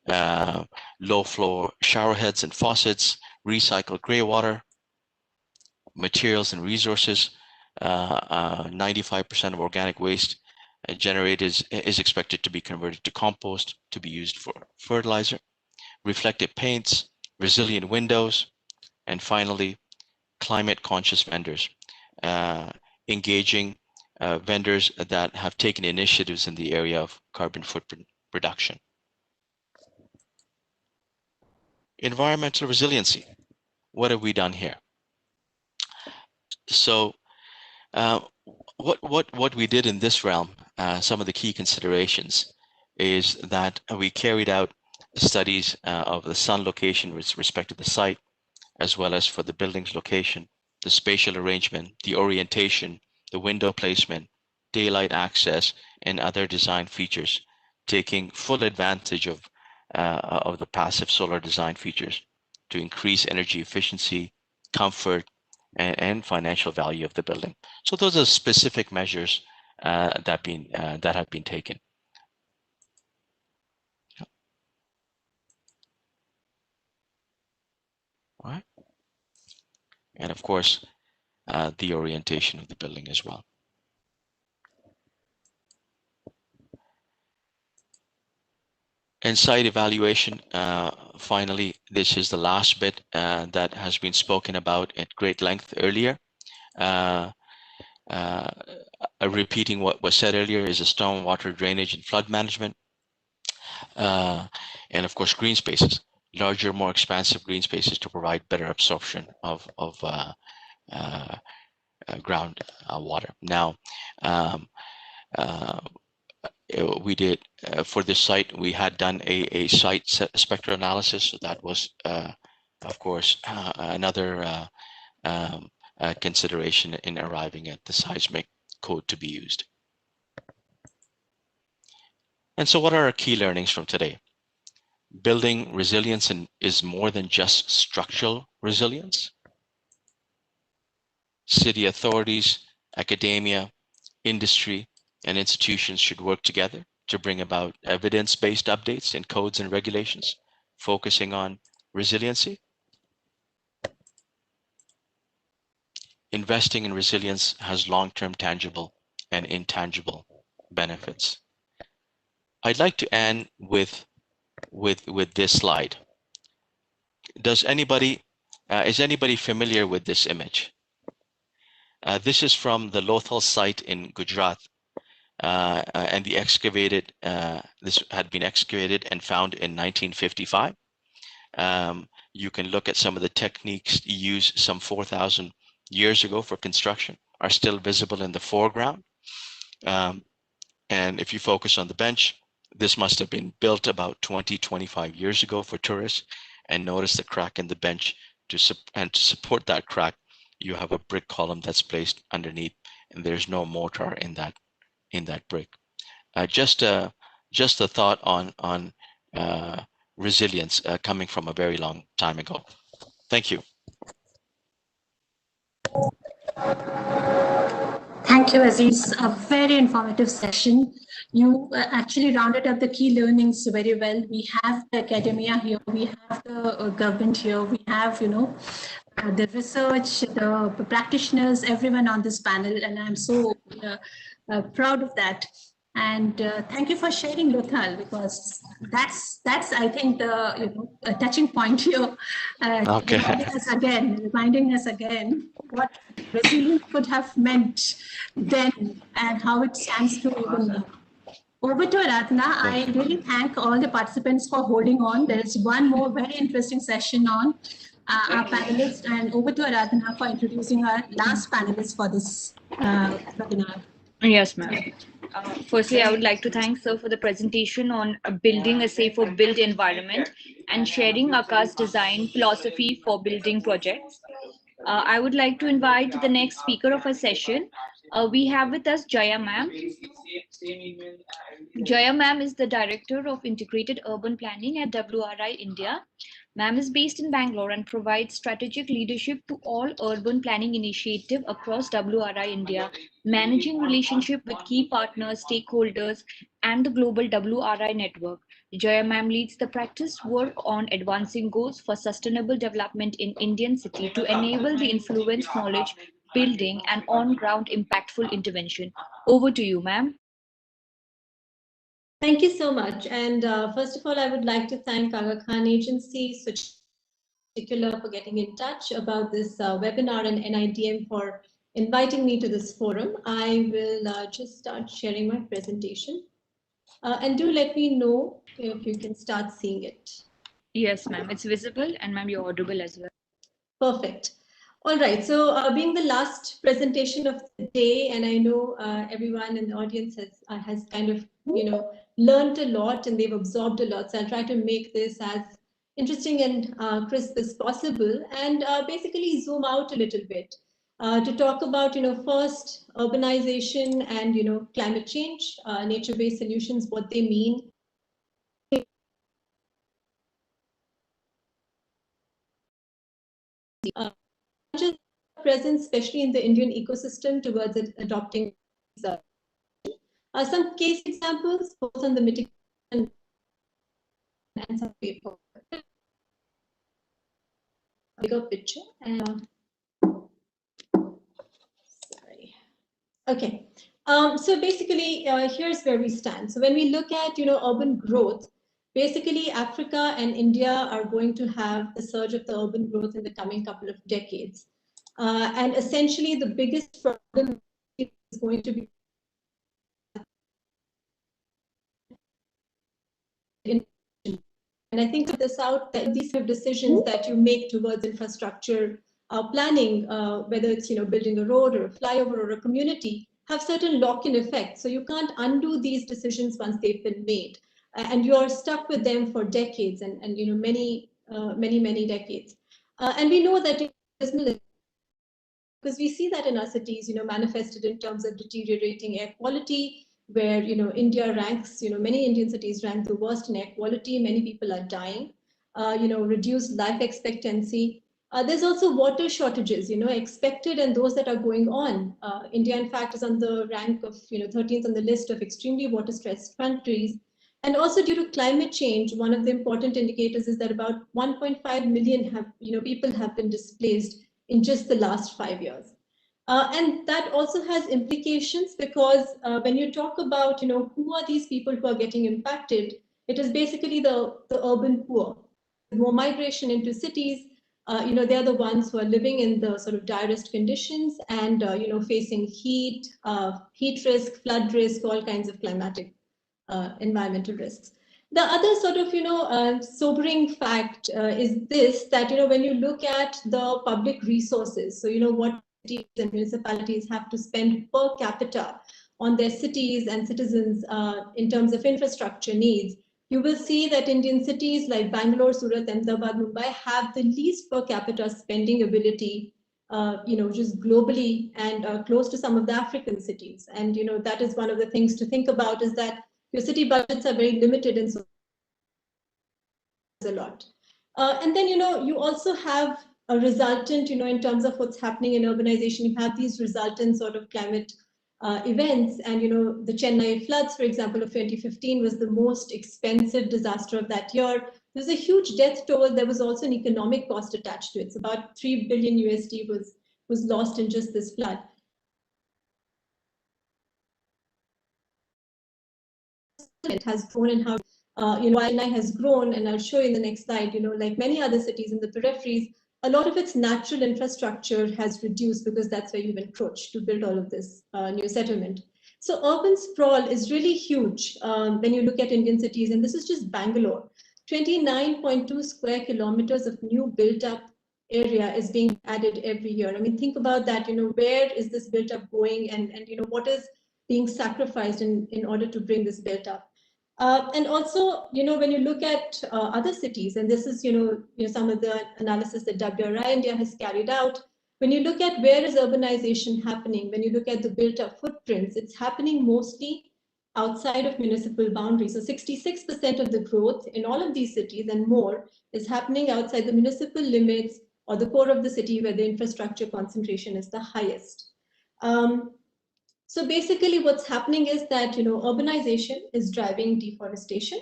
low flow shower heads and faucets, recycled gray water, materials and resources. 95% of organic waste generated is expected to be converted to compost to be used for fertilizer. Reflective paints, resilient windows, and finally, climate conscious vendors, engaging vendors that have taken initiatives in the area of carbon footprint reduction. Environmental resiliency. What have we done here? So what we did in this realm, some of the key considerations is that we carried out studies of the sun location with respect to the site, as well as for the building's location, the spatial arrangement, the orientation, the window placement, daylight access, and other design features, taking full advantage of the passive solar design features to increase energy efficiency, comfort, and financial value of the building. So those are specific measures that have been taken. All right. And of course, the orientation of the building as well. And site evaluation, finally, this is the last bit that has been spoken about at great length earlier. Repeating what was said earlier is a stormwater drainage and flood management. And of course, green spaces, larger, more expansive green spaces to provide better absorption of ground water. Now, we did for this site, we had done a site spectral analysis. So that was, of course, another consideration in arriving at the seismic code to be used. And so what are our key learnings from today? Building resilience is more than just structural resilience. City authorities, academia, industry, and institutions should work together to bring about evidence-based updates in codes and regulations, focusing on resiliency. Investing in resilience has long-term tangible and intangible benefits. I'd like to end with this slide. Is anybody familiar with this image? This is from the Lothal site in Gujarat. And this had been excavated and found in 1955. You can look at some of the techniques used some 4,000 years ago for construction are still visible in the foreground. And if you focus on the bench, this must have been built about 20-25 years ago for tourists. And notice the crack in the bench. To support that crack, you have a brick column that's placed underneath, and there's no mortar in that brick. Just a thought on resilience coming from a very long time ago. Thank you. Thank you, Aziz. A very informative session. You actually rounded up the key learnings very well. We have the academia here, we have the government here, we have, the research, the practitioners, everyone on this panel, and I'm so proud of that. And thank you for sharing, Lothal, because that's I think the a touching point here. Okay. Reminding us again what resilience could have meant then and how it stands to even now. Over to Aradhana. I really thank all the participants for holding on. There is one more very interesting session on our panelists, and over to Aradhana for introducing our last panelist for this webinar. Yes, ma'am. Firstly, I would like to thank Sir for the presentation on building a safer built environment and sharing Aka's design philosophy for building projects. I would like to invite the next speaker of our session. We have with us Jaya ma'am. Jaya ma'am is the Director of Integrated Urban Planning at WRI India. Ma'am is based in Bangalore and provides strategic leadership to all urban planning initiative across WRI India, managing relationship with key partners, stakeholders, and the global WRI network. Jaya ma'am leads the practice work on advancing goals for sustainable development in Indian city to enable the influence, knowledge, building, and on-ground impactful intervention. Over to you, ma'am. Thank you so much. And first of all, I would like to thank Aga Khan Agency, Socio-Economic, for getting in touch about this webinar, and NIDM for inviting me to this forum. I will just start sharing my presentation. And do let me know if you can start seeing it. Yes, ma'am. It's visible, and ma'am, you're audible as well. Perfect. All right. So being the last presentation of the day, and I know everyone in the audience has kind of, learned a lot and they've absorbed a lot. So I'll try to make this as interesting and crisp as possible, and basically zoom out a little bit to talk about, first urbanization and, climate change, nature-based solutions, what they mean. Present, especially in the Indian ecosystem, towards adopting some case examples, both on the mitigation and some paper. Bigger picture. Sorry. Okay. So basically, here's where we stand. So when we look at, urban growth, basically Africa and India are going to have the surge of the urban growth in the coming couple of decades. And essentially, the biggest problem is going to be and I think this out that these are decisions that you make towards infrastructure planning, whether it's building a road or a flyover or a community, have certain lock-in effects. So you can't undo these decisions once they've been made, and you're stuck with them for decades and many decades. And we know that because we see that in our cities, manifested in terms of deteriorating air quality, where India ranks, many Indian cities rank the worst in air quality. Many people are dying. Reduced life expectancy. There's also water shortages, expected and those that are going on. India, in fact, is on the rank of 13th on the list of extremely water-stressed countries. And also due to climate change, one of the important indicators is that about 1.5 million people have been displaced in just the last 5 years. And that also has implications because when you talk about, who are these people who are getting impacted, it is basically the urban poor. More migration into cities, they're the ones who are living in the sort of direst conditions and, facing heat, heat risk, flood risk, all kinds of climatic environmental risks. The other sort of, sobering fact is this, that, when you look at the public resources, so, what cities and municipalities have to spend per capita on their cities and citizens in terms of infrastructure needs, you will see that Indian cities like Bangalore, Surat, Ahmedabad, Mumbai have the least per capita spending ability, just globally and close to some of the African cities. And, that is one of the things to think about, is that your city budgets are very limited, and so a lot. And then, you also have a resultant, in terms of what's happening in urbanization, you have these resultant sort of climate events. And, the Chennai floods, for example, of 2015 was the most expensive disaster of that year. There's a huge death toll. There was also an economic cost attached to it. It's about 3 billion USD was lost in just this flood. It has grown, and how Chennai has grown, and I'll show you in the next slide, like many other cities in the peripheries, a lot of its natural infrastructure has reduced because that's where you've encroached to build all of this new settlement. So urban sprawl is really huge when you look at Indian cities, and this is just Bangalore. 29.2 square kilometers of new built up area is being added every year. I mean, think about that, where is this built up going, and what is being sacrificed in order to bring this built up. And also, when you look at other cities, and this is, some of the analysis that WRI India has carried out, when you look at where is urbanization happening, when you look at the built up footprints, it's happening mostly outside of municipal boundaries. So 66% of the growth in all of these cities and more is happening outside the municipal limits or the core of the city where the infrastructure concentration is the highest. So basically what's happening is that, urbanization is driving deforestation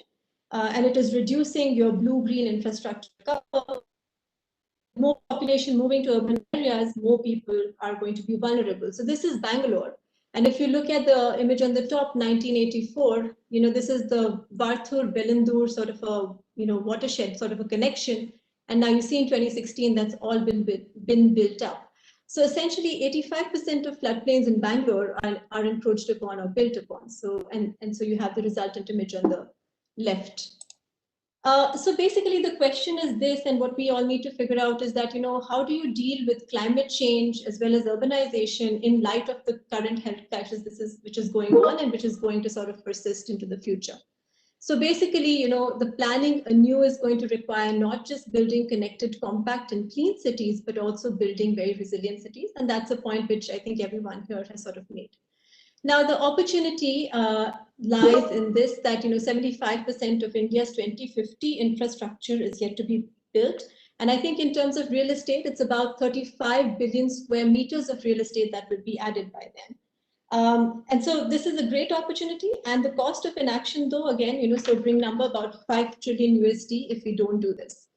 and it is reducing your blue-green infrastructure cover. More population moving to urban areas, more people are going to be vulnerable. So this is Bangalore. And if you look at the image on the top, 1984, this is the Barthur-Bellandur sort of a, watershed sort of a connection. And now you see in 2016, that's all been built up. So essentially 85% of floodplains in Bangalore are encroached upon or built upon. So, and so you have the resultant image on the left. So basically the question is this, and what we all need to figure out is that, how do you deal with climate change as well as urbanization in light of the current health crisis which is going on and which is going to sort of persist into the future. So basically, the planning anew is going to require not just building connected, compact and clean cities, but also building very resilient cities. And that's a point which I think everyone here has sort of made. Now, the opportunity lies in this, that 75% of India's 2050 infrastructure is yet to be built. And I think in terms of real estate, it's about 35 billion square meters of real estate that will be added by then. And so this is a great opportunity. And the cost of inaction, though, again, sobering number, about 5 trillion USD if we don't do this.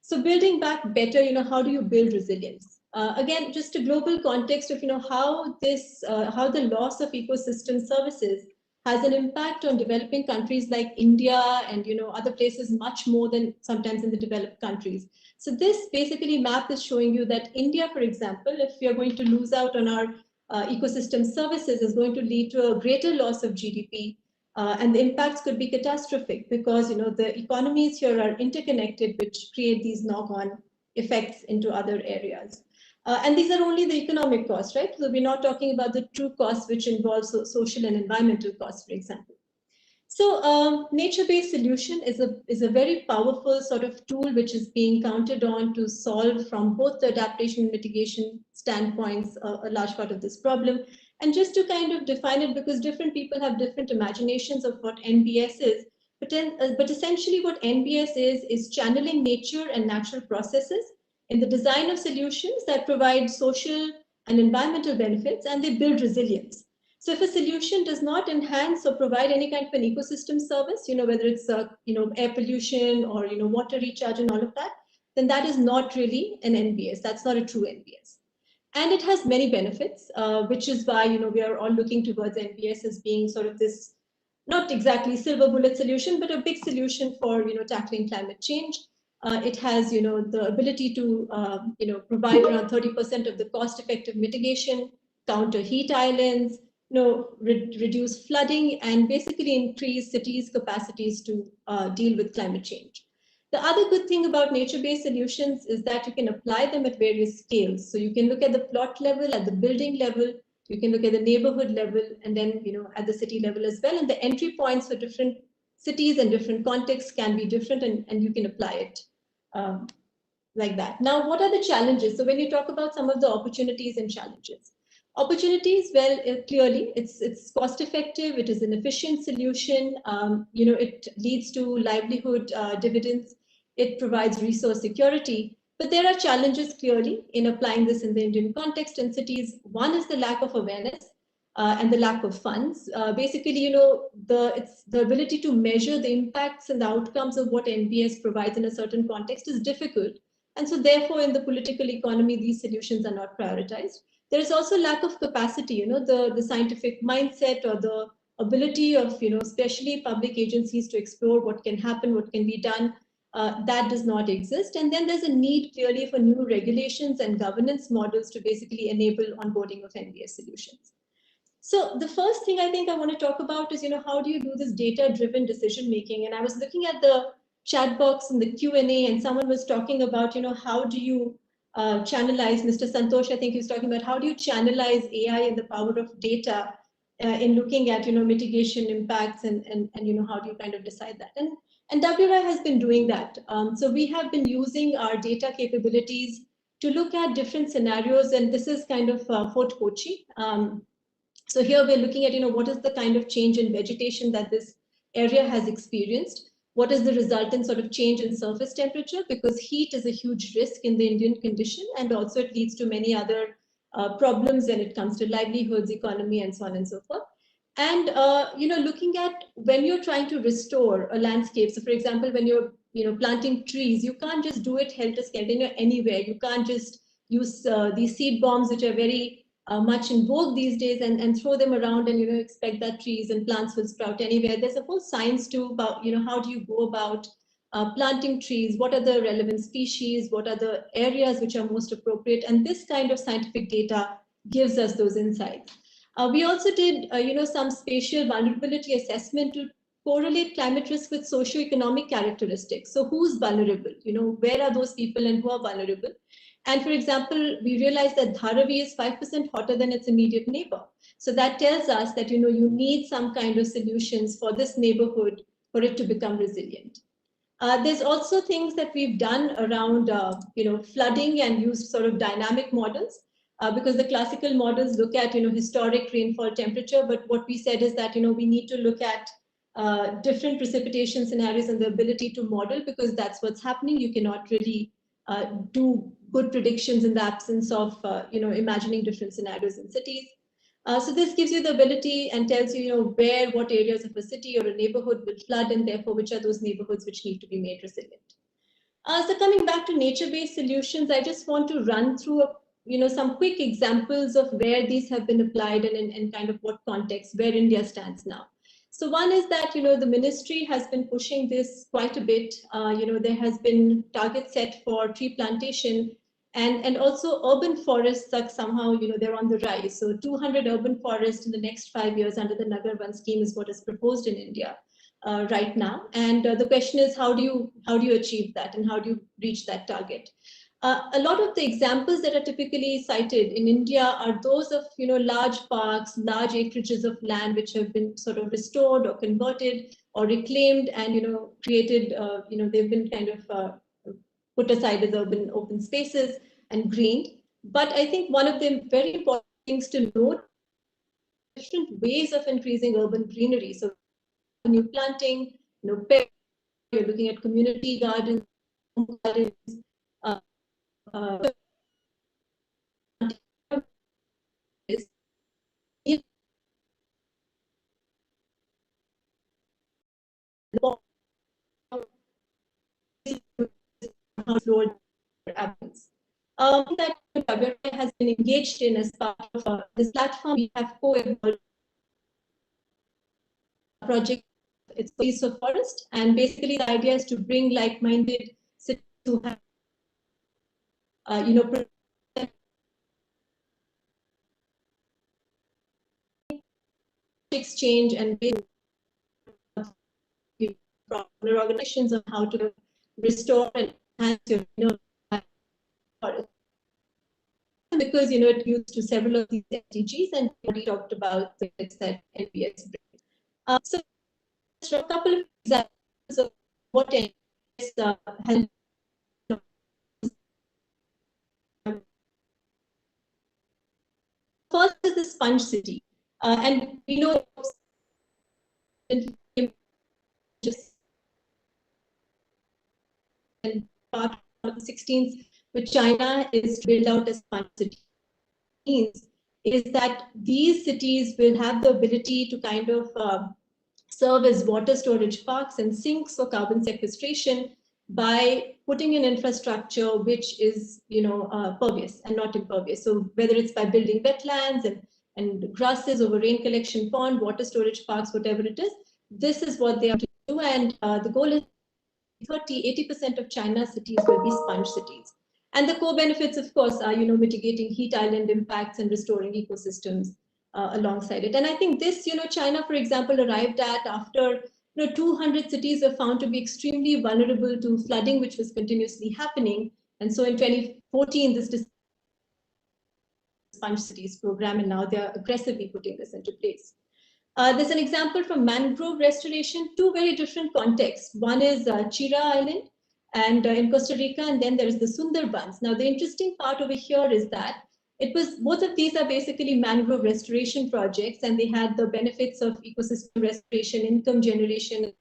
So building back better, how do you build resilience? Again, just a global context of how the loss of ecosystem services has an impact on developing countries like India and other places much more than sometimes in the developed countries. So this basically map is showing you that India, for example, if we are going to lose out on our ecosystem services, is going to lead to a greater loss of GDP. And the impacts could be catastrophic because the economies here are interconnected, which create these knock-on effects into other areas. And these are only the economic costs, right? So we're not talking about the true costs, which involve social and environmental costs, for example. So nature-based solution is a very powerful sort of tool which is being counted on to solve from both the adaptation and mitigation standpoints a large part of this problem. And just to kind of define it, because different people have different imaginations of what NBS is, but essentially what NBS is channeling nature and natural processes in the design of solutions that provide social and environmental benefits, and they build resilience. So if a solution does not enhance or provide any kind of an ecosystem service, whether it's air pollution or water recharge and all of that, then that is not really an NBS. That's not a true NBS. And it has many benefits, which is why we are all looking towards NBS as being sort of this, not exactly silver bullet solution, but a big solution for tackling climate change. It has, the ability to, provide around 30% of the cost-effective mitigation, counter heat islands, reduce flooding, and basically increase cities' capacities to deal with climate change. The other good thing about nature-based solutions is that you can apply them at various scales. So you can look at the plot level, at the building level, you can look at the neighborhood level, and then at the city level as well. And the entry points for different cities and different contexts can be different, and you can apply it like that. Now, what are the challenges? So when you talk about some of the opportunities and challenges, opportunities, well, clearly it's cost effective, it is an efficient solution, it leads to livelihood dividends, it provides resource security, but there are challenges clearly in applying this in the Indian context and cities. One is the lack of awareness and the lack of funds. Basically, it's the ability to measure the impacts and the outcomes of what NBS provides in a certain context is difficult. And so therefore, in the political economy, these solutions are not prioritized. There is also lack of capacity, the scientific mindset or the ability of, especially public agencies to explore what can happen, what can be done, that does not exist. And then there's a need clearly for new regulations and governance models to basically enable onboarding of NBS solutions. So the first thing I think I want to talk about is, how do you do this data-driven decision-making? And I was looking at the chat box and the Q&A, and someone was talking about, how do you channelize, Mr. Santosh, I think he was talking about how do you channelize AI and the power of data in looking at, mitigation impacts and how do you kind of decide that? And WRI has been doing that. So we have been using our data capabilities to look at different scenarios, and this is kind of Fort Kochi. So here we're looking at, what is the kind of change in vegetation that this area has experienced? What is the resultant sort of change in surface temperature? Because heat is a huge risk in the Indian condition, and also it leads to many other problems when it comes to livelihoods, economy, and so on and so forth. And looking at when you're trying to restore a landscape. So, for example, when you're planting trees, you can't just do it helter-skelter anywhere. You can't just use these seed bombs, which are very much in vogue these days, and throw them around and expect that trees and plants will sprout anywhere. There's a whole science too about how do you go about planting trees, what are the relevant species, what are the areas which are most appropriate, and this kind of scientific data gives us those insights. We also did some spatial vulnerability assessment to correlate climate risk with socio-economic characteristics. So who's vulnerable? Where are those people and who are vulnerable? And for example, we realized that Dharavi is 5% hotter than its immediate neighbor. So that tells us that you need some kind of solutions for this neighborhood for it to become resilient. There's also things that we've done around flooding and used sort of dynamic models. Because the classical models look at historic rainfall temperature, but what we said is that we need to look at different precipitation scenarios and the ability to model, because that's what's happening. You cannot really do good predictions in the absence of imagining different scenarios in cities. So this gives you the ability and tells you where, what areas of a city or a neighborhood will flood, and therefore which are those neighborhoods which need to be made resilient. So coming back to nature-based solutions, I just want to run through some quick examples of where these have been applied and in kind of what context, where India stands now. So one is that, the ministry has been pushing this quite a bit. There has been targets set for tree plantation, and also urban forests are somehow, they're on the rise. So 200 urban forests in the next 5 years under the Nagar Van scheme is what is proposed in India right now. And the question is, how do you achieve that, and how do you reach that target? A lot of the examples that are typically cited in India are those of large parks, large acreages of land which have been sort of restored or converted or reclaimed and created. They've been kind of put aside as urban open spaces and greened. But I think one of the very important things to note: different ways of increasing urban greenery. So new planting, you're looking at community gardens, that WRI has been engaged in as part of this platform. We have co-evolved project. It's Piece of Forest, and basically the idea is to bring like-minded cities who have exchange and organizations on how to restore and enhance your forest. Because it used to several of these SDGs, and we talked about the that NPS brings. So a couple of examples of what NPS has. First is the sponge city, and we know just part of the 16th, which China is to build out as sponge city. Means is that these cities will have the ability to kind of serve as water storage parks and sinks for carbon sequestration by putting in infrastructure which is pervious and not impervious. So whether it's by building wetlands and grasses over rain collection pond, water storage parks, whatever it is, this is what they have to do. And the goal is 80% of China's cities will be sponge cities. And the co-benefits, of course, are mitigating heat island impacts and restoring ecosystems alongside it. And I think this, China, for example, arrived at after 200 cities were found to be extremely vulnerable to flooding, which was continuously happening. And so in 2014, this Sponge Cities program, and now they're aggressively putting this into place. There's an example from mangrove restoration, two very different contexts. One is Chira Island and in Costa Rica, and then there is the Sundarbans. Now, the interesting part over here is that both of these are basically mangrove restoration projects, and they had the benefits of ecosystem restoration, income generation,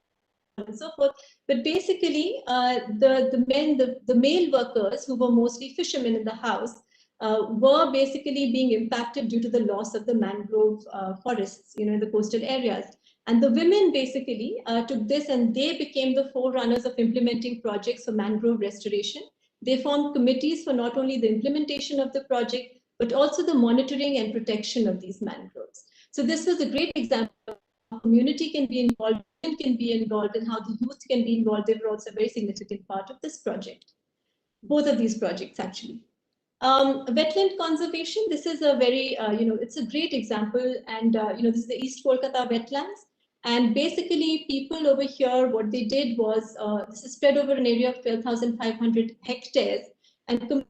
and so forth. But basically, the male workers, who were mostly fishermen in the house, were basically being impacted due to the loss of the mangrove forests, in the coastal areas. And the women basically took this, and they became the forerunners of implementing projects for mangrove restoration. They formed committees for not only the implementation of the project, but also the monitoring and protection of these mangroves. So this was a great example of how community can be involved, women can be involved, and how the youth can be involved. They were also a very significant part of this project. Both of these projects, actually. Wetland conservation, this is a very, it's a great example. And, this is the East Kolkata wetlands. And basically, people over here, what they did was, this is spread over an area of 12,500 hectares. And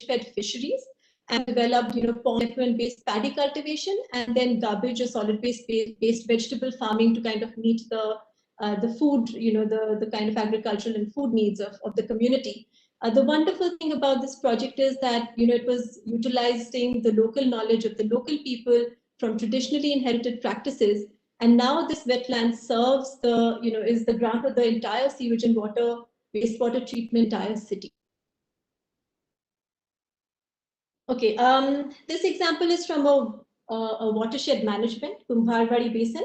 fed fisheries and developed, pond-based paddy cultivation, and then garbage or solid-based vegetable farming to kind of meet the food, the kind of agricultural and food needs of the community. The wonderful thing about this project is that, it was utilizing the local knowledge of the local people from traditionally inherited practices. And now this wetland serves is the ground for the entire sewage and wastewater treatment entire city. Okay, this example is from a watershed management, Kumbharwadi Basin.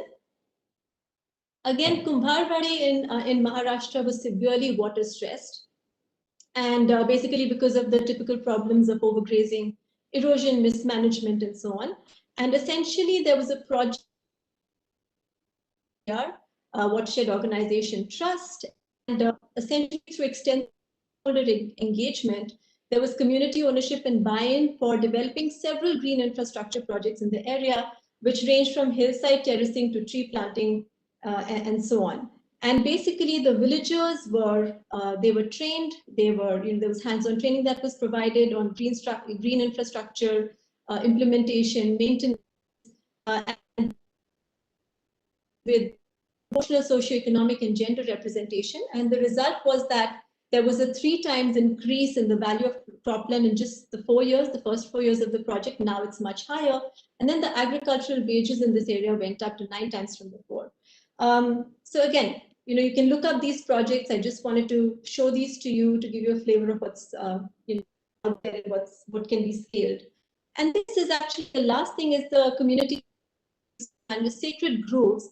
Again, Kumbharwadi in Maharashtra was severely water stressed. And basically because of the typical problems of overgrazing, erosion, mismanagement, and so on. And essentially there was a project here, Watershed Organization Trust, and essentially through extensive engagement, there was community ownership and buy-in for developing several green infrastructure projects in the area, which ranged from hillside terracing to tree planting and so on. And basically, the villagers were they were trained. There was hands-on training that was provided on green infrastructure implementation, maintenance, and with emotional, socio-economic, and gender representation. And the result was that there was a 3 times increase in the value of cropland in just the first 4 years of the project. Now it's much higher. And then the agricultural wages in this area went up to 9 times from before. So again, you can look up these projects. I just wanted to show these to you to give you a flavor of what's out there, what can be scaled. And this is actually the last thing is the community and the sacred groves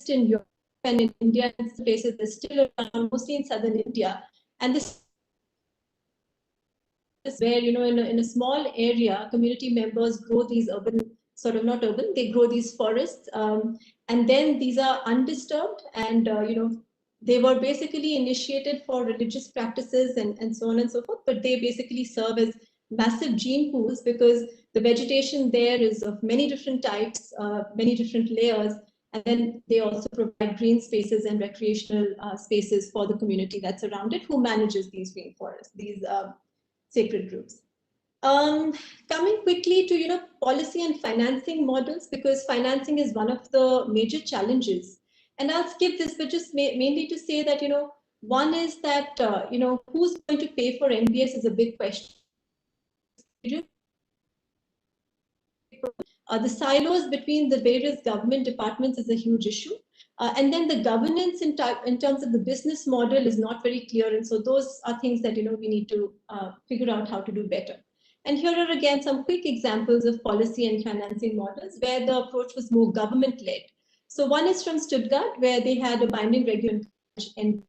in Europe and in India, and places they're still around, mostly in southern India. And this is where, in a small area, community members grow these not urban, they grow these forests. And then these are undisturbed, and they were basically initiated for religious practices and so on and so forth, but they basically serve as massive gene pools because the vegetation there is of many different types, many different layers. And then they also provide green spaces and recreational spaces for the community that's around it, who manages these green forests, these sacred groves. Coming quickly to policy and financing models, because financing is one of the major challenges. And I'll skip this, but just mainly to say that one is that who's going to pay for MBS is a big question. The silos between the various government departments is a huge issue. And then the governance in terms of the business model is not very clear. And so those are things that we need to figure out how to do better. And here are again some quick examples of policy and financing models where the approach was more government-led. So one is from Stuttgart, where they had a binding regulation, and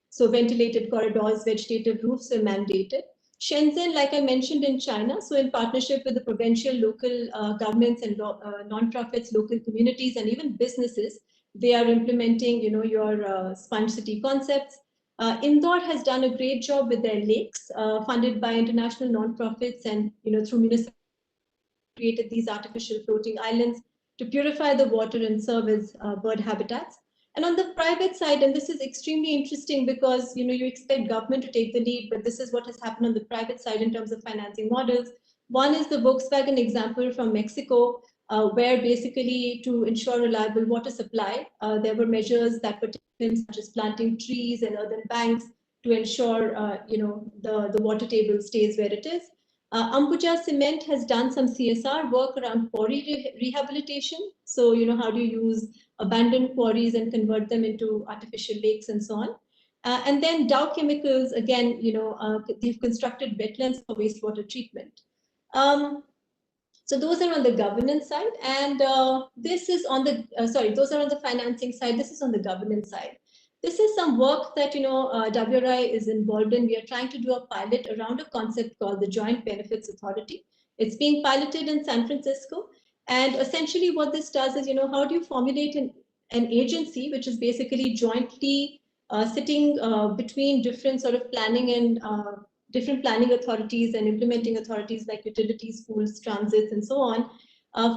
so ventilated corridors, vegetative roofs were mandated. Shenzhen, like I mentioned, in China, so in partnership with the provincial, local governments and non-profits, local communities, and even businesses, they are implementing, your sponge city concepts. Indore has done a great job with their lakes, funded by international non-profits, and through municipal created these artificial floating islands to purify the water and serve as bird habitats. And on the private side, and this is extremely interesting because you expect government to take the lead, but this is what has happened on the private side in terms of financing models. One is the Volkswagen example from Mexico, where basically to ensure reliable water supply, there were measures that were taken, such as planting trees and earthen banks to ensure the water table stays where it is. Ambuja Cement has done some CSR work around quarry rehabilitation. So how do you use abandoned quarries and convert them into artificial lakes and so on. And then Dow Chemicals, again, they've constructed wetlands for wastewater treatment. So those are on the governance side, and this is on the, those are on the financing side. This is on the governance side. This is some work that, WRI is involved in. We are trying to do a pilot around a concept called the Joint Benefits Authority. It's being piloted in San Francisco. And essentially what this does is, how do you formulate an agency which is basically jointly sitting between different sort of planning and different planning authorities and implementing authorities like utilities, schools, transits, and so on,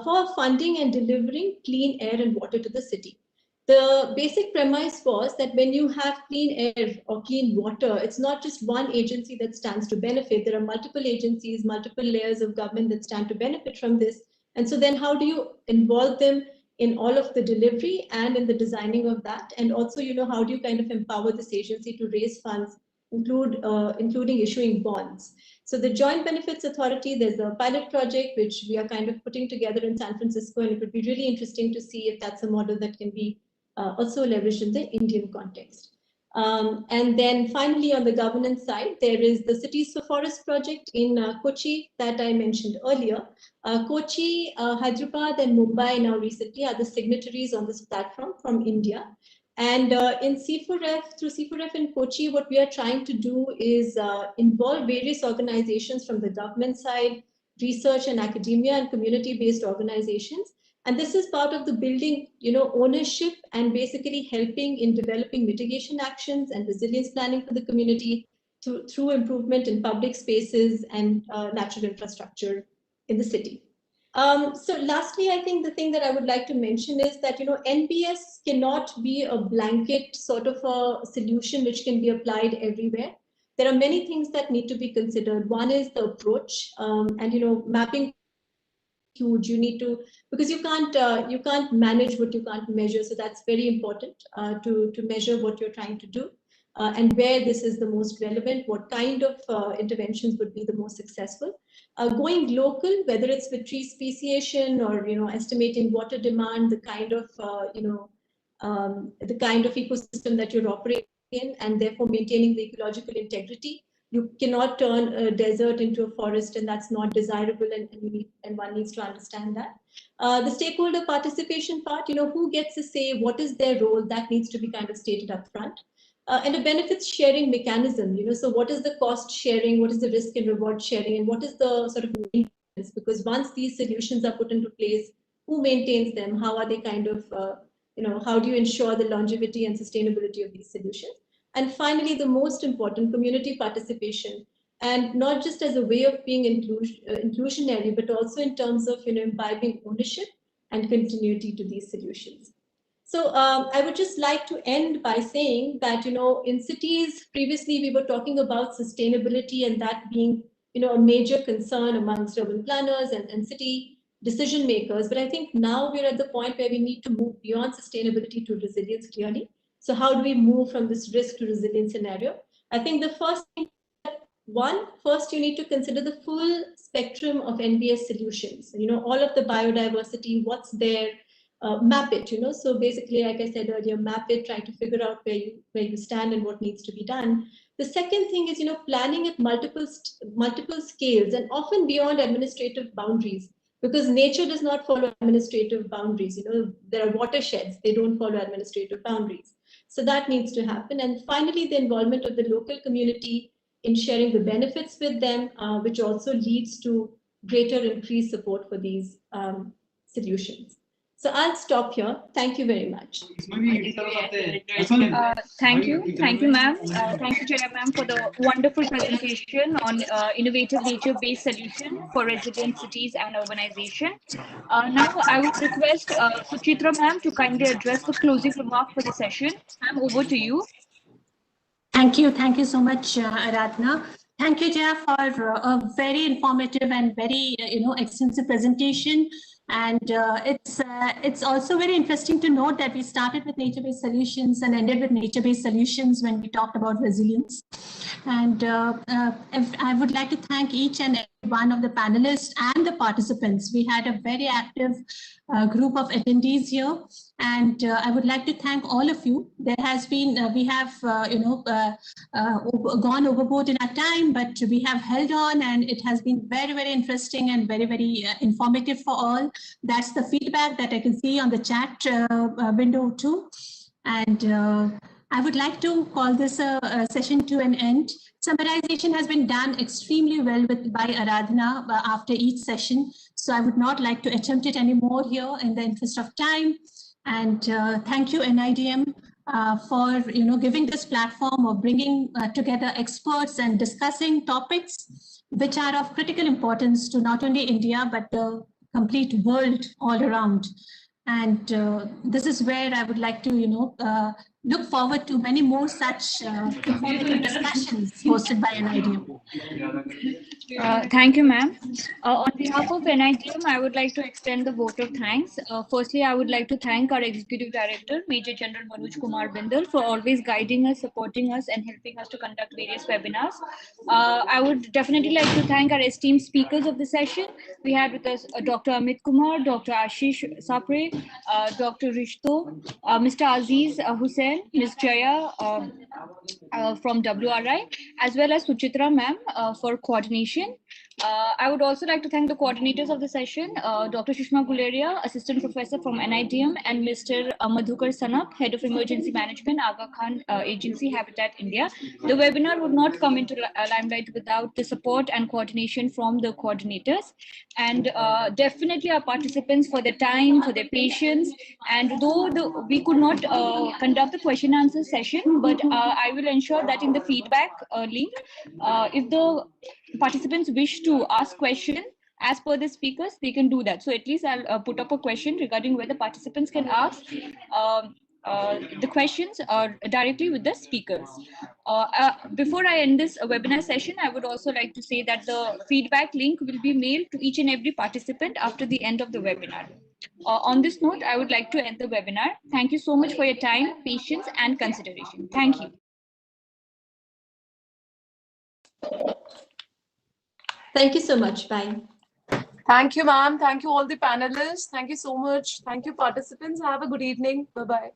for funding and delivering clean air and water to the city. The basic premise was that when you have clean air or clean water, it's not just one agency that stands to benefit. There are multiple agencies, multiple layers of government that stand to benefit from this. And so then how do you involve them in all of the delivery and in the designing of that? And also, how do you kind of empower this agency to raise funds, including issuing bonds? So the Joint Benefits Authority, there's a pilot project which we are kind of putting together in San Francisco, and it would be really interesting to see if that's a model that can be also leveraged in the Indian context. And then finally, on the governance side, there is the Cities for Forest project in Kochi that I mentioned earlier. Kochi, Hyderabad, and Mumbai now recently are the signatories on this platform from India. And in C4F, through C4F in Kochi, what we are trying to do is involve various organizations from the government side, research and academia, and community-based organizations. And this is part of the building, ownership and basically helping in developing mitigation actions and resilience planning for the community through improvement in public spaces and natural infrastructure in the city. So lastly, I think the thing that I would like to mention is that, NBS cannot be a blanket sort of a solution which can be applied everywhere. There are many things that need to be considered. One is the approach, and, mapping huge. You need to, because you can't manage what you can't measure. So that's very important to measure what you're trying to do and where this is the most relevant, what kind of interventions would be the most successful. Going local, whether it's with tree speciation or estimating water demand, the kind of ecosystem that you're operating in, and therefore maintaining the ecological integrity. You cannot turn a desert into a forest, and that's not desirable, and one needs to understand that. The stakeholder participation part, who gets to say what is their role, that needs to be kind of stated up front. And a benefits sharing mechanism, so what is the cost sharing, what is the risk and reward sharing, and what is the sort of maintenance? Because once these solutions are put into place, who maintains them? How are they kind of, how do you ensure the longevity and sustainability of these solutions? And finally, the most important, community participation, and not just as a way of being inclusionary, but also in terms of imbibing ownership and continuity to these solutions. So I would just like to end by saying that in cities, previously we were talking about sustainability and that being a major concern amongst urban planners and city decision makers. But I think now we're at the point where we need to move beyond sustainability to resilience clearly. So how do we move from this risk to resilience scenario? I think the first thing, first you need to consider the full spectrum of NBS solutions. All of the biodiversity, what's there, map it. So basically, like I said earlier, map it, try to figure out where you stand and what needs to be done. The second thing is planning at multiple scales and often beyond administrative boundaries. Because nature does not follow administrative boundaries. There are watersheds, they don't follow administrative boundaries. So that needs to happen. And finally, the involvement of the local community in sharing the benefits with them, which also leads to greater increased support for these solutions. So I'll stop here. Thank you very much. Thank you, ma'am. Thank you, Jaya ma'am, for the wonderful presentation on innovative nature-based solution for resilient cities and urbanization. Now, I would request Suchitra ma'am to kindly address the closing remark for the session. Ma'am, over to you. Thank you so much, Aradhana. Thank you, Jaya, for a very informative and very extensive presentation. And it's also very interesting to note that we started with nature-based solutions and ended with nature-based solutions when we talked about resilience. And I would like to thank each and every one of the panelists and the participants. We had a very active group of attendees here. And I would like to thank all of you. There has been, we have, gone overboard in our time, but we have held on, and it has been very, very interesting and very, very informative for all. That's the feedback that I can see on the chat window too. And I would like to call this session to an end. Summarization has been done extremely well by Aradhana after each session. So I would not like to attempt it anymore here in the interest of time. And thank you, NIDM, for giving this platform of bringing together experts and discussing topics which are of critical importance to not only India, but the complete world all around. And this is where I would like to look forward to many more such informative discussions hosted by NIDM. Thank you, ma'am. On behalf of NIDM, I would like to extend the vote of thanks. Firstly, I would like to thank our Executive Director, Major General Manoj Kumar Bindal, for always guiding us, supporting us, and helping us to conduct various webinars. I would definitely like to thank our esteemed speakers of the session. We had with us Dr. Amit Kumar, Dr. Ashish Sapre, Dr. Rishto, Mr. Aziz Hussain, Ms. Jaya from WRI, as well as Suchitra ma'am for coordination. I would also like to thank the coordinators of the session, Dr. Sushma Guleria, Assistant Professor from NIDM, and Mr. Madhukar Sanak, Head of Emergency Management, Aga Khan Agency, Habitat India. The webinar would not come into limelight without the support and coordination from the coordinators. And definitely our participants for their time, for their patience. And though we could not conduct the question answer session, but I will ensure that in the feedback link, if the participants wish to ask questions as per the speakers, they can do that. So at least I'll put up a question regarding whether participants can ask the questions directly with the speakers. Before I end this webinar session, I would also like to say that the feedback link will be mailed to each and every participant after the end of the webinar. On this note, I would like to end the webinar. Thank you so much for your time, patience, and consideration. Thank you. Thank you so much. Bye. Thank you, ma'am. Thank you, all the panelists. Thank you so much. Thank you, participants. Have a good evening. Bye-bye.